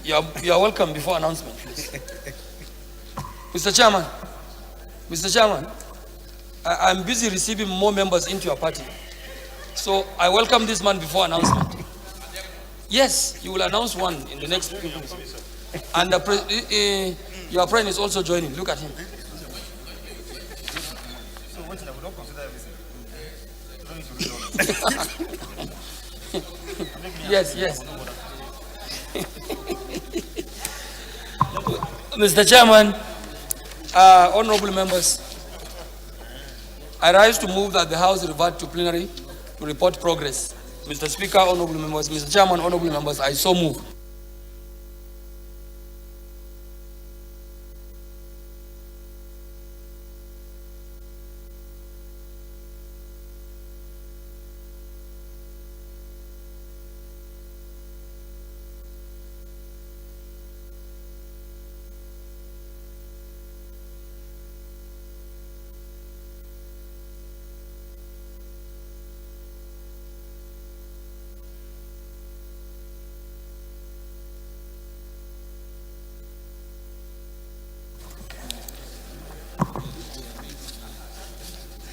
You are welcome before announcement, please. Mr. Chairman, I'm busy receiving more members into your party. So I welcome this man before announcement. Yes, you will announce one in the next few minutes. And your friend is also joining. Look at him. Yes. Mr. Chairman, honorable members, I rise to move that the House revert to plenary to report progress. Mr. Speaker, honorable members, Mr. Chairman, honorable members, I so move.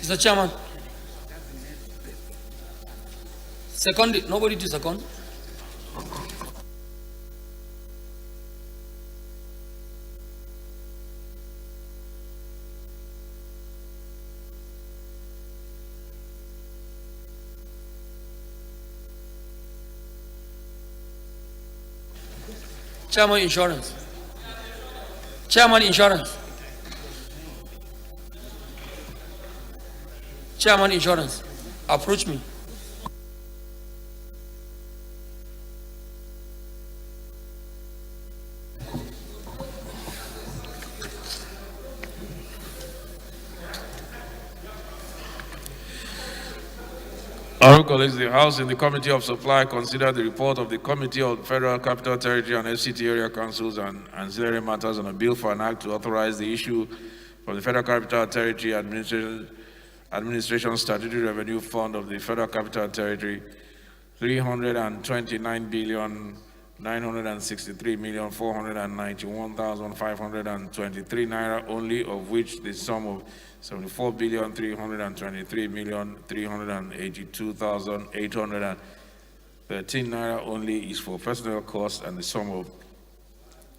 Mr. Chairman. Second, nobody to second. Chairman Insurance. Chairman Insurance. Chairman Insurance, approach me. Honorable colleagues, the House in the Committee of Supply considered the report of the Committee of Federal Capital Territory and FCT Area Councils and ancillary matters on a bill for an act to authorize the issue from the Federal Capital Territory Administration Statutory Revenue Fund of the Federal Capital Territory 329,963,491,523 naira only, of which the sum of 74,323,382,813 naira only is for personnel costs, and the sum of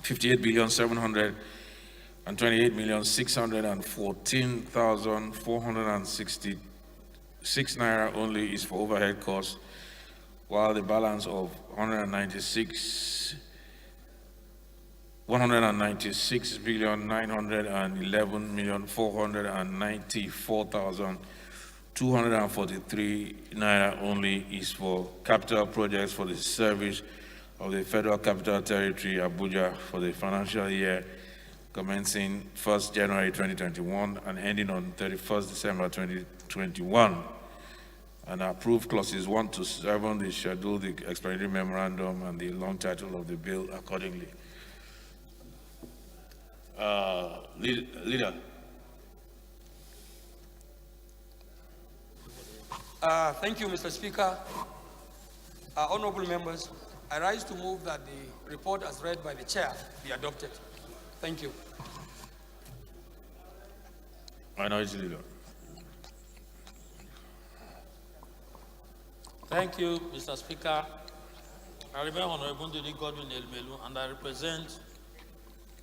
58,728,614,466 naira only is for overhead costs, while the balance of 196,111,494,243 naira only is for capital projects for the service of the Federal Capital Territory, Abuja, for the financial year commencing 1st January 2021 and ending on 31st December 2021. And approved clauses 1 to 7, the schedule, the explanatory memorandum, and the long title of the bill accordingly. Leader. Thank you, Mr. Speaker. Honorable members, I rise to move that the report as read by the chair be adopted. Thank you. Minority Leader. Thank you, Mr. Speaker. I remain Honorable Ndudi Godwin Elmelu, and I represent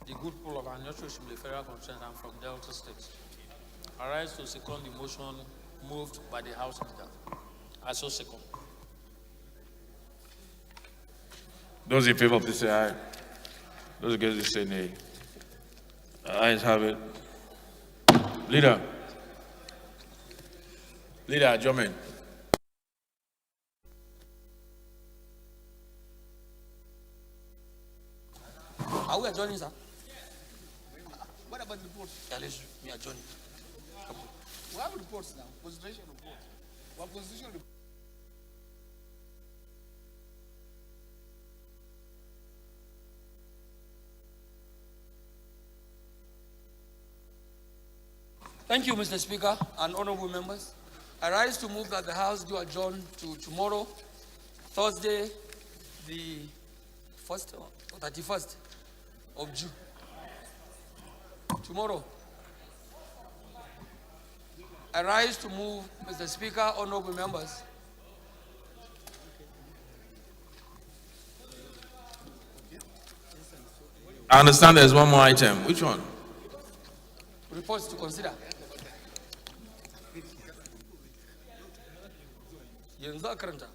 the good people of Anyocho Shimle Federal Constituency. I'm from Delta State. I rise to second the motion moved by the House Leader. I so second. Those in favor, please say aye. Those against, please say nay. Ayes have it. Leader. Leader, adjournment. Are we adjourning, sir? What about the reports? Yeah, let's me adjourning. We have reports now. Constitution report. What constitution report? Thank you, Mr. Speaker and honorable members. I rise to move that the House do adjourn to tomorrow, Thursday, the 31st of June. Tomorrow. I rise to move, Mr. Speaker, honorable members. I understand there's one more item. Which one? Reports to consider. Yanzu a karanta.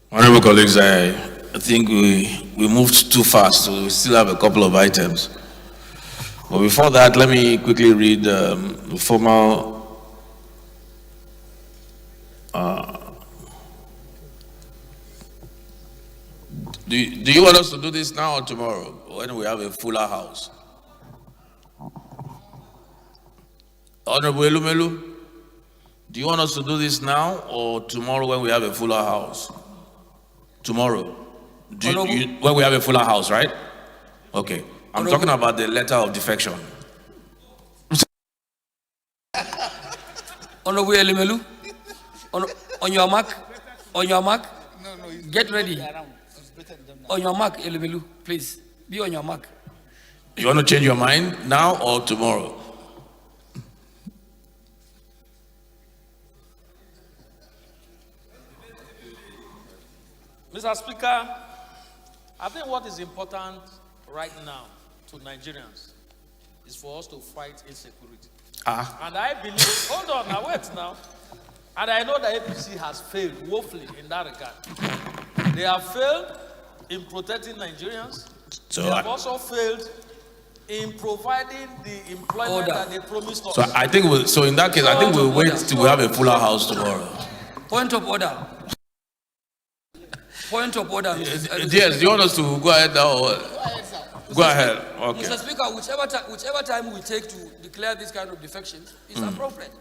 Honorable colleagues, I think we moved too fast, so we still have a couple of items. But before that, let me quickly read the formal do you want us to do this now or tomorrow, when we have a fuller house? Honorable Elumelu, do you want us to do this now or tomorrow when we have a fuller house? Tomorrow. When we have a fuller house, right? Okay. I'm talking about the letter of defection. Honorable Elimelu, on your mark, get ready. On your mark, Elimelu, please, be on your mark. You want to change your mind now or tomorrow? Mr. Speaker, I think what is important right now to Nigerians is for us to fight insecurity. And I believe, hold on, now wait now. And I know that APC has failed woefully in that regard. They have failed in protecting Nigerians. So they have also failed in providing the employment that they promised us. So I think in that case, I think we'll wait till we have a fuller house tomorrow. Point of order. Point of order, Mr. Yes, do you want us to go ahead now? Or? Go ahead. Okay. Mr. Speaker, whichever time we take to declare this kind of defection is appropriate.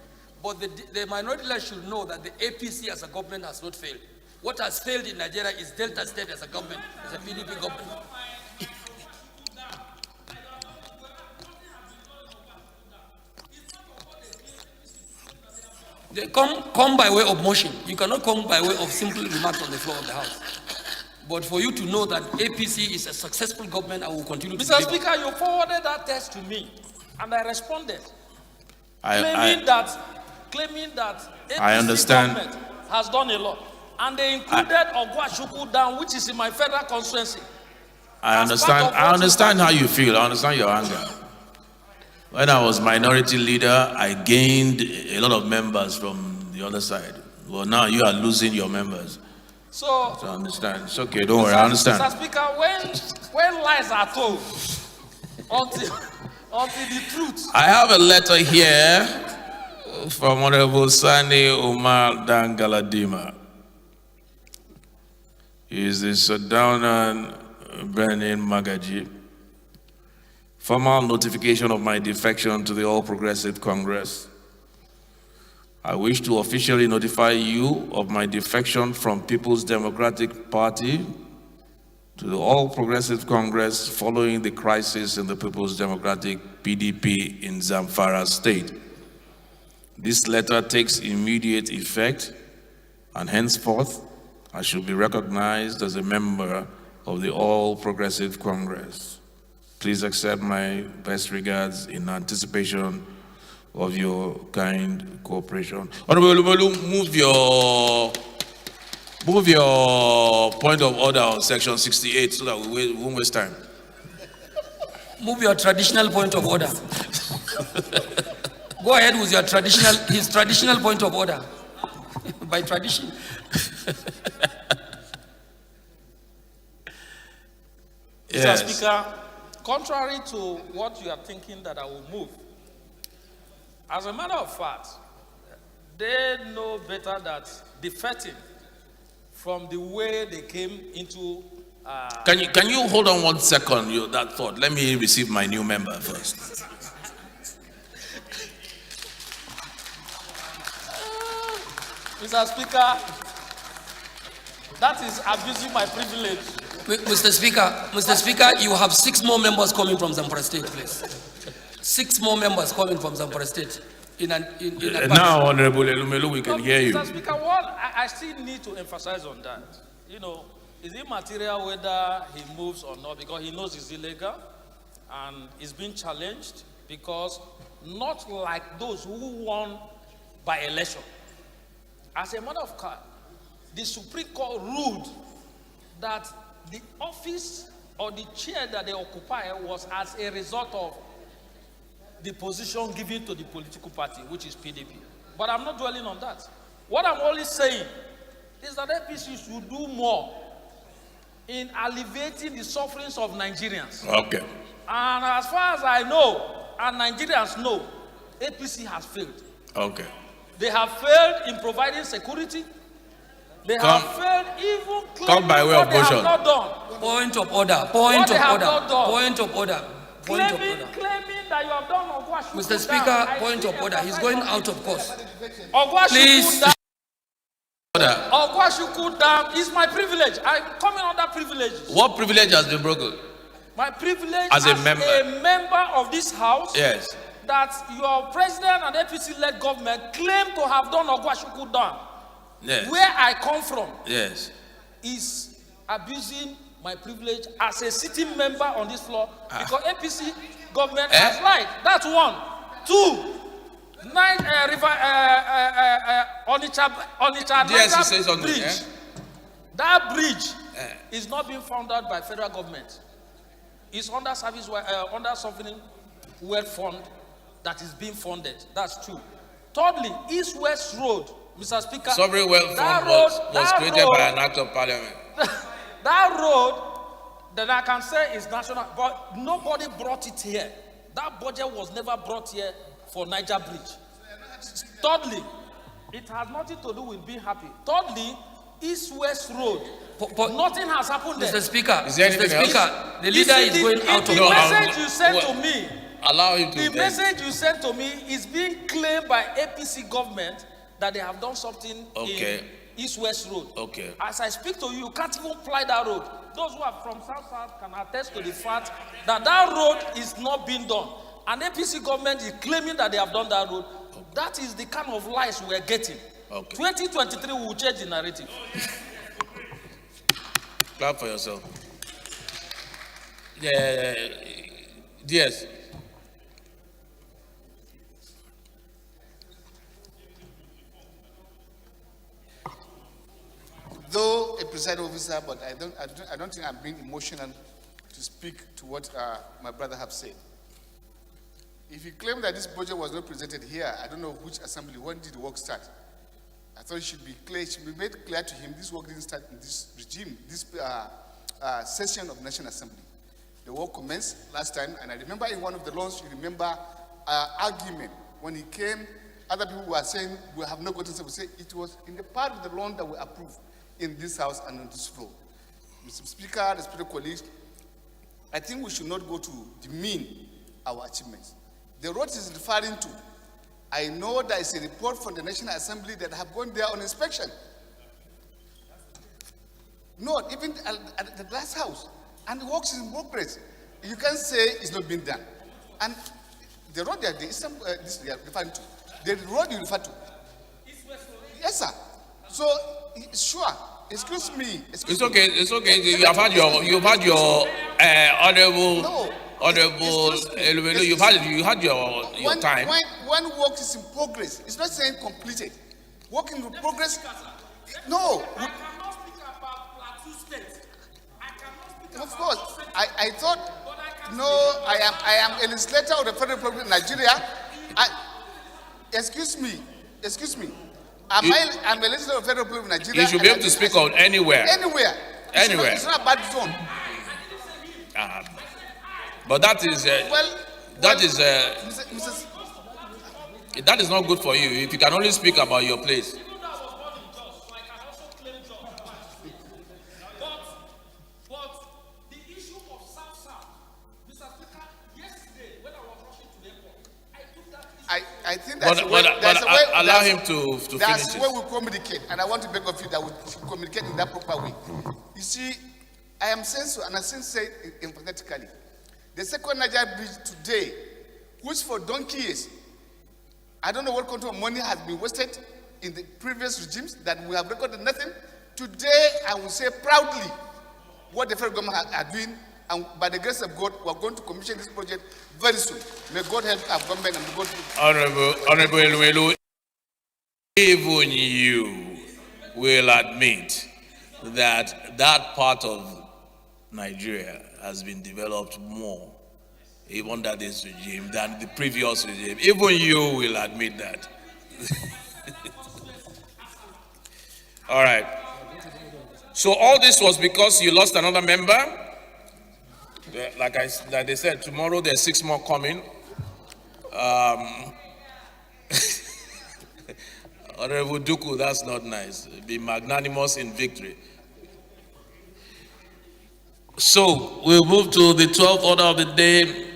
But the minority leader should know that the APC as a government has not failed. What has failed in Nigeria is Delta State as a government, as a PDP government. They come by way of motion. You cannot come by way of simple remarks on the floor of the House. But for you to know that APC is a successful government, I will continue to Mr. deliver. Speaker, you forwarded that text to me, and I responded, claiming that APC I understand. government has done a lot, and they included Ogwashuku Dam, which is in my federal constituency. I understand how you feel. I understand your anger. When I was minority leader, I gained a lot of members from the other side. Well, now you are losing your members. So I understand. It's okay. Don't worry. I understand. Mr. Speaker, when lies are told, until the truth. I have a letter here from Honorable Sani Umar Dangaladima. He is the Sundowner Benin Magaji. Formal notification of my defection to the All Progressive Congress. I wish to officially notify you of my defection from People's Democratic Party to the All Progressive Congress following the crisis in the People's Democratic PDP in Zamfara State. This letter takes immediate effect, and henceforth I should be recognized as a member of the All Progressive Congress. Please accept my best regards in anticipation of your kind cooperation. Honorable Lumelu, move your point of order on section 68 so that we won't waste time. Move your traditional point of order. Go ahead with your his traditional point of order. By tradition. Yes. Mr. Speaker, contrary to what you are thinking that I will move, as a matter of fact, they know better that defecting from the way they came into. Can you hold on 1 second? That thought. Let me receive my new member first. Mr. Speaker, that is abusing my privilege. Mr. Speaker, you have 6 more members coming from Zamfara State, please. 6 more members coming from Zamfara State. Now, Honorable Elumelu, we can hear you. Mr. Speaker, what I still need to emphasize on that, is it material whether he moves or not, because he knows it's illegal and is being challenged, because not like those who won by election. As a matter of fact, the Supreme Court ruled that the office or the chair that they occupy was as a result of the position given to the political party, which is PDP. But I'm not dwelling on that. What I'm only saying is that APC should do more in alleviating the sufferings of Nigerians. Okay. And as far as I know, and Nigerians know, APC has failed. Okay. They have failed in providing security. They have failed even claiming by way what of they have motion. not done. Point of order. Point of order. Claiming that you have done Ogwashuku. Mr. Speaker, point of order. He's going out of course. Please. Ogwashuku Dam is my privilege. I'm coming under privileges. What privilege has been broken? My privilege As a member of this House. Yes. That your president and APC-led government claim to have done Ogwashuku Dam. Yes. Where I come from. Yes. Is abusing my privilege as a sitting member on this floor because APC government has lied. That's 1. 2. Onitsha bridge. That bridge is not being funded by federal government. It's under under sovereign wealth fund that is being funded. That's 2. Thirdly, East-West Road, Mr. Speaker. Sovereign wealth fund was created by an act of parliament. That road that I can say is national, but nobody brought it here. That budget was never brought here for Niger Bridge. Thirdly, it has nothing to do with being happy. Thirdly, East-West Road. Nothing has happened there. Mr. Speaker, is there anything else? The leader is going out of the message you sent to me. Allow him to. The message you sent to me is being claimed by APC government that they have done something in East-West Road. Okay. As I speak to you, you can't even fly that road. Those who are from South can attest to the fact that that road is not being done. And APC government is claiming that they have done that road. That is the kind of lies we are getting. Okay. 2023 will change the narrative. Clap for yourself. Yeah. Yes. Though a presiding officer, but I don't think I'm being emotional to speak to what my brother have said. If you claim that this budget was not presented here, I don't know which assembly, when did the work start? I thought it should be clear, it should be made clear to him this work didn't start in this regime, this session of National Assembly. The work commenced last time, and I remember in one of the laws, you remember argument. When he came, other people were saying, we have not gotten something. Say it was in the part of the law that we approved in this house and on this floor. Mr. Speaker, respected colleagues, I think we should not go to demean our achievements. The road is referring to, I know there is a report from the National Assembly that have gone there on inspection. No, even at the glass house. And the work is in progress. You can't say it's not been done. And the road that this they are referring to, the road you refer to. Yes, sir. So, sure. Excuse me. It's okay. It's okay. You have had your honorable. You had your time. When work is in progress, it's not saying completed. Work in progress. No. I cannot speak about Plateau State. I cannot speak of course. I thought. No. I am a legislator of the Federal Republic of Nigeria. Excuse me. I'm a legislator of the Federal Republic of Nigeria. You should be able to speak on anywhere. Anywhere. It's not a bad zone. But that is not good for you if you can only speak about your place. I think that's the way. Allow him to finish. That's the way we communicate, and I want to beg of you that we should communicate in that proper way. You see, I am saying so, and I say it emphatically. The second Niger bridge today, which for donkey years, I don't know what kind of money has been wasted in the previous regimes that we have recorded nothing. Today, I will say proudly what the federal government are doing, and by the grace of God, we are going to commission this project very soon. May God help our government and may God. Honorable Elumelu, even you will admit that that part of Nigeria has been developed more, even under this regime, than the previous regime. Even you will admit that. All right. So all this was because you lost another member. Like they said, tomorrow there's 6 more coming. Honorable Duku, that's not nice. Be magnanimous in victory. So we'll move to the 12th order of the day.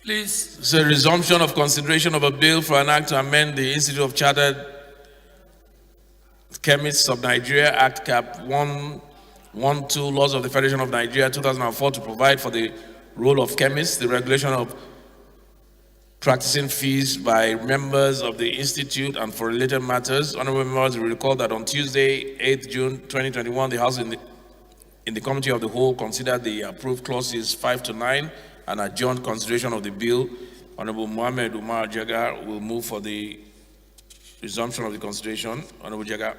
Please. It's a resumption of consideration of a bill for an act to amend the Institute of Chartered Chemists of Nigeria Act Cap 112 Laws of the Federation of Nigeria 2004 to provide for the role of chemists, the regulation of practicing fees by members of the Institute, and for related matters. Honorable members will recall that on Tuesday, 8th June 2021, the House in the Committee of the Whole considered the approved clauses 5 to 9 and adjourned consideration of the bill. Honorable Mohammed Umar Jaga will move for the resumption of the consideration. Honorable Jaga.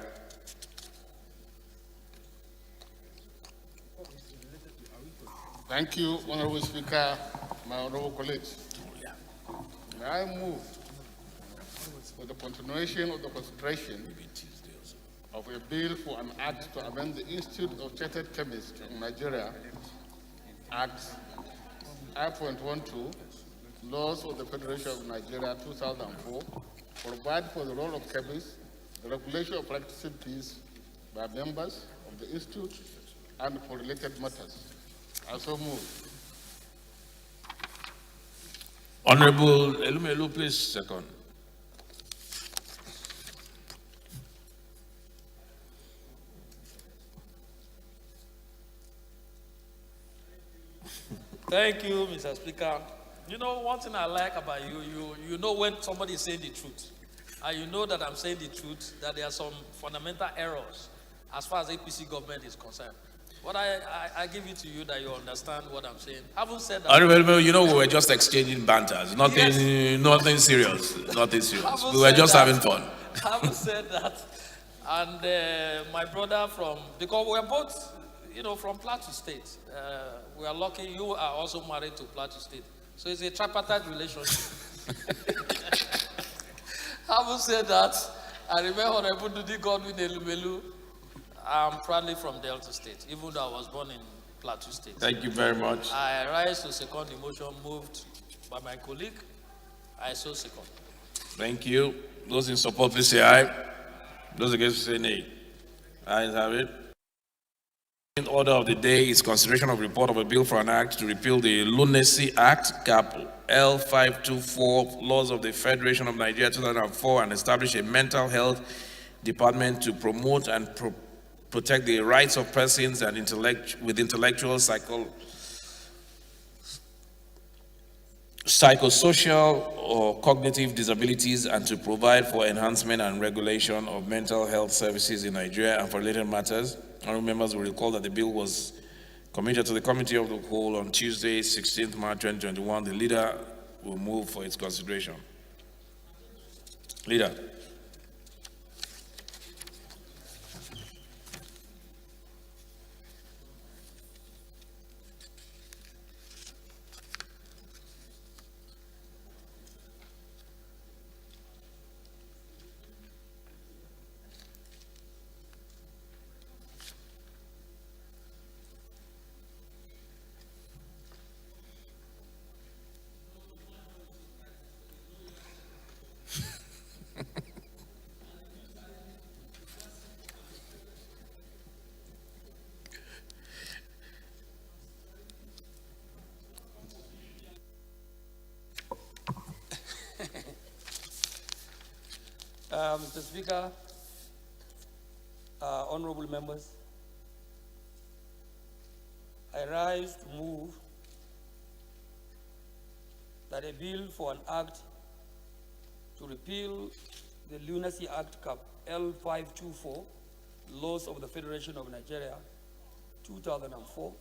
Thank you, Honorable Speaker, my honorable colleagues. May I move for the continuation of the consideration of a bill for an act to amend the Institute of Chartered Chemists of Nigeria Act I.12, Laws of the Federation of Nigeria 2004, provide for the role of chemists, the regulation of practicing fees by members of the Institute, and for related matters. I so move. Honorable Elumelu, please second. Thank you, Mr. Speaker. You know, one thing I like about you know when somebody is saying the truth. And you know that I'm saying the truth, that there are some fundamental errors as far as APC government is concerned. But I give it to you that you understand what I'm saying. Having said that, You know, we were just exchanging banters. Nothing, nothing serious. Nothing serious. We were just having fun. Having said that, and my brother because we're both, from Plateau State. We are lucky you are also married to Plateau State. So it's a tripartite relationship. Having said that, I remember Honorable Dudi Godwin Elumelu. I'm proudly from Delta State, even though I was born in Plateau State. Thank you very much. I rise to second the motion moved by my colleague. I so second. Thank you. Those in support, please say aye. Those against, say nay. Ayes have it. In order of the day is consideration of report of a bill for an act to repeal the Lunacy Act, Cap L524, laws of the Federation of Nigeria 2004, and establish a mental health department to promote and protect the rights of persons and with intellectual, psychosocial or cognitive disabilities, and to provide for enhancement and regulation of mental health services in Nigeria and for related matters. Honorable members will recall that the bill was committed to the Committee of the Whole on Tuesday, 16th March 2021. The leader will move for its consideration. Leader. Mr. Speaker, honorable members, I rise to move that a bill for an act to repeal the Lunacy Act Cap L524, laws of the Federation of Nigeria 2004,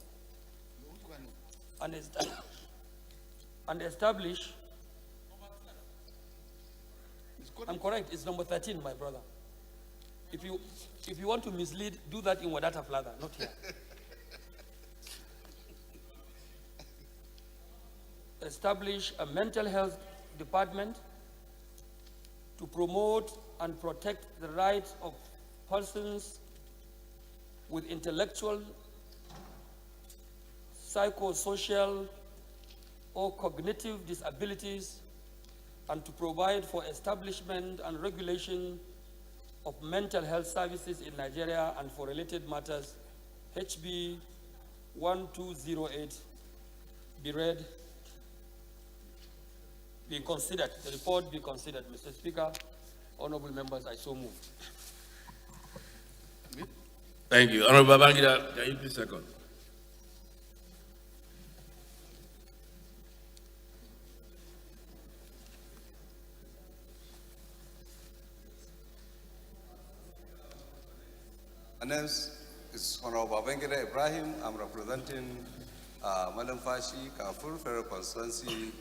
and establish. I'm correct, it's number 13, my brother. If you want to mislead, do that in Wadata Plaza, not here. Establish a mental health department to promote and protect the rights of persons with intellectual, psychosocial, or cognitive disabilities, and to provide for establishment and regulation of mental health services in Nigeria and for related matters, HB 1208, be read, be considered, the report be considered. Mr. Speaker, honorable members, I so move. Thank you. Honorable Babangida, can you please second? My name is Honorable Babangida Ibrahim. I'm representing Madam Fashi, Kafur Federal Constituency.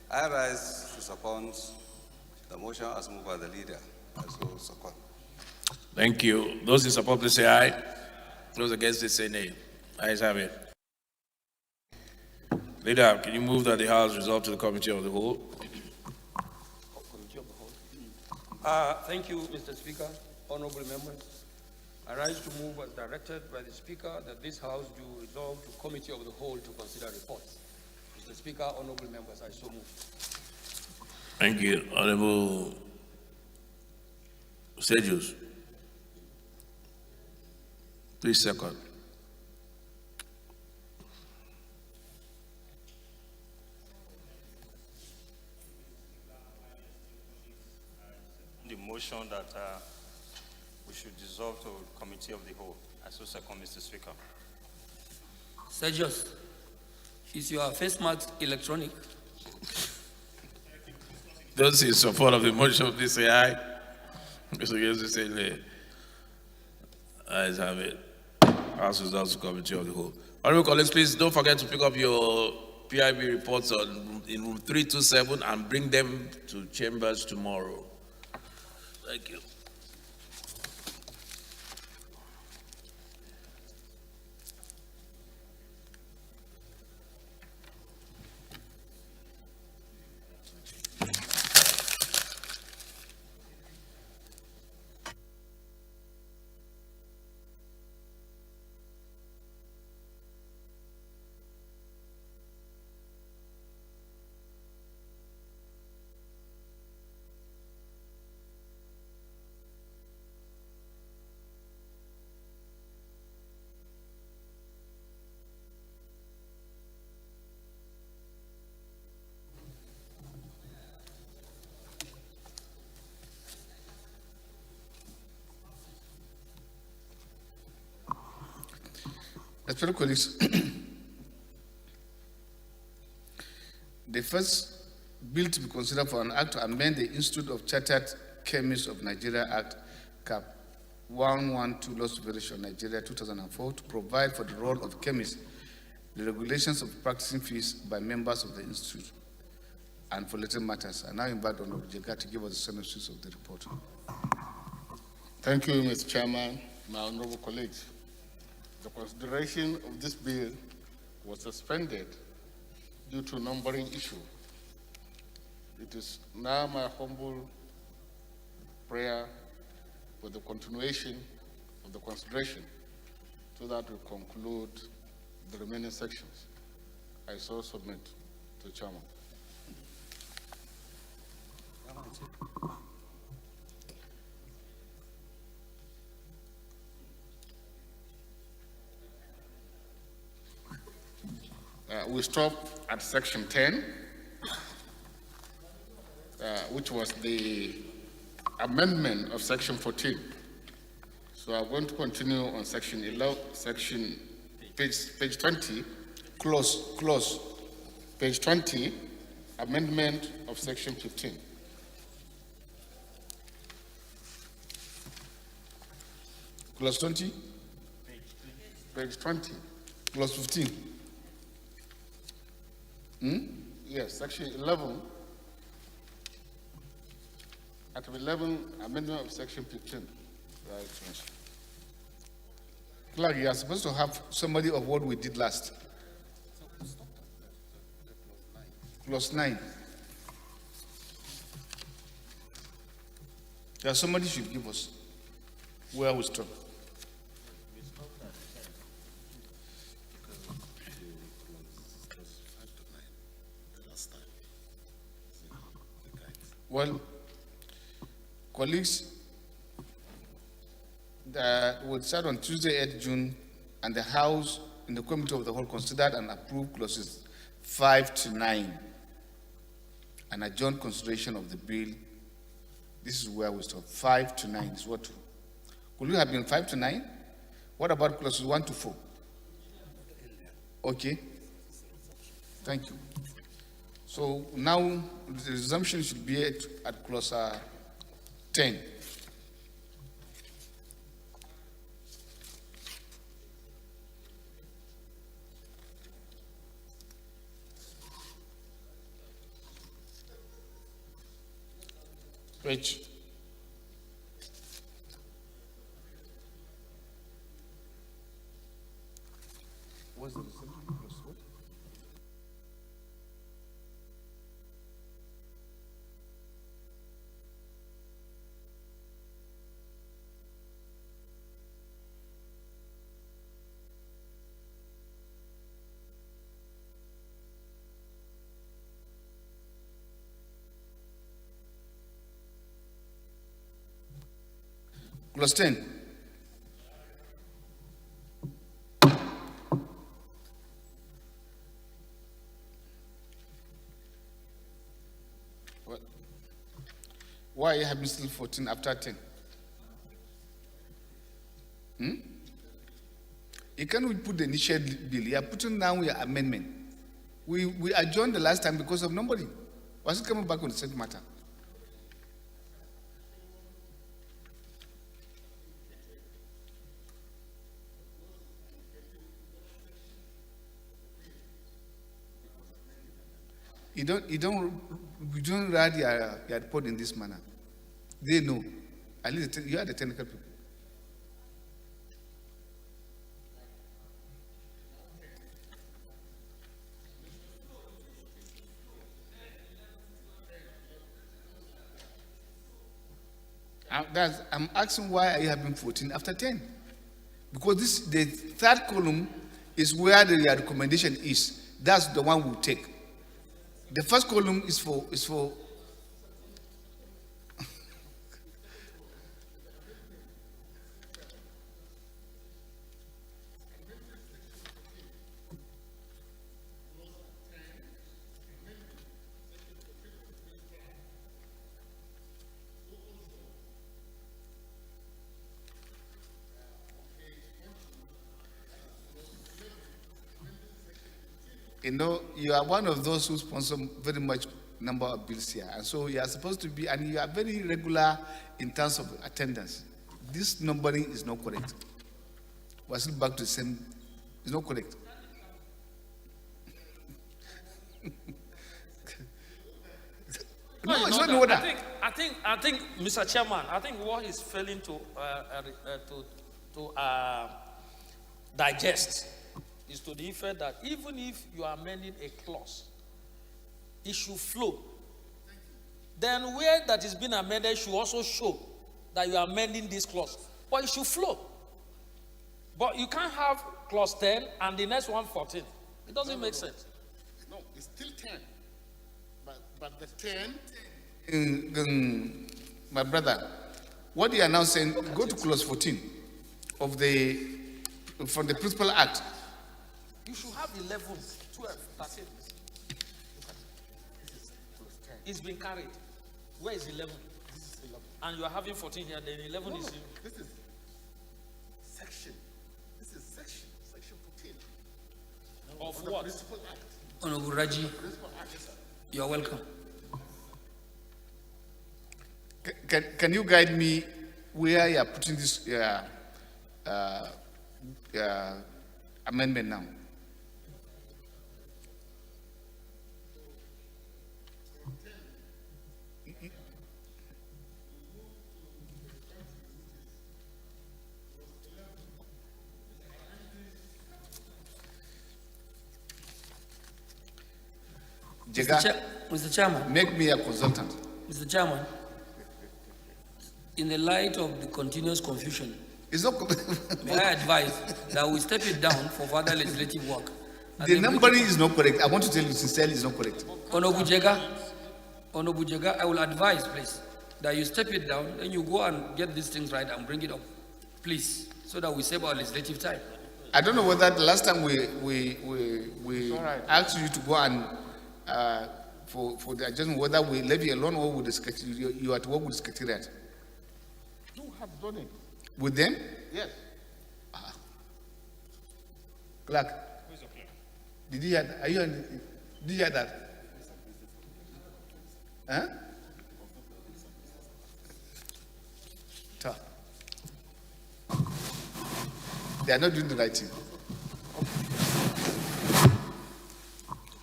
I rise to second the motion as moved by the leader. I so second. Thank you. Those in support, please say aye. Those against it, say nay. Ayes have it. Leader, can you move that the House resolve to the Committee of the Whole? Thank you, Mr. Speaker, honorable members. I rise to move as directed by the Speaker that this House do resolve to Committee of the Whole to consider reports. Mr. Speaker, honorable members, I so move. Thank you. Honorable Sejus. Please second. The motion that we should dissolve to Committee of the Whole. I so second, Mr. Speaker. Sergius, is your face mask electronic? Those in support of the motion, please say aye. Those against, say nay. Ayes have it. House results to committee of the whole. Honorable colleagues, please don't forget to pick up your PIB reports in room 327 and bring them to chambers tomorrow. Thank you. Fellow colleagues, the first bill to be considered for an act to amend the Institute of Chartered Chemists of Nigeria Act, Cap 112, Laws of Federation Nigeria 2004, to provide for the role of chemists, the regulations of practicing fees by members of the Institute, and for related matters. I now invite Honorable Jega to give us the synopsis of the report. Thank you, Mr. Chairman, my honorable colleagues. The consideration of this bill was suspended due to numbering issue. It is now my humble prayer for the continuation of the consideration so that we conclude the remaining sections. I so submit to the Chairman. We stop at section 10, which was the amendment of section 14. So I'm going to continue on section 11, page 20, close, page 20, amendment of section 15. Clause 20? Page 20. Clause 15. Yes, section 11. Item 11, amendment of section 15. Right. Clerk, you are supposed to have somebody of what we did last. Clause 9. Yeah, somebody should give us where we stop. Well, colleagues, will start on Tuesday, 8 June, and the House, in the Committee of the Whole, considered and approved clauses 5 to 9. An adjourned consideration of the bill. This is where we stop. 5 to 9 is what? Could you have been 5 to 9? What about clauses 1 to 4? Okay. Thank you. So now the resumption should be at clause 10. Page. What's the resumption? Clause what? Clause 10. What? Why are you having still 14 after 10? You can't put the initial bill. You are putting down your amendment. We adjourned the last time because of nobody. Was it coming back on the same matter? you don't write your report in this manner. They know. At least you are the technical people. I'm asking why are you having 14 after 10? Because the third column is where the recommendation is. That's the one we'll take. The first column is for you know, you are one of those who sponsor very much number of bills here. And so you are supposed to be, and you are very regular in terms of attendance. This numbering is not correct. We're still back to the same, it's not correct. No, it's not in order. I think, Mr. Chairman, I think what he's failing to digest is to the effect that even if you are amending a clause, it should flow. Then where that is being amended should also show that you are amending this clause. But it should flow. But you can't have clause 10 and the next one 14. It doesn't make sense. No, it's still 10. But the 10... my brother, what you are now saying, go to clause 14 of from the Principal Act. You should have 11, 12, 13. It's been carried. Where is 11? This is 11. And you are having 14 here, then 11 is... This is section. This is section 14. Of what? Principal Act. Honorable Raji, you are welcome. Can you guide me where you are putting this amendment now? Mr. Chairman. Make me a consultant. Mr. Chairman, in the light of the continuous confusion, it's not may I advise that we step it down for further legislative work? The numbering is not correct. I want to tell you sincerely, it's not correct. Honorable Jega, I will advise, please, that you step it down, then you go and get these things right and bring it up, please, so that we save our legislative time. I don't know whether the last time we asked you to go and for the adjustment, whether we levy alone or with the you are to work with the secretariat. You have done it. With them? Yes. Clerk. Did you hear that? Did you hear that? Huh? They are not doing the right thing.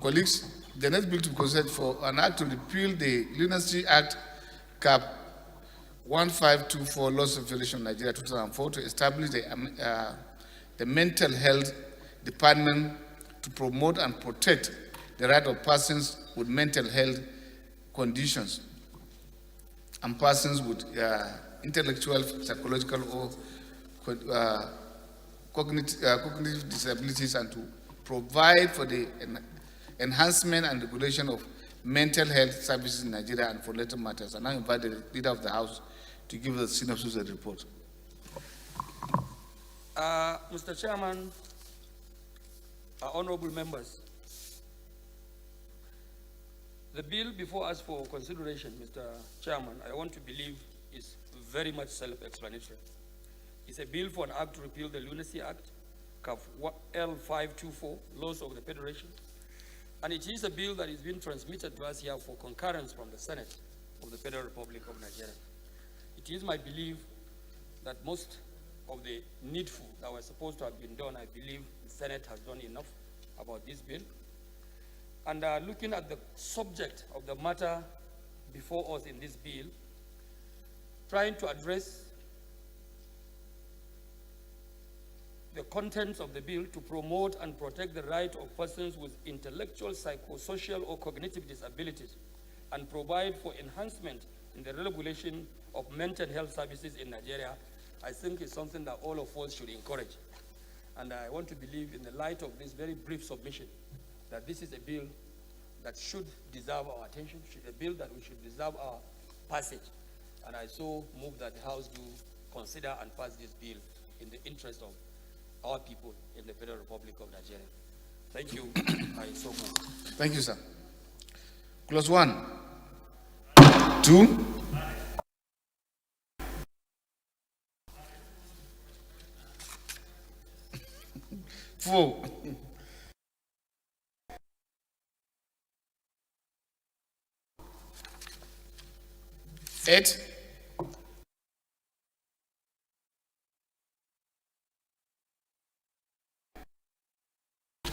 Colleagues, the next bill to be considered for an act to repeal the Lunacy Act Cap 1524 Laws of Federation of Nigeria 2004 to establish the Mental Health Department to promote and protect the right of persons with mental health conditions and persons with intellectual, psychological, or cognitive disabilities, and to provide for the enhancement and regulation of mental health services in Nigeria and for later matters. And I invite the leader of the House to give the synopsis of the report. Mr. Chairman, honorable members, the bill before us for consideration, Mr. Chairman, I want to believe is very much self-explanatory. It's a bill for an act to repeal the Lunacy Act, Cap L524, Laws of the Federation. And it is a bill that is being transmitted to us here for concurrence from the Senate of the Federal Republic of Nigeria. It is my belief that most of the needful that was supposed to have been done, I believe the Senate has done enough about this bill. And looking at the subject of the matter before us in this bill, trying to address the contents of the bill to promote and protect the right of persons with intellectual, psychosocial, or cognitive disabilities, and provide for enhancement in the regulation of mental health services in Nigeria, I think is something that all of us should encourage. And I want to believe, in the light of this very brief submission, that this is a bill that should deserve our attention, a bill that we should deserve our passage. And I so move that the House do consider and pass this bill in the interest of our people in the Federal Republic of Nigeria. Thank you. I so move. Thank you, sir. Clause 1. 2. 4. 8. 9.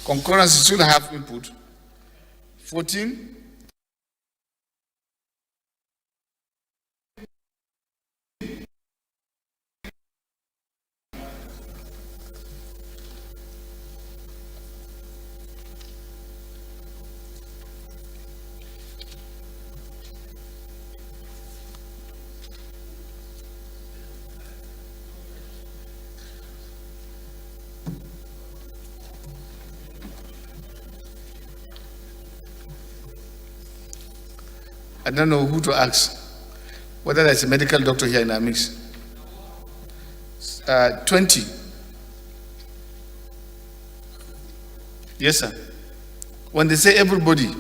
Concurrence should have input. 14. I don't know who to ask, whether there's a medical doctor here in our mix. 20. Yes, sir. When they say everybody,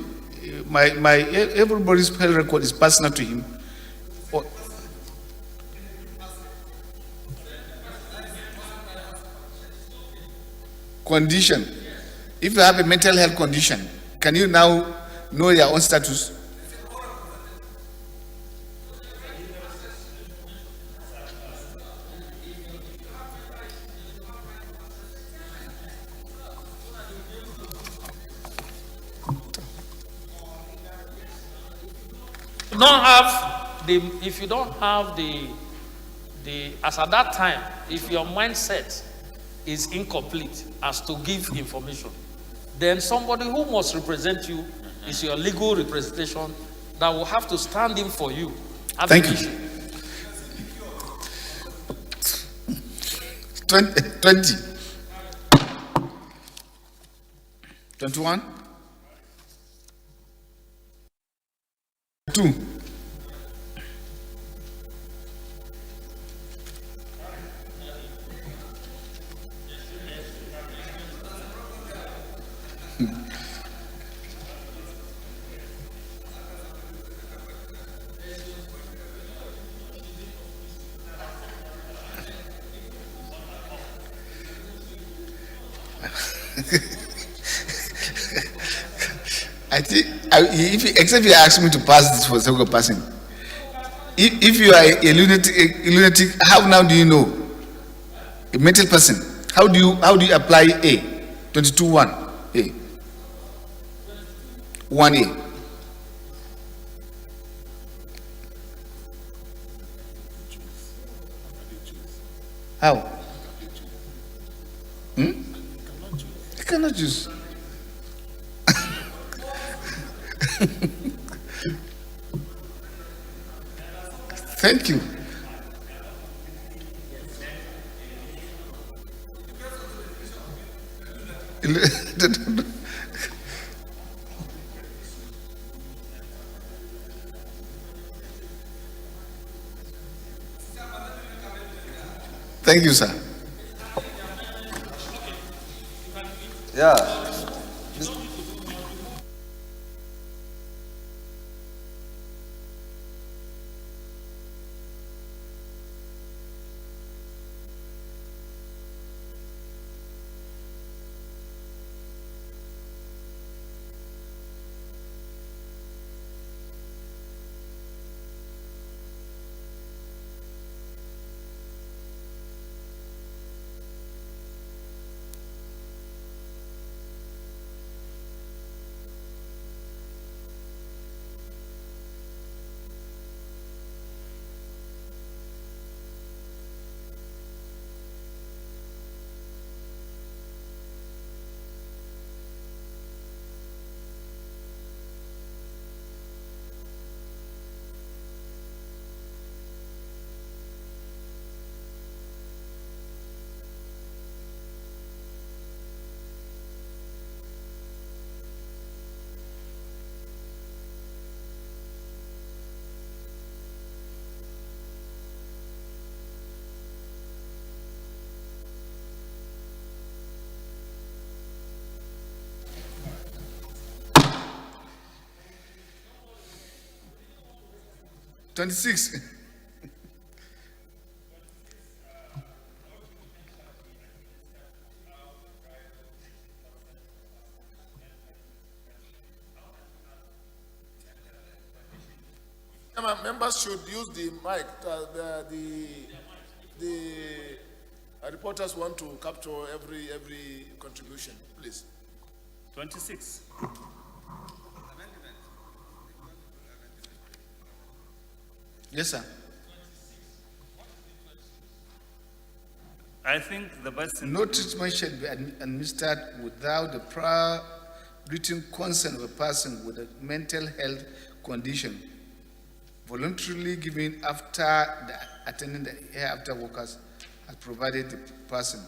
everybody's health record is personal to him. Or, condition. If you have a mental health condition, can you now know your own status? If you don't have the as at that time, if your mindset is incomplete as to give information, then somebody who must represent you is your legal representation that will have to stand in for you. Thank you. 20. 21. 2. I think, except you ask me to pass this for the sake of passing. If you are a lunatic, how now do you know? A mental person, how do you apply A? 22(1) A. 1A. How? You cannot choose. Thank you. Thank you, sir. Yeah. 26. Members should use the mic. The reporters want to capture every contribution, please. 26. Yes, sir. I think the best thing. No treatment shall be administered without the prior written consent of a person with a mental health condition, voluntarily given after attending the hereafter workers has provided the person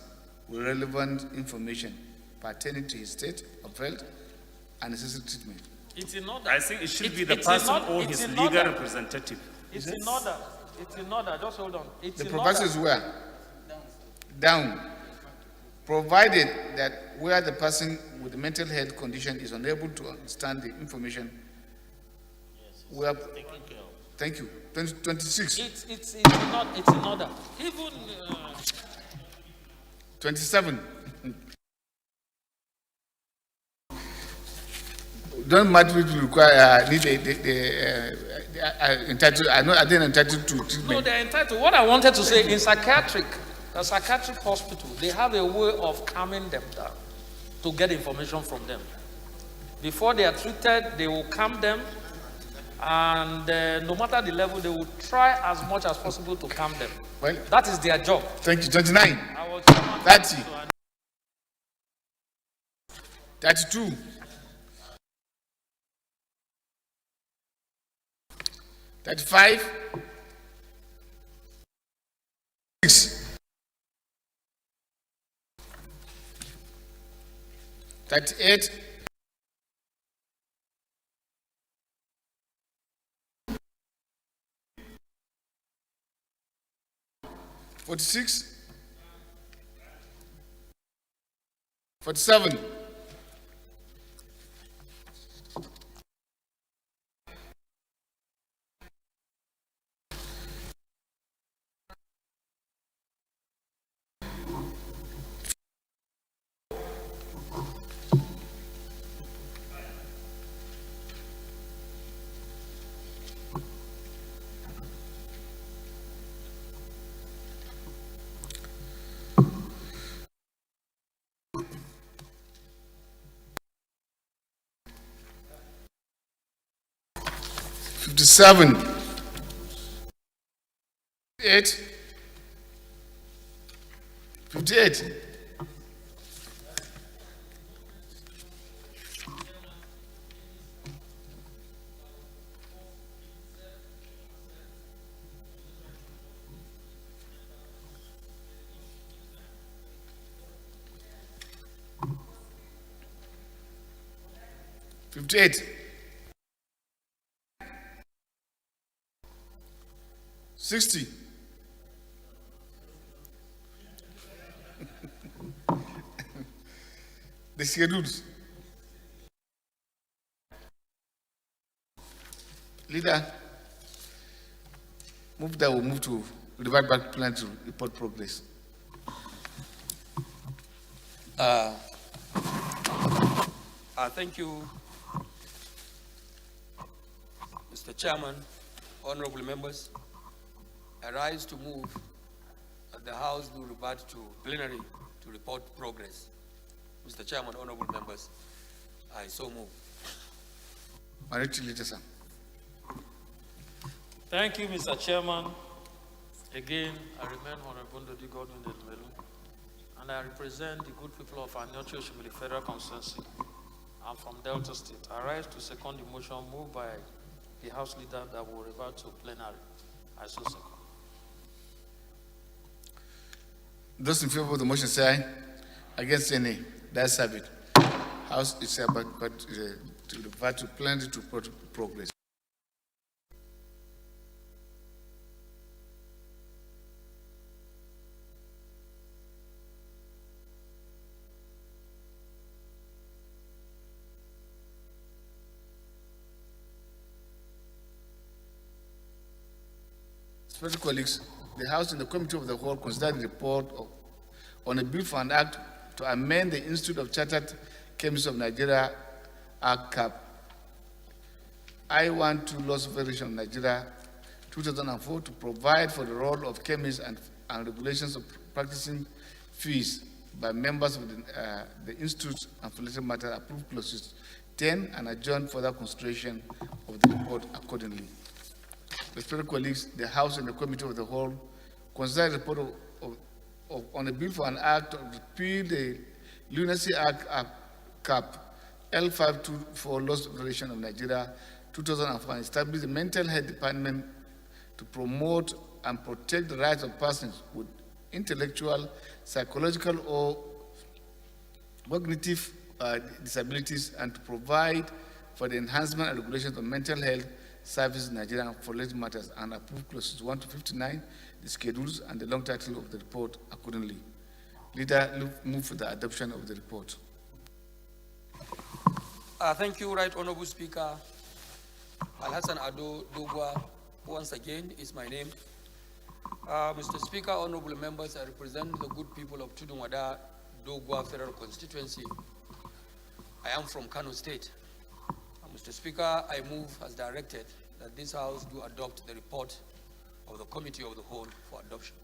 with relevant information pertaining to his state of health and necessary treatment. It's in order. I think it should be the person or his legal representative. It's in order. It's in order. Just hold on. It's The in proviso order. is where? Down. Provided that where the person with the mental health condition is unable to understand the information, we are. Thank you. 26. It's in order. Even 27. Don't matter if you require entitled. I know I didn't entitled to treatment. no, they're entitled. What I wanted to say in a psychiatric hospital, they have a way of calming them down to get information from them. Before they are treated, they will calm them, and no matter the level, they will try as much as possible to calm them. Well, that is their job. Thank you. 29. I was 30. 32. 35. 6. 38. 46. 47. 57. 58. 58. 58. 60. The schedules. Leader, move that, we'll move to revert back plan to report progress. Thank you, Mr. Chairman, honorable members. I rise to move that the House will revert to plenary to report progress. Mr. Chairman, honorable members, I so move. Minority Leader, sir. Thank you, Mr. Chairman. Again, I remain Honorable Dodi Godwin Delmelu, and I represent the good people of Anyocho Shimili Federal Constituency. I'm from Delta State. I rise to second the motion moved by the House Leader that will revert to plenary. I so second. Those in favor of the motion say aye. Against any, that's have it. House is about to revert to plenary to report progress. Special colleagues, the House and the Committee of the Whole considered the report on a bill for an act to amend the Institute of Chartered Chemists of Nigeria Act Cap I-12 Laws of Federation of Nigeria 2004 to provide for the role of chemists and regulations of practicing fees by members of the Institute and related matter approved clauses 10 and adjourn further consideration of the report accordingly. Respected colleagues, the House and the Committee of the Whole consider the report on a bill for an act to repeal the Lunacy Act Cap L524 Laws of Federation of Nigeria 2004 and establish the Mental Health Department to promote and protect the rights of persons with intellectual, psychological, or cognitive disabilities and to provide for the enhancement and regulation of mental health services in Nigeria for related matters and approve clauses 1 to 59, the schedules and the long title of the report accordingly. Leader, move for the adoption of the report. Thank you, Right Honorable Speaker. Alhassan Ado Dogwa, once again, is my name. Mr. Speaker, honorable members, I represent the good people of Tudunwada Dogwa Federal Constituency. I am from Kano State. Mr. Speaker, I move as directed that this House do adopt the report of the Committee of the Whole for adoption,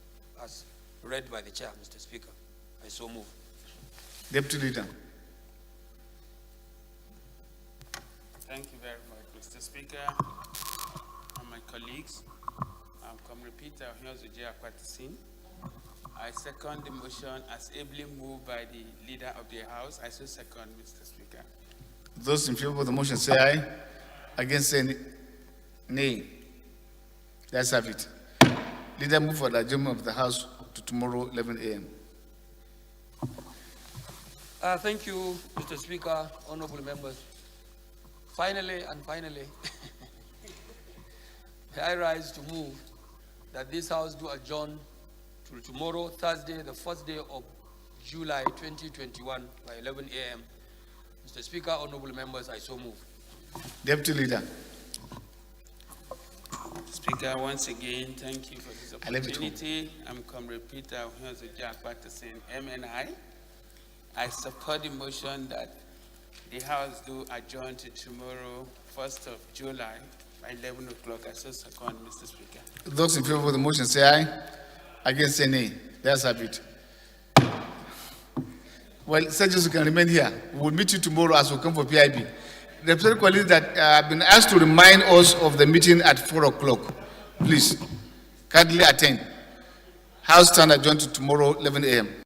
as read by the Chair, Mr. Speaker. I so move. Deputy Leader. Thank you very much, Mr. Speaker and my colleagues. I'm Comrade Peter Ohiozuji Akwatisin. I second the motion as ably moved by the Leader of the House. I so second, Mr. Speaker. Those in favor of the motion say aye. Against say nay. Let's have it. Leader, move for the adjournment of the House to tomorrow, 11 a.m. Thank you, Mr. Speaker, honorable members. Finally, I rise to move that this House do adjourn to tomorrow, Thursday, the first day of July 2021 by 11 a.m. Mr. Speaker, honorable members, I so move. Deputy Leader. Speaker, once again, thank you for this opportunity. I'm Comrade Peter Ohiozuji Akwatisin, MNI. I support the motion that the House do adjourn to tomorrow, 1st of July, by 11 o'clock. I so second, Mr. Speaker. Those in favor of the motion say aye. Against say nay. Let's have it. Well, Sergeants, you can remain here. We'll meet you tomorrow as we come for PIB. The President colleagues that have been asked to remind us of the meeting at 4 o'clock. Please, kindly attend. House stand adjourned to tomorrow, 11 a.m.